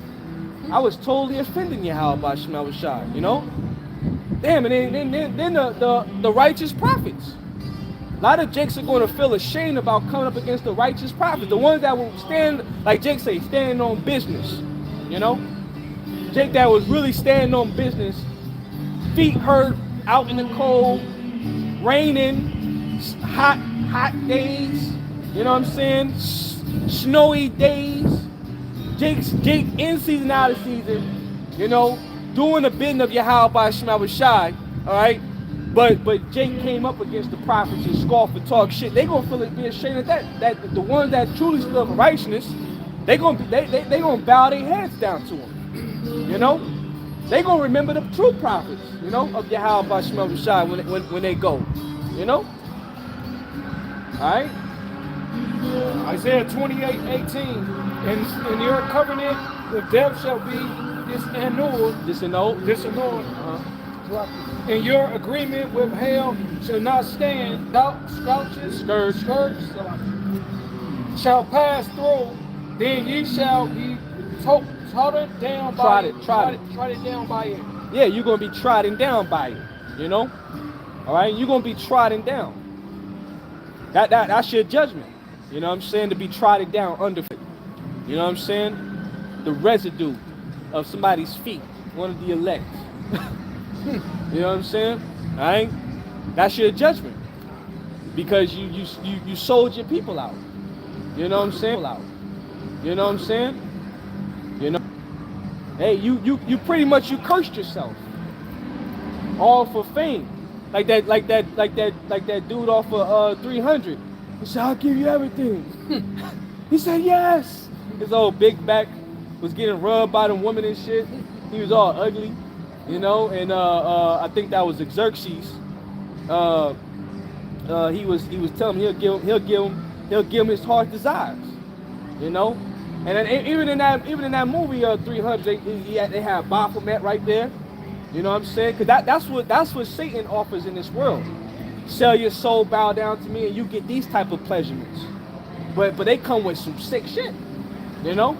I was totally offending Yahawashi, you know? Damn, and then the righteous prophets. A lot of Jakes are going to feel ashamed about coming up against the righteous prophets. The ones that will stand, like Jake say, standing on business. You know? Jake that was really standing on business. Feet hurt, out in the cold, raining, hot days. You know what I'm saying? Snowy days. Jake in season, out of season. You know? Doing the bidding of Yahawashi, all right? But Jake came up against the prophets and scoff and talk shit. They gonna feel it, be ashamed of that. That the ones that truly stood for righteousness, they gonna bow their heads down to him. You know, they gonna remember the true prophets. You know, of Yahawashi when they go. You know, all right. Isaiah 28:18. And your covenant with death shall be disannulled. Disannulled. And your agreement with hell shall not stand. Scourge shall pass through. Then ye shall be trodden down by it. Trodden down by it. Yeah, you're gonna be trodden down by it. You know, all right. You're gonna be trodden down. That's your judgment. You know what I'm saying? To be trodden down under it. You know what I'm saying? The residue of somebody's feet, one of the elect. You know what I'm saying? All right? That's your judgment. Because you sold your people out. You know what I'm saying? You know what I'm saying? You know? Hey, you pretty much you cursed yourself. All for fame. Like that dude off of 300. He said, I'll give you everything. He said yes. His old big back was getting rubbed by them women and shit. He was all ugly, you know. And I think that was Xerxes. He was telling him he'll give him his heart's desires, you know. And then even in that movie 300, they had Baphomet right there. You know what I'm saying? Because that's what Satan offers in this world. Sell your soul, bow down to me, and you get these type of pleasurements. But they come with some sick shit, you know.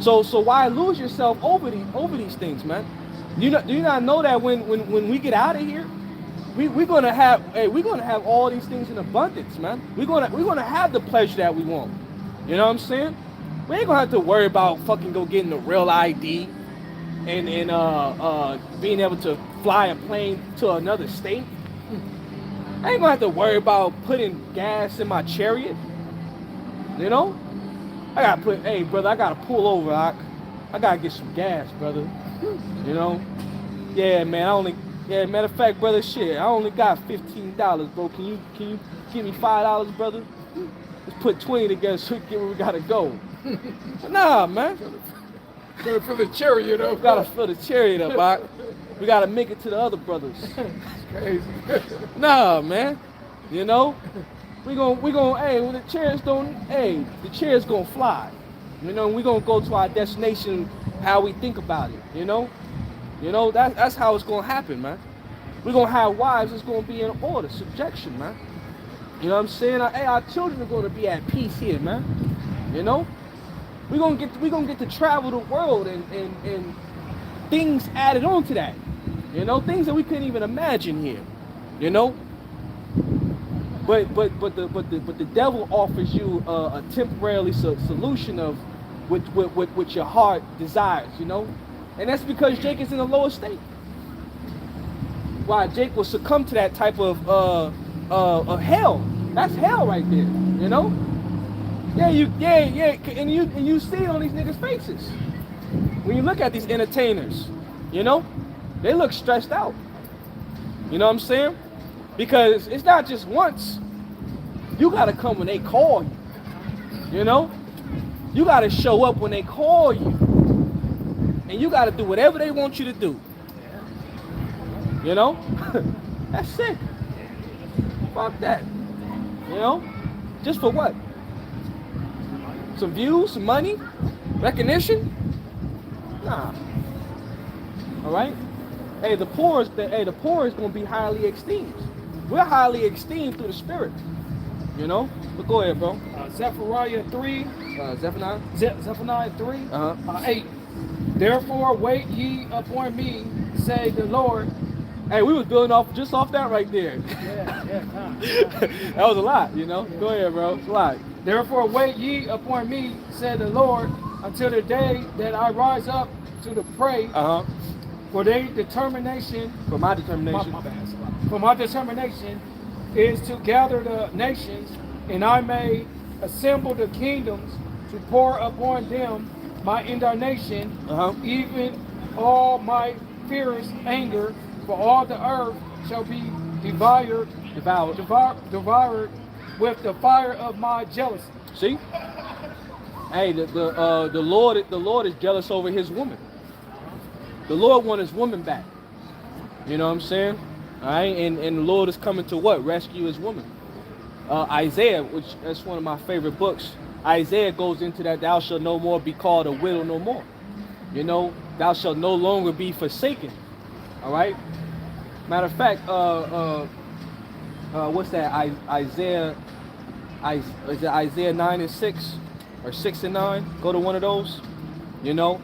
So why lose yourself over these things, man? Do you not know that when we get out of here, we're gonna have all these things in abundance, man. We're gonna have the pleasure that we want. You know what I'm saying? We ain't gonna have to worry about fucking go getting the real ID and being able to fly a plane to another state. I ain't gonna have to worry about putting gas in my chariot. You know? Hey brother, I gotta pull over. I gotta get some gas, brother. You know? Yeah, man, matter of fact, brother, shit, I only got $15, bro. Can you give me $5, brother? Let's put 20 together so we get where we gotta go. Nah, man. Gotta fill the chariot up. Gotta fill the chariot up, Doc. We gotta make it to the other brothers. Crazy. Nah, man. You know, we gonna, hey, when the chairs gonna fly. You know, we gonna go to our destination how we think about it. You know, that's how it's gonna happen, man. We're gonna have wives that's gonna be in order, subjection, man. You know what I'm saying? Hey, our children are gonna be at peace here, man. You know, we're gonna get to travel the world and things added on to that. You know, things that we couldn't even imagine here. You know, but the devil offers you a temporary solution of what your heart desires. You know, and that's because Jake is in a lower state. Why Jake will succumb to that type of hell. That's hell right there. You know. Yeah, and you see it on these niggas' faces when you look at these entertainers. You know. They look stressed out. You know what I'm saying? Because it's not just once. You gotta come when they call you. You know? You gotta show up when they call you. And you gotta do whatever they want you to do. You know? That's sick. Fuck that. You know? Just for what? Some views, some money, recognition? Nah. Alright? Hey, the poor is gonna be highly esteemed. We're highly esteemed through the spirit. You know? But go ahead, bro. Zephaniah 3. Zephaniah? Zephaniah 3. 8. Therefore wait ye upon me, say the Lord. Hey, we was building off that right there. Yeah. That was a lot, you know? Go ahead, bro. It's a lot. Therefore wait ye upon me, said the Lord, until the day that I rise up to the prey. For my determination is to gather the nations, and I may assemble the kingdoms to pour upon them my indignation, even all my fierce anger, for all the earth shall be devoured with the fire of my jealousy. See? Hey, the Lord is jealous over his woman. The Lord wants his woman back. You know what I'm saying? All right, and the Lord is coming to what? Rescue his woman. Isaiah, which that's one of my favorite books. Isaiah goes into that. Thou shalt no more be called a widow no more. You know, thou shalt no longer be forsaken. All right. Matter of fact, what's that? Isaiah. Is it Isaiah 9:6 or 6:9? Go to one of those. You know.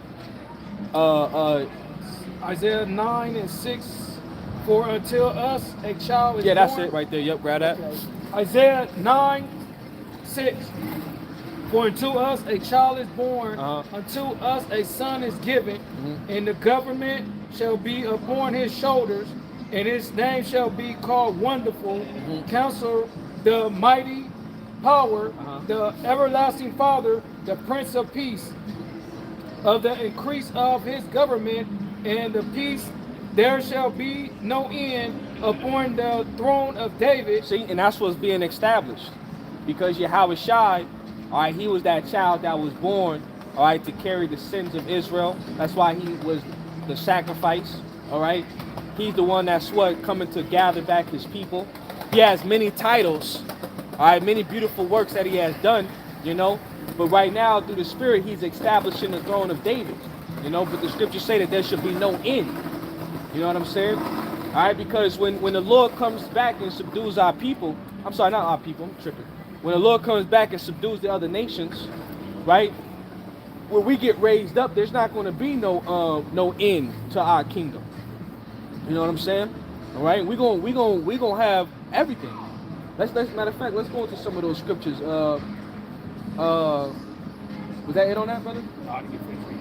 Isaiah 9:6. For until us a child is born. Yeah, that's it right there. Yep, grab that. Okay. Isaiah 9:6. For unto us a child is born, unto us a son is given, and the government shall be upon his shoulders, and his name shall be called Wonderful, Counselor, the Mighty Power, the Everlasting Father, the Prince of Peace. Of the increase of his government and the peace, there shall be no end upon the throne of David. See, and that's what's being established. Because Yahawashi, all right, he was that child that was born, all right, to carry the sins of Israel. That's why he was the sacrifice, all right. He's the one that's what coming to gather back his people. He has many titles, all right, many beautiful works that he has done, you know. But right now, through the Spirit, he's establishing the throne of David, you know. But the scriptures say that there should be no end. You know what I'm saying? All right, because when the Lord comes back and subdues our people, I'm sorry, not our people, I'm tripping. When the Lord comes back and subdues the other nations, right? When we get raised up, there's not going to be no end to our kingdom. You know what I'm saying? All right, we gonna have everything. Let's matter of fact, let's go into some of those scriptures. Was that it on that, brother?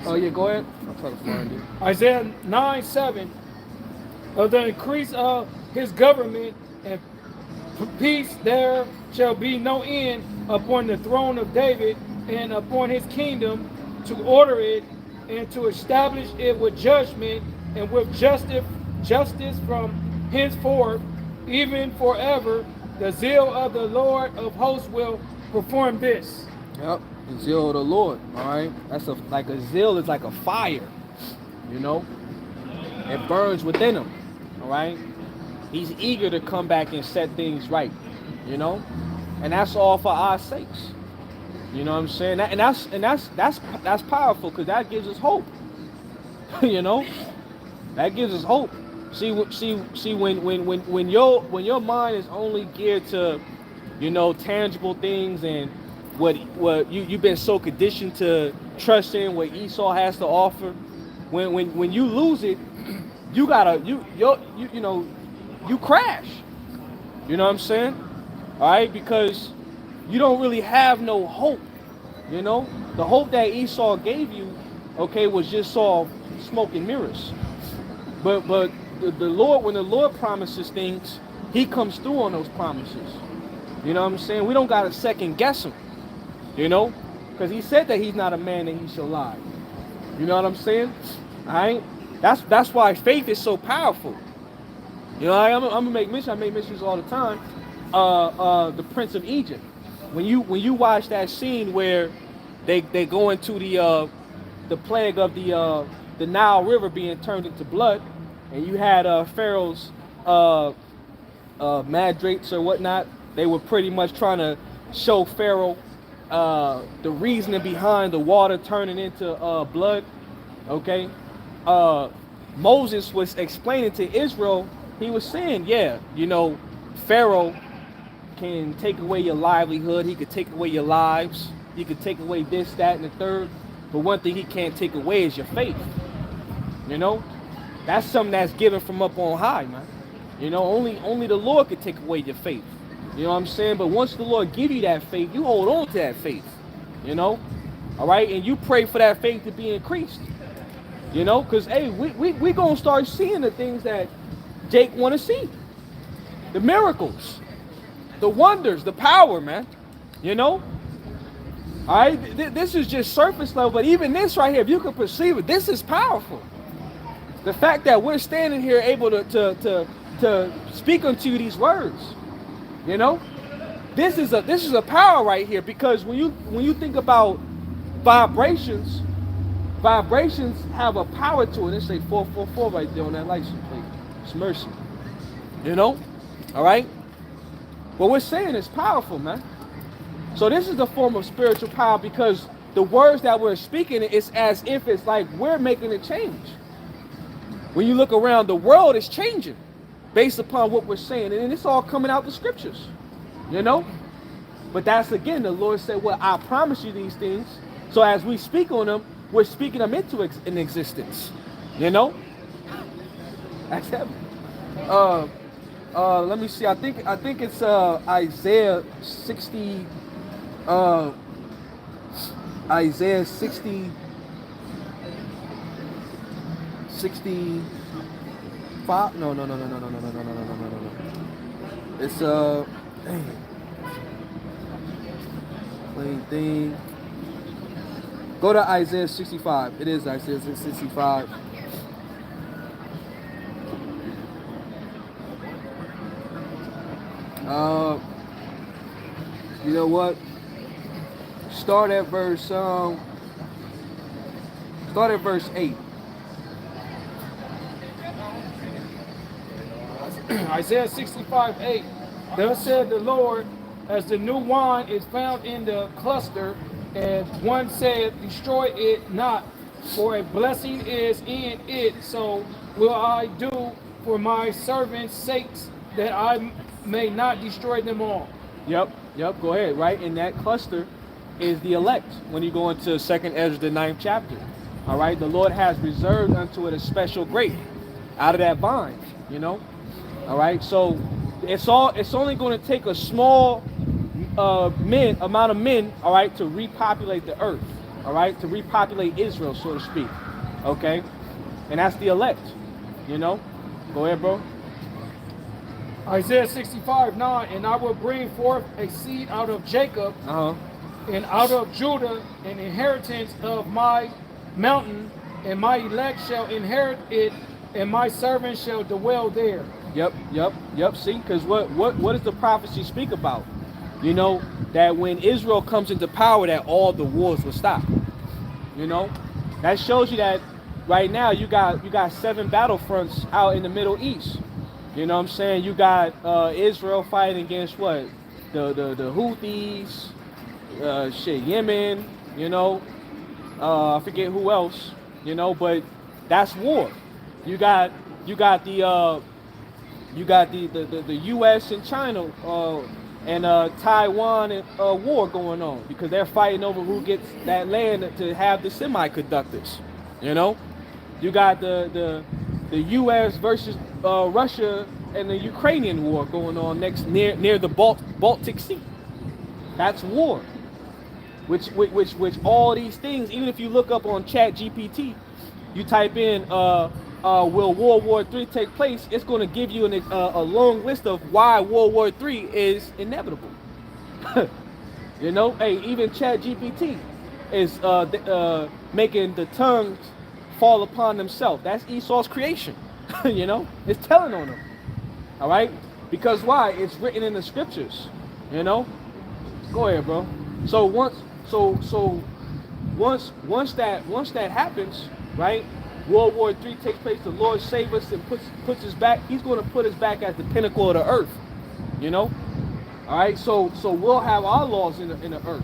Oh yeah, go ahead. I'll try to find it. Isaiah 9:7. Of the increase of his government and peace, there shall be no end upon the throne of David and upon his kingdom, to order it and to establish it with judgment and with justice from henceforth, even forever. The zeal of the Lord of hosts will perform this. Yep, the zeal of the Lord. All right, that's like a zeal is like a fire. You know, it burns within him. All right, he's eager to come back and set things right. You know, and that's all for our sakes. You know what I'm saying? That's powerful, because that gives us hope. You know, that gives us hope. See, when your mind is only geared to, you know, tangible things and what you've been so conditioned to trust in what Esau has to offer, when you lose it, you crash. You know what I'm saying? All right, because you don't really have no hope. You know, the hope that Esau gave you, okay, was just all smoke and mirrors. But the Lord, when the Lord promises things, he comes through on those promises. You know what I'm saying? We don't got to second guess him. You know, because he said that he's not a man that he shall lie. You know what I'm saying? All right. That's why faith is so powerful. You know, I'm gonna make mention. I make mentions all the time. The Prince of Egypt. When you watch that scene where they go into the plague of the Nile River being turned into blood, and you had Pharaoh's magistrates or whatnot, they were pretty much trying to show Pharaoh the reasoning behind the water turning into blood. Okay, Moses was explaining to Israel. He was saying, yeah, you know, Pharaoh can take away your livelihood. He could take away your lives. He could take away this, that, and the third. But one thing he can't take away is your faith. You know, that's something that's given from up on high, man. You know, only the Lord can take away your faith. You know what I'm saying? But once the Lord give you that faith, you hold on to that faith. You know, all right, and you pray for that faith to be increased. You know, because hey, we gonna start seeing the things that Jake want to see, the miracles, the wonders, the power, man. You know, all right. This is just surface level, but even this right here, if you can perceive it, this is powerful. The fact that we're standing here able to to speak unto you these words. You know, this is a power right here, because when you think about vibrations have a power to it. It say 444 right there on that license plate. It's mercy. You know, all right. What we're saying is powerful, man. So this is the form of spiritual power, because the words that we're speaking, it's as if it's like we're making a change. When you look around, the world is changing based upon what we're saying, and it's all coming out the scriptures, you know. But that's, again, the Lord said, well, I promise you these things, so as we speak on them, we're speaking them into an existence, you know. That's heavy. Let me see. I think it's Isaiah 60. Isaiah 60. 65. No. It's dang. Plain thing. Go to Isaiah 65. It is Isaiah 65. You know what? Start at verse 8. Isaiah 65:8. Thus said the Lord, as the new wine is found in the cluster, and one said, destroy it not, for a blessing is in it, so will I do for my servants' sakes, that I may not destroy them all. Yep, go ahead. Right in that cluster is the elect. When you go into 2nd Ezra, the 9th chapter, all right, the Lord has reserved unto it a special grape out of that vine, you know. All right, so it's only going to take a small amount of men, all right, to repopulate the earth, all right, to repopulate Israel, so to speak, okay, and that's the elect, you know. Go ahead, bro. Isaiah 65:9, and I will bring forth a seed out of Jacob, and out of Judah an inheritance of my mountain, and my elect shall inherit it, and my servants shall dwell there. Yep. See, because what does the prophecy speak about? You know, that when Israel comes into power, that all the wars will stop. You know, that shows you that right now you got 7 battlefronts out in the Middle East. You know what I'm saying? You got Israel fighting against what? The Houthis, Yemen, you know, I forget who else, you know, but that's war. You got the U.S. and China and Taiwan war going on, because they're fighting over who gets that land to have the semiconductors. You know, you got the U.S. versus Russia and the Ukrainian war going on near the Baltic Sea. That's war. Which all these things, even if you look up on Chat GPT, you type in will World War III take place, it's going to give you a long list of why World War III is inevitable. You know, hey, even Chat GPT is making the tongues fall upon themselves. That's Esau's creation. You know, it's telling on them. All right, because why? It's written in the scriptures. You know, go ahead, bro. So once that happens, right? World War III takes place. The Lord saves us and puts us back. He's going to put us back at the pinnacle of the earth. You know. All right. So we'll have our laws in the earth.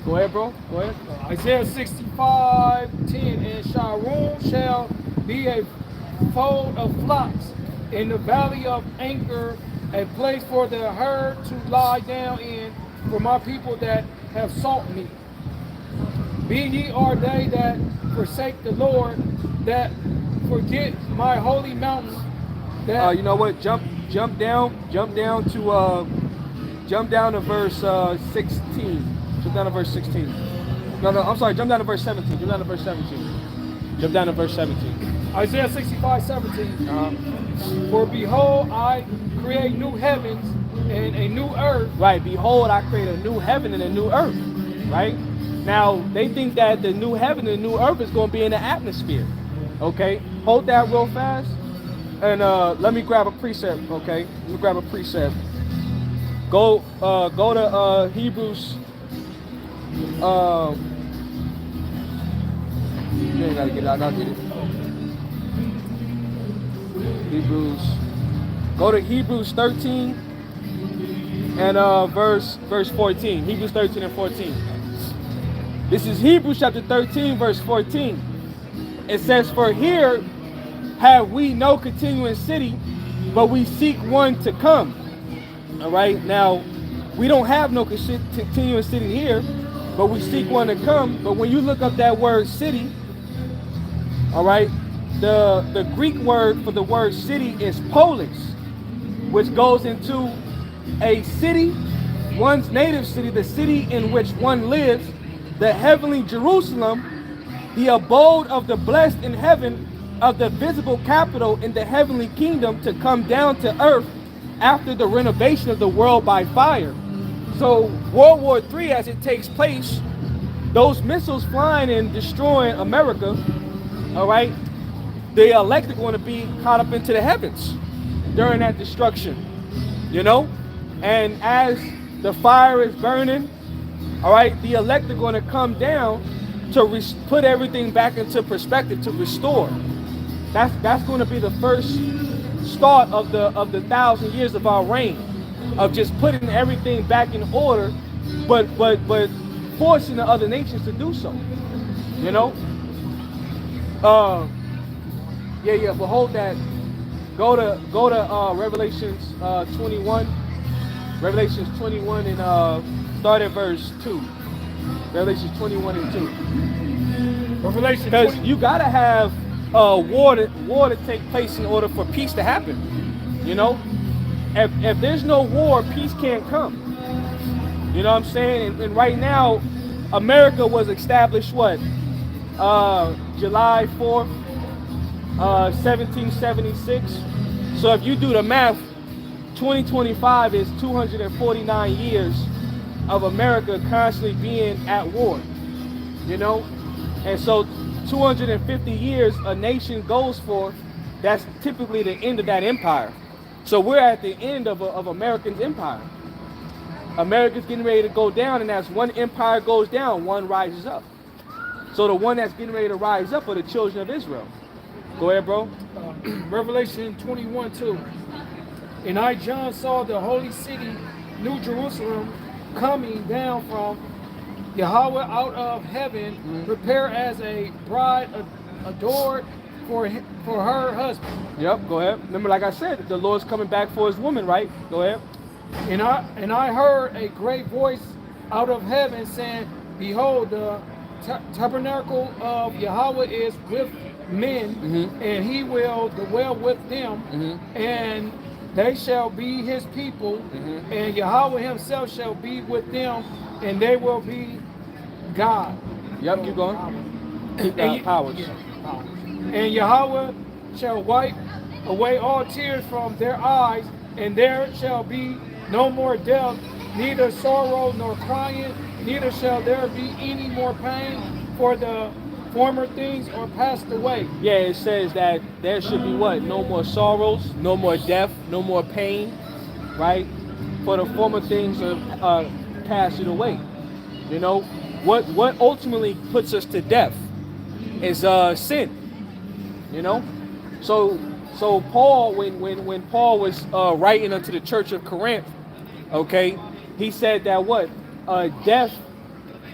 Go ahead, bro. Go ahead. Isaiah 65:10, and Sharon shall be a fold of flocks in the valley of Anchor, a place for the herd to lie down in, for my people that have sought me. Be ye are they that forsake the Lord, that forget my holy mountain. That you know what? Jump down to verse 16. Jump down to verse 16. No, I'm sorry. Jump down to verse 17. Jump down to verse 17. Isaiah 65:17. For behold, I create new heavens and a new earth. Right. Behold, I create a new heaven and a new earth. Right. Now they think that the new heaven and the new earth is going to be in the atmosphere. Okay. Hold that real fast. And let me grab a precept, okay? Let me grab a precept. Go to Hebrews. You ain't gotta get it. I'll get it. Hebrews. Go to Hebrews 13 and verse 14. Hebrews 13 and 14. This is Hebrews chapter 13, verse 14. It says, "For here have we no continuing city, but we seek one to come." All right. Now, we don't have no continuing city here, but we seek one to come. But when you look up that word city, all right, the Greek word for the word city is polis, which goes into a city, one's native city, the city in which one lives, the heavenly Jerusalem, the abode of the blessed in heaven, of the visible capital in the heavenly kingdom to come down to earth after the renovation of the world by fire. So World War III, as it takes place, those missiles flying and destroying America, all right, the elect are going to be caught up into the heavens during that destruction, you know? And as the fire is burning, all right, the elect are going to come down to put everything back into perspective, to restore. That's going to be the first start of the 1,000 years of our reign, of just putting everything back in order, but forcing the other nations to do so. You know? But hold that. Go to Revelations 21. Revelations 21 and start at verse 2. Revelations 21 and 2. Revelation. Because you gotta have war to take place in order for peace to happen. You know, if there's no war, peace can't come. You know what I'm saying? And right now, America was established what? July 4th, 1776. So if you do the math, 2025 is 249 years of America constantly being at war. You know, and so 250 years a nation goes for, that's typically the end of that empire. So we're at the end of America's empire. America's getting ready to go down, and as one empire goes down, one rises up. So the one that's getting ready to rise up are the children of Israel. Go ahead, bro. Revelation 21:2. And I, John, saw the holy city, New Jerusalem, coming down from Yahweh out of heaven, prepared as a bride adored for her husband. Yep, go ahead. Remember, like I said, the Lord's coming back for his woman, right? Go ahead. And I heard a great voice out of heaven saying, "Behold, the tabernacle of Yahweh is with men, and he will dwell with them, and they shall be his people, and Yahweh himself shall be with them, and they will be God." Yep, keep going. Powers. And Yahweh shall wipe away all tears from their eyes, and there shall be no more death, neither sorrow nor crying, neither shall there be any more pain, for the former things are passed away. Yeah, it says that there should be what? No more sorrows, no more death, no more pain, right? For the former things are passed away. You know, what ultimately puts us to death is sin. You know, so Paul, when Paul was writing unto the church of Corinth, okay, he said that what death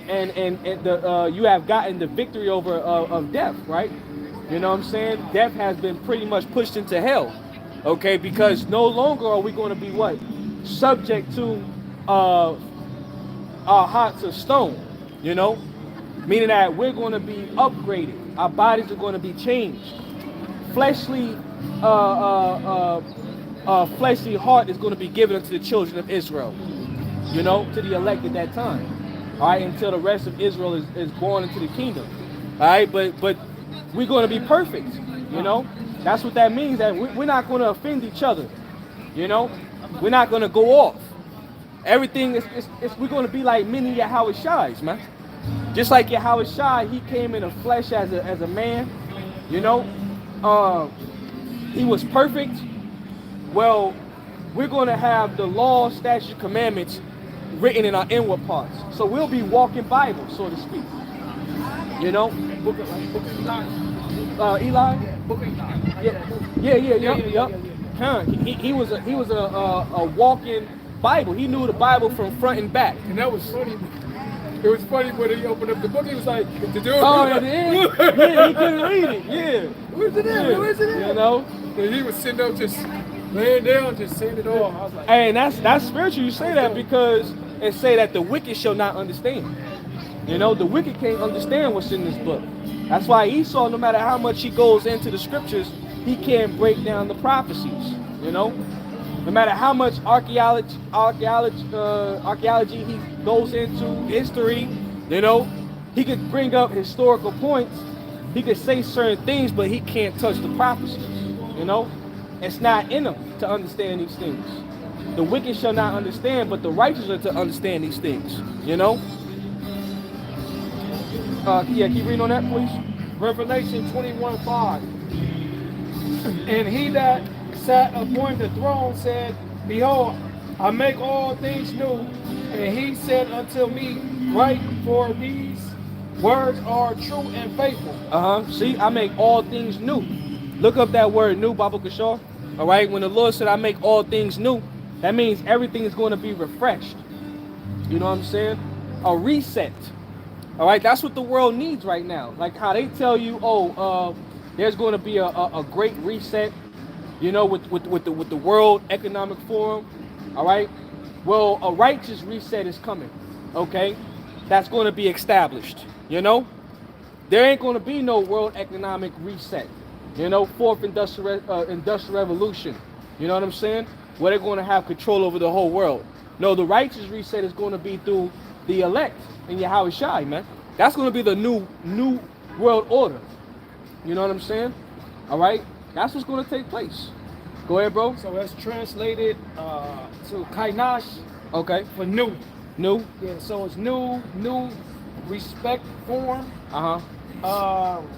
and the you have gotten the victory over of death, right? You know what I'm saying? Death has been pretty much pushed into hell, okay, because no longer are we going to be what subject to our hearts of stone, you know, meaning that we're going to be upgraded. Our bodies are going to be changed. Fleshly heart is going to be given unto the children of Israel, you know, to the elect at that time. All right, until the rest of Israel is born into the kingdom. All right, but we're going to be perfect, you know. That's what that means, that we're not going to offend each other, you know. We're not going to go off. Everything is we're going to be like many Yahawashis, man. Just like Yahawashi, he came in the flesh as a man, you know. he was perfect. Well, we're going to have the law, statutes, commandments written in our inward parts. So we'll be walking Bible, so to speak. You know? Book of Eli. Eli? Book of Eli. Yeah. He was a walking Bible. He knew the Bible from front and back. And that was funny. It was funny when he opened up the book. He was like, "The dude." Oh, at the end? Yeah, he couldn't read it. Yeah. Where's it at? Where's it at? You know? And he was sitting up just laying down, just saying it all. I was like, Hey, and that's spiritual. You say that because it say that the wicked shall not understand. You know, the wicked can't understand what's in this book. That's why Esau, no matter how much he goes into the scriptures, he can't break down the prophecies. You know, no matter how much archaeology he goes into, history, you know, he could bring up historical points. He could say certain things, but he can't touch the prophecies. You know, it's not in him to understand these things. The wicked shall not understand, but the righteous are to understand these things. You know. Yeah, keep reading on that, please. Revelation 21:5. And he that sat upon the throne said, Behold, I make all things new. And he said unto me, Write, for these words are true and faithful. See, I make all things new. Look up that word new, Baba Kishore. All right, when the Lord said I make all things new, that means everything is going to be refreshed. You know what I'm saying? A reset. All right, that's what the world needs right now. Like how they tell you, there's going to be a great reset, you know, with the World Economic Forum. All right, well, a righteous reset is coming. Okay, that's going to be established. You know, there ain't going to be no World Economic Reset. You know, fourth industrial revolution. You know what I'm saying? Where they're going to have control over the whole world. No, the righteous reset is going to be through the elect in Yahawashi, man. That's going to be the new world order. You know what I'm saying? All right? That's what's going to take place. Go ahead, bro. So that's translated to kainash. Okay. For new. New? Yeah, so it's new, respect form.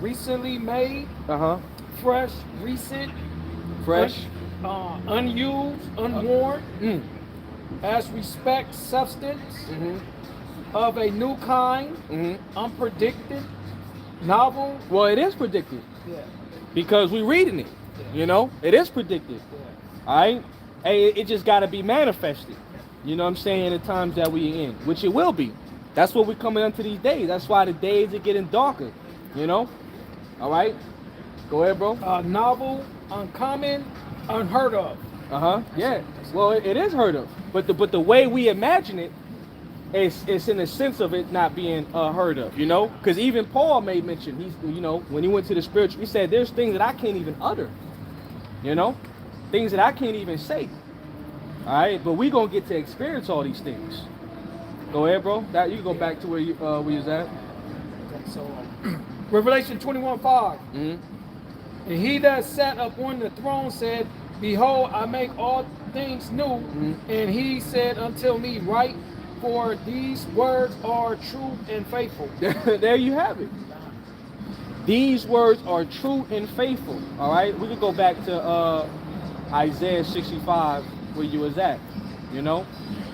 Recently made. Fresh, recent. Fresh. Unused, unworn. As respect substance. Of a new kind, unpredicted, novel. Well, it is predicted. Yeah. Because we're reading it. Yeah. You know, it is predicted. Yeah. All right? Hey, it just got to be manifested. You know what I'm saying? In the times that we're in, which it will be. That's what we're coming into these days. That's why the days are getting darker. You know? All right? Go ahead, bro. Novel, uncommon, unheard of. Yeah. Well, it is heard of. But the way we imagine it, it's in the sense of it not being heard of, you know? Because even Paul made mention, you know, when he went to the spiritual, he said, there's things that I can't even utter, you know? Things that I can't even say, all right? But we going to get to experience all these things. Go ahead, bro. That you go back to where you was at. Okay, so Revelation 21:5. And he that sat upon the throne said, Behold, I make all things new. And he said unto me, Write, for these words are true and faithful. There you have it. These words are true and faithful. All right, we could go back to Isaiah 65, where you was at. You know,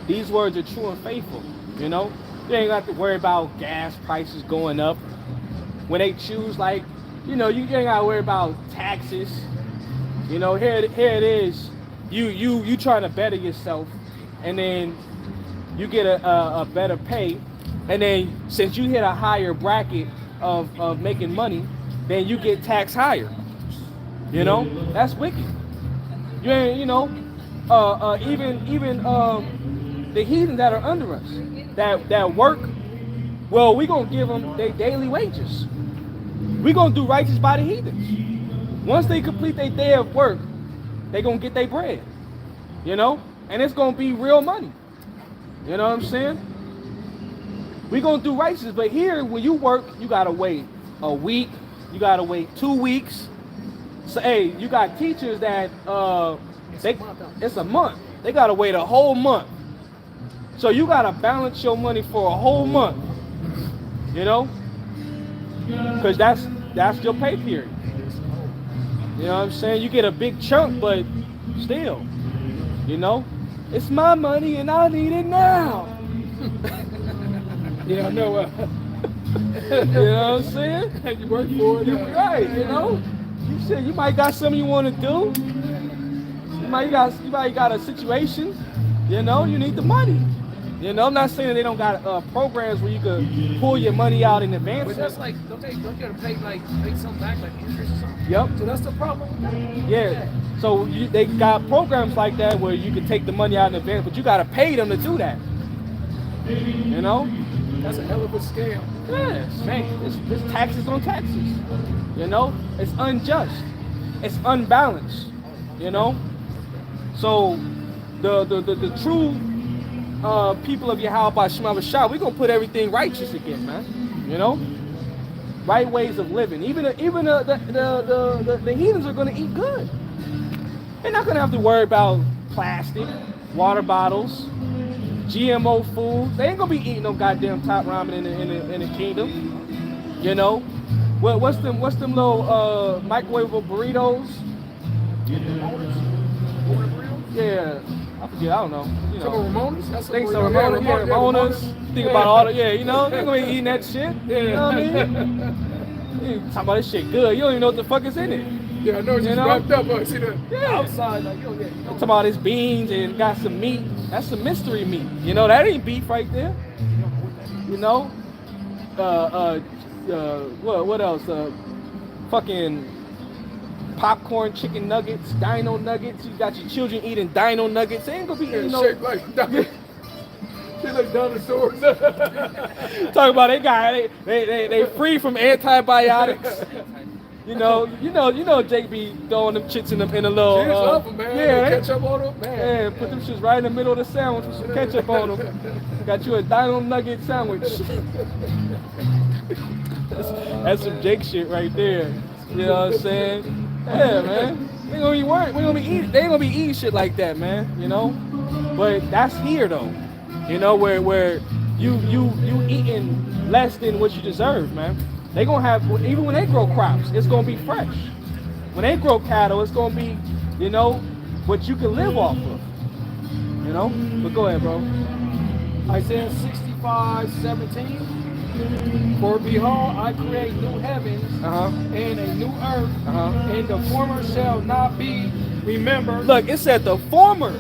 these words are true and faithful. You know, you ain't got to worry about gas prices going up. When they choose, like, you know, you ain't got to worry about taxes. You know, here it is. You trying to better yourself, and then you get a better pay, and then since you hit a higher bracket of making money, then you get taxed higher. You know, that's wicked. You ain't, you know, even the heathens that are under us, that work, well, we gonna give them their daily wages. We gonna do righteous by the heathens. Once they complete their day of work, they gonna get their bread. You know, and it's gonna be real money. You know what I'm saying? We gonna do righteous, but here when you work, you gotta wait a week, you gotta wait 2 weeks. So hey, you got teachers that it's a month. They gotta wait a whole month. So you gotta balance your money for a whole month. You know? Because that's your pay period. You know what I'm saying? You get a big chunk, but still, you know, it's my money and I need it now. Yeah, I know. You know what I'm saying? You work for it. Right, you know. You might got something you want to do. You might got a situation. You know, you need the money. You know, I'm not saying that they don't got programs where you could pull your money out in advance. But that's like, don't you gotta pay something back, like interest or something? Yep. So that's the problem with that? Yeah. So they got programs like that where you can take the money out in advance, but you got to pay them to do that. You know? That's a hell of a scam. Yes, man. It's taxes on taxes. You know? It's unjust. It's unbalanced. You know? So the true people of Yahawashi, we're gonna put everything righteous again, man. You know? Right ways of living. Even the heathens are gonna eat good. They're not gonna have to worry about plastic, water bottles, GMO food. They ain't gonna be eating no goddamn top ramen in the kingdom. You know? What's them little microwavable burritos? Yeah. I forget, I don't know. You know. Ramonas? Think so, Ramonas. Yeah, Ramonas. Think about all the, you know, they're gonna be eating that shit. You know what I mean? You talking about this shit good. You don't even know what the fuck is in it. Yeah, I know it's just wrapped up. I see the outside, like, yo, yeah. Talking about his beans and got some meat. That's some mystery meat. You know, that ain't beef right there. You know? What else? Fucking popcorn chicken nuggets, dino nuggets. You got your children eating dino nuggets. They ain't gonna be eating no. Shit like dinosaurs. Talking about they free from antibiotics. You know, Jake be throwing them chits in the little. Kids love them, man. Yeah, Ketchup on them, man. Yeah, put them shits right in the middle of the sandwich with some ketchup on them. Got you a dino nugget sandwich. That's some Jake shit right there. You know what I'm saying? Yeah, man. We gonna be worried. We gonna be eating. They ain't gonna be eating shit like that, man. You know. But that's here though. You know where you eating less than what you deserve, man. They gonna have, even when they grow crops, it's gonna be fresh. When they grow cattle, it's gonna be, you know, what you can live off of. You know. But go ahead, bro. Isaiah 65:17. For behold, I create new heavens and a new earth, and the former shall not be remembered. Look, it said the former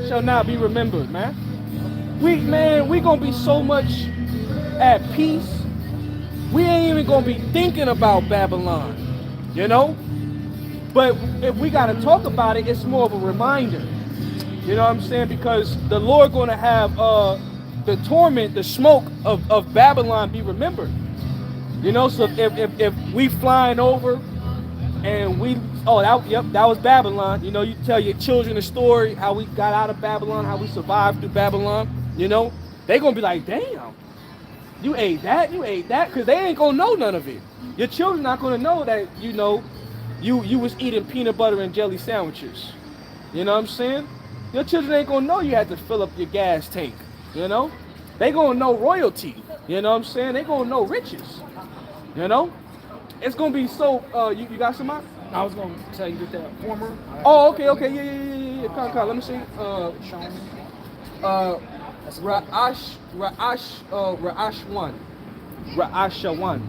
shall not be remembered, man. We gonna be so much at peace. We ain't even gonna be thinking about Babylon, you know? But if we gotta talk about it, it's more of a reminder. You know what I'm saying? Because the Lord gonna have the torment, the smoke of Babylon be remembered. You know, so if we flying over and that was Babylon. You know, you tell your children the story, how we got out of Babylon, how we survived through Babylon, you know, they gonna be like, damn, you ate that, because they ain't gonna know none of it. Your children not gonna know that, you know, you was eating peanut butter and jelly sandwiches. You know what I'm saying? Your children ain't gonna know you had to fill up your gas tank. You know? They gonna know royalty. You know what I'm saying? They gonna know riches. You know? It's gonna be so, you got somebody? I was gonna tell you that former. Oh, okay, yeah. Come, let me see. Ra'asha one.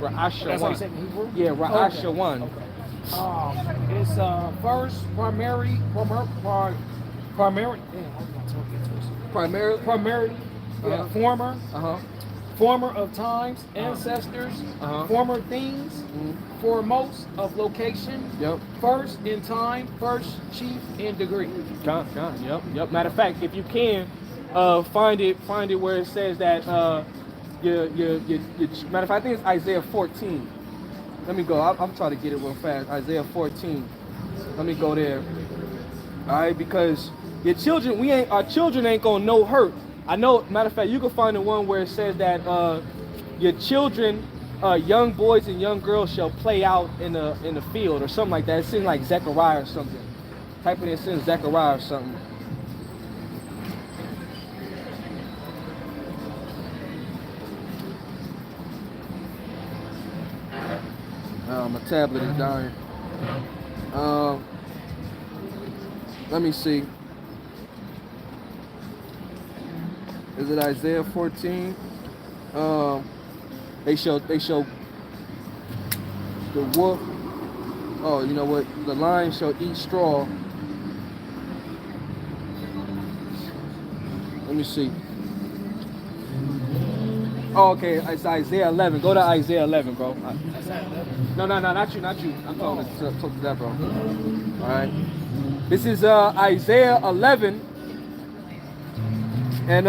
That's how you say it in Hebrew? Yeah, Ra'asha one. Okay. It's first primarily. Yeah, former of times, ancestors, former things, foremost of location, first in time, first chief in degree. Yep. Matter of fact, if you can find it where it says that your matter of fact, I think it's Isaiah 14. Let me go. I'm trying to get it real fast. Isaiah 14. Let me go there. All right, because our children ain't gonna know hurt. I know. Matter of fact, you can find the one where it says that your children, young boys and young girls, shall play out in the field or something like that. It seems like Zechariah or something. Type it in, it Zechariah or something. My tablet is dying. Let me see. Is it Isaiah 14? They show the wolf. Oh, you know what? The lion shall eat straw. Let me see. Oh, okay. It's Isaiah 11. Go to Isaiah 11, bro. No, not you. I'm talking to that, bro. All right. This is Isaiah 11, and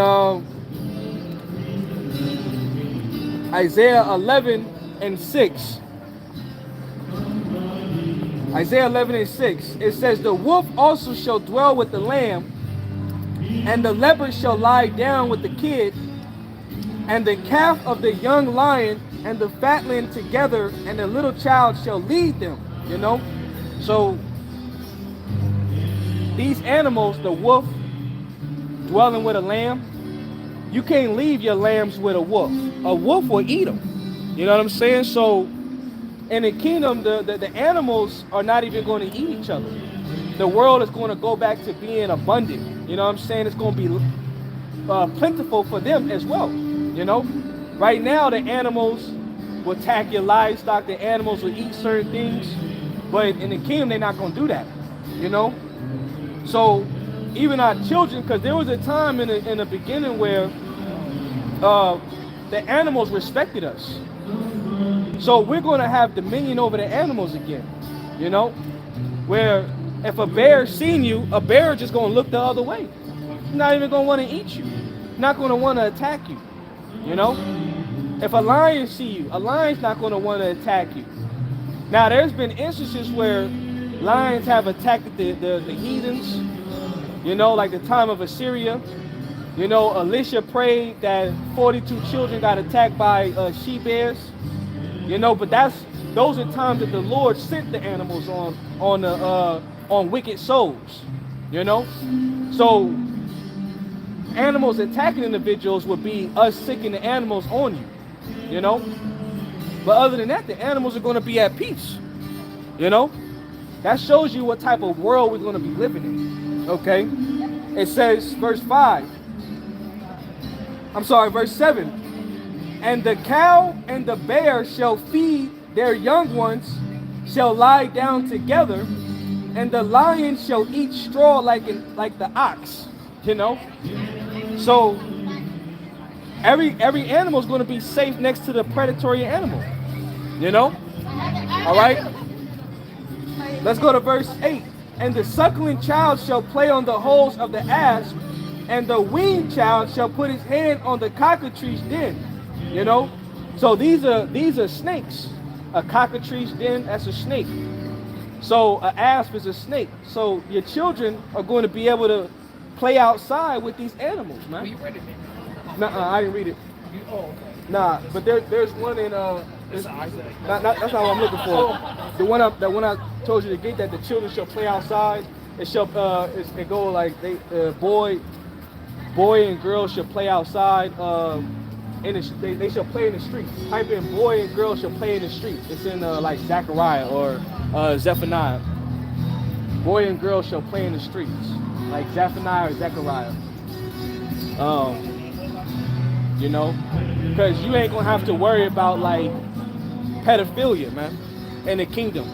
Isaiah 11 and 6. Isaiah 11 and 6. It says, "The wolf also shall dwell with the lamb, and the leopard shall lie down with the kid, and the calf of the young lion and the fatling together, and the little child shall lead them." You know? So these animals, the wolf dwelling with a lamb, you can't leave your lambs with a wolf. A wolf will eat them. You know what I'm saying? So in the kingdom, the animals are not even going to eat each other. The world is going to go back to being abundant. You know what I'm saying? It's going to be plentiful for them as well. You know? Right now, the animals will attack your livestock. The animals will eat certain things. But in the kingdom, they're not going to do that. You know? So even our children, because there was a time in the beginning where the animals respected us. So we're going to have dominion over the animals again, you know, where if a bear seen you, a bear just going to look the other way. He's not even going to want to eat you. Not going to want to attack you, you know. If a lion see you, a lion's not going to want to attack you. Now, there's been instances where lions have attacked the heathens, you know, like the time of Assyria. You know, Elisha prayed that 42 children got attacked by she-bears. You know, but those are times that the Lord sent the animals on wicked souls. You know, so animals attacking individuals would be us sicking the animals on you. You know, but other than that, the animals are going to be at peace. You know, that shows you what type of world we're going to be living in. Okay, it says verse 7. "And the cow and the bear shall feed their young ones, shall lie down together, and the lion shall eat straw like the ox." You know? So every animal is going to be safe next to the predatory animal. You know? All right? Let's go to verse 8. "And the suckling child shall play on the holes of the asp, and the weaned child shall put his hand on the cockatrice's den." You know, so these are snakes. A cockatrice den, that's a snake. So an asp is a snake. So your children are going to be able to play outside with these animals, man. You read it, Nah, I didn't read it. Oh, okay. Nah, but there's one in It's Isaac. that's not what I'm looking for. The one I told you to get, that the children shall play outside. It shall it go like boy and girl shall play outside. They shall play in the streets. Type in boy and girl shall play in the streets. It's in like Zechariah or Zephaniah. Boy and girl shall play in the streets, like Zephaniah or Zechariah. You know, because you ain't gonna have to worry about like pedophilia, man, in the kingdom.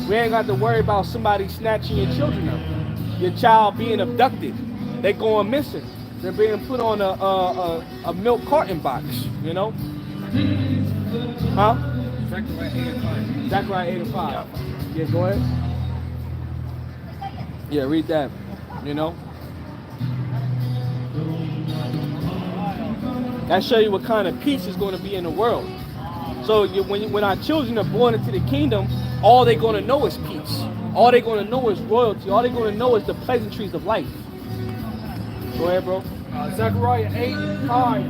We ain't got to worry about somebody snatching your children up, your child being abducted, they going missing. They're being put on a milk carton box, you know? Huh? Zechariah 8 and 5. Yeah, go ahead. Yeah, read that, you know? That show you what kind of peace is going to be in the world. So when our children are born into the kingdom, all they're going to know is peace. All they're going to know is royalty. All they're going to know is the pleasantries of life. Go ahead, bro. Zechariah 8 and 5.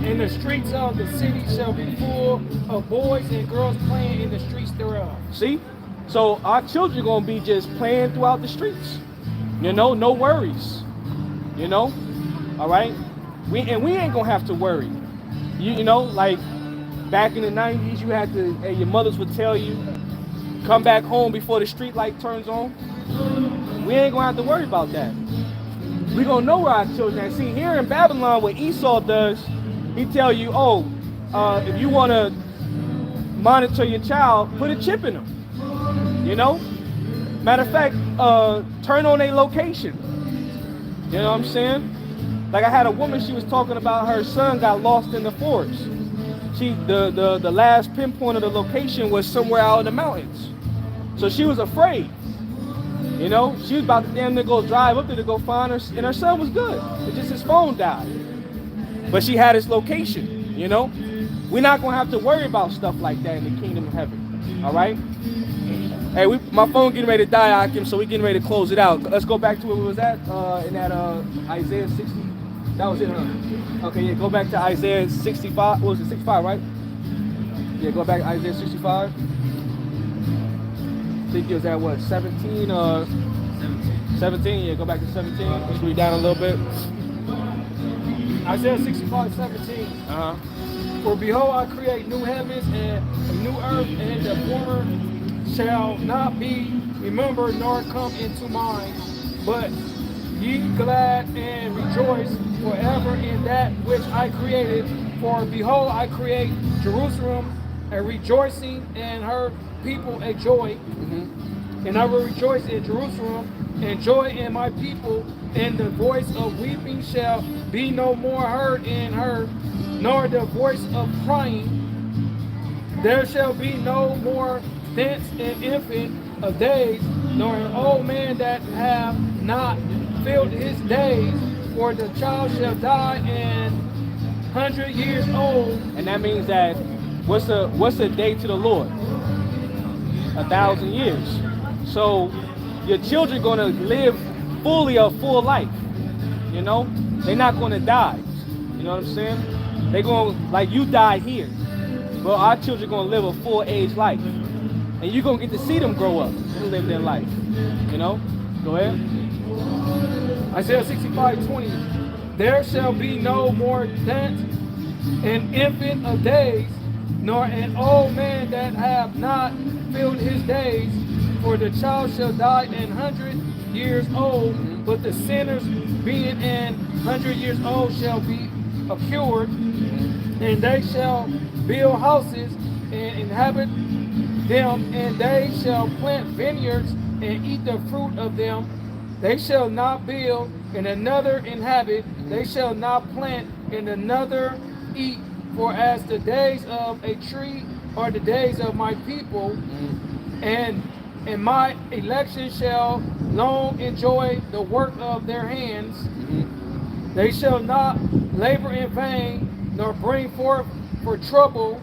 "And the streets of the city shall be full of boys and girls playing in the streets thereof." See? So our children are going to be just playing throughout the streets. You know, no worries. You know? All right? We ain't going to have to worry. You know, like back in the 90s, you had to, your mothers would tell you, come back home before the street light turns on. We ain't gonna have to worry about that. We gonna know where our children are. See, here in Babylon, what Esau does, he tell you, oh, if you wanna monitor your child, put a chip in them. You know? Matter of fact, turn on a location. You know what I'm saying? Like I had a woman, she was talking about her son got lost in the forest. The last pinpoint of the location was somewhere out in the mountains. So she was afraid. You know, she was about to damn near go drive up there to go find her, and her son was good. It's just his phone died. But she had his location, you know? We're not gonna have to worry about stuff like that in the kingdom of heaven. All right? Hey, my phone getting ready to die, Akim, so we getting ready to close it out. Let's go back to where we was at, in that Isaiah 60. That was it, huh? Okay, yeah, go back to Isaiah 65. What was it, 65, right? Yeah, go back to Isaiah 65. I think it was at what, 17 or 17? Yeah, go back to 17. Let's read down a little bit. Isaiah 65:17. For behold, I create new heavens and a new earth, and the former shall not be remembered nor come into mind. But ye glad and rejoice forever in that which I created. For behold, I create Jerusalem a rejoicing, and her people a joy. And I will rejoice in Jerusalem and joy in my people, and the voice of weeping shall be no more heard in her, nor the voice of crying. There shall be no more thence an infant of days, nor an old man that have not filled his days, for the child shall die and 100 years old. And that means that what's a day to the Lord? 1,000 years. So your children gonna live fully a full life. You know, they're not gonna die. You know what I'm saying? They're gonna, like you died here, but our children gonna live a full age life, and you're gonna get to see them grow up and live their life. You know? Go ahead. Isaiah 65:20. There shall be no more thence an infant of days, nor an old man that have not filled his days, for the child shall die 100 years old, but the sinners being 100 years old shall be accured, and they shall build houses and inhabit them, and they shall plant vineyards and eat the fruit of them. They shall not build and another inhabit, they shall not plant and another eat, for as the days of a tree are the days of my people, and my election shall long enjoy the work of their hands. They shall not labor in vain, nor bring forth for trouble,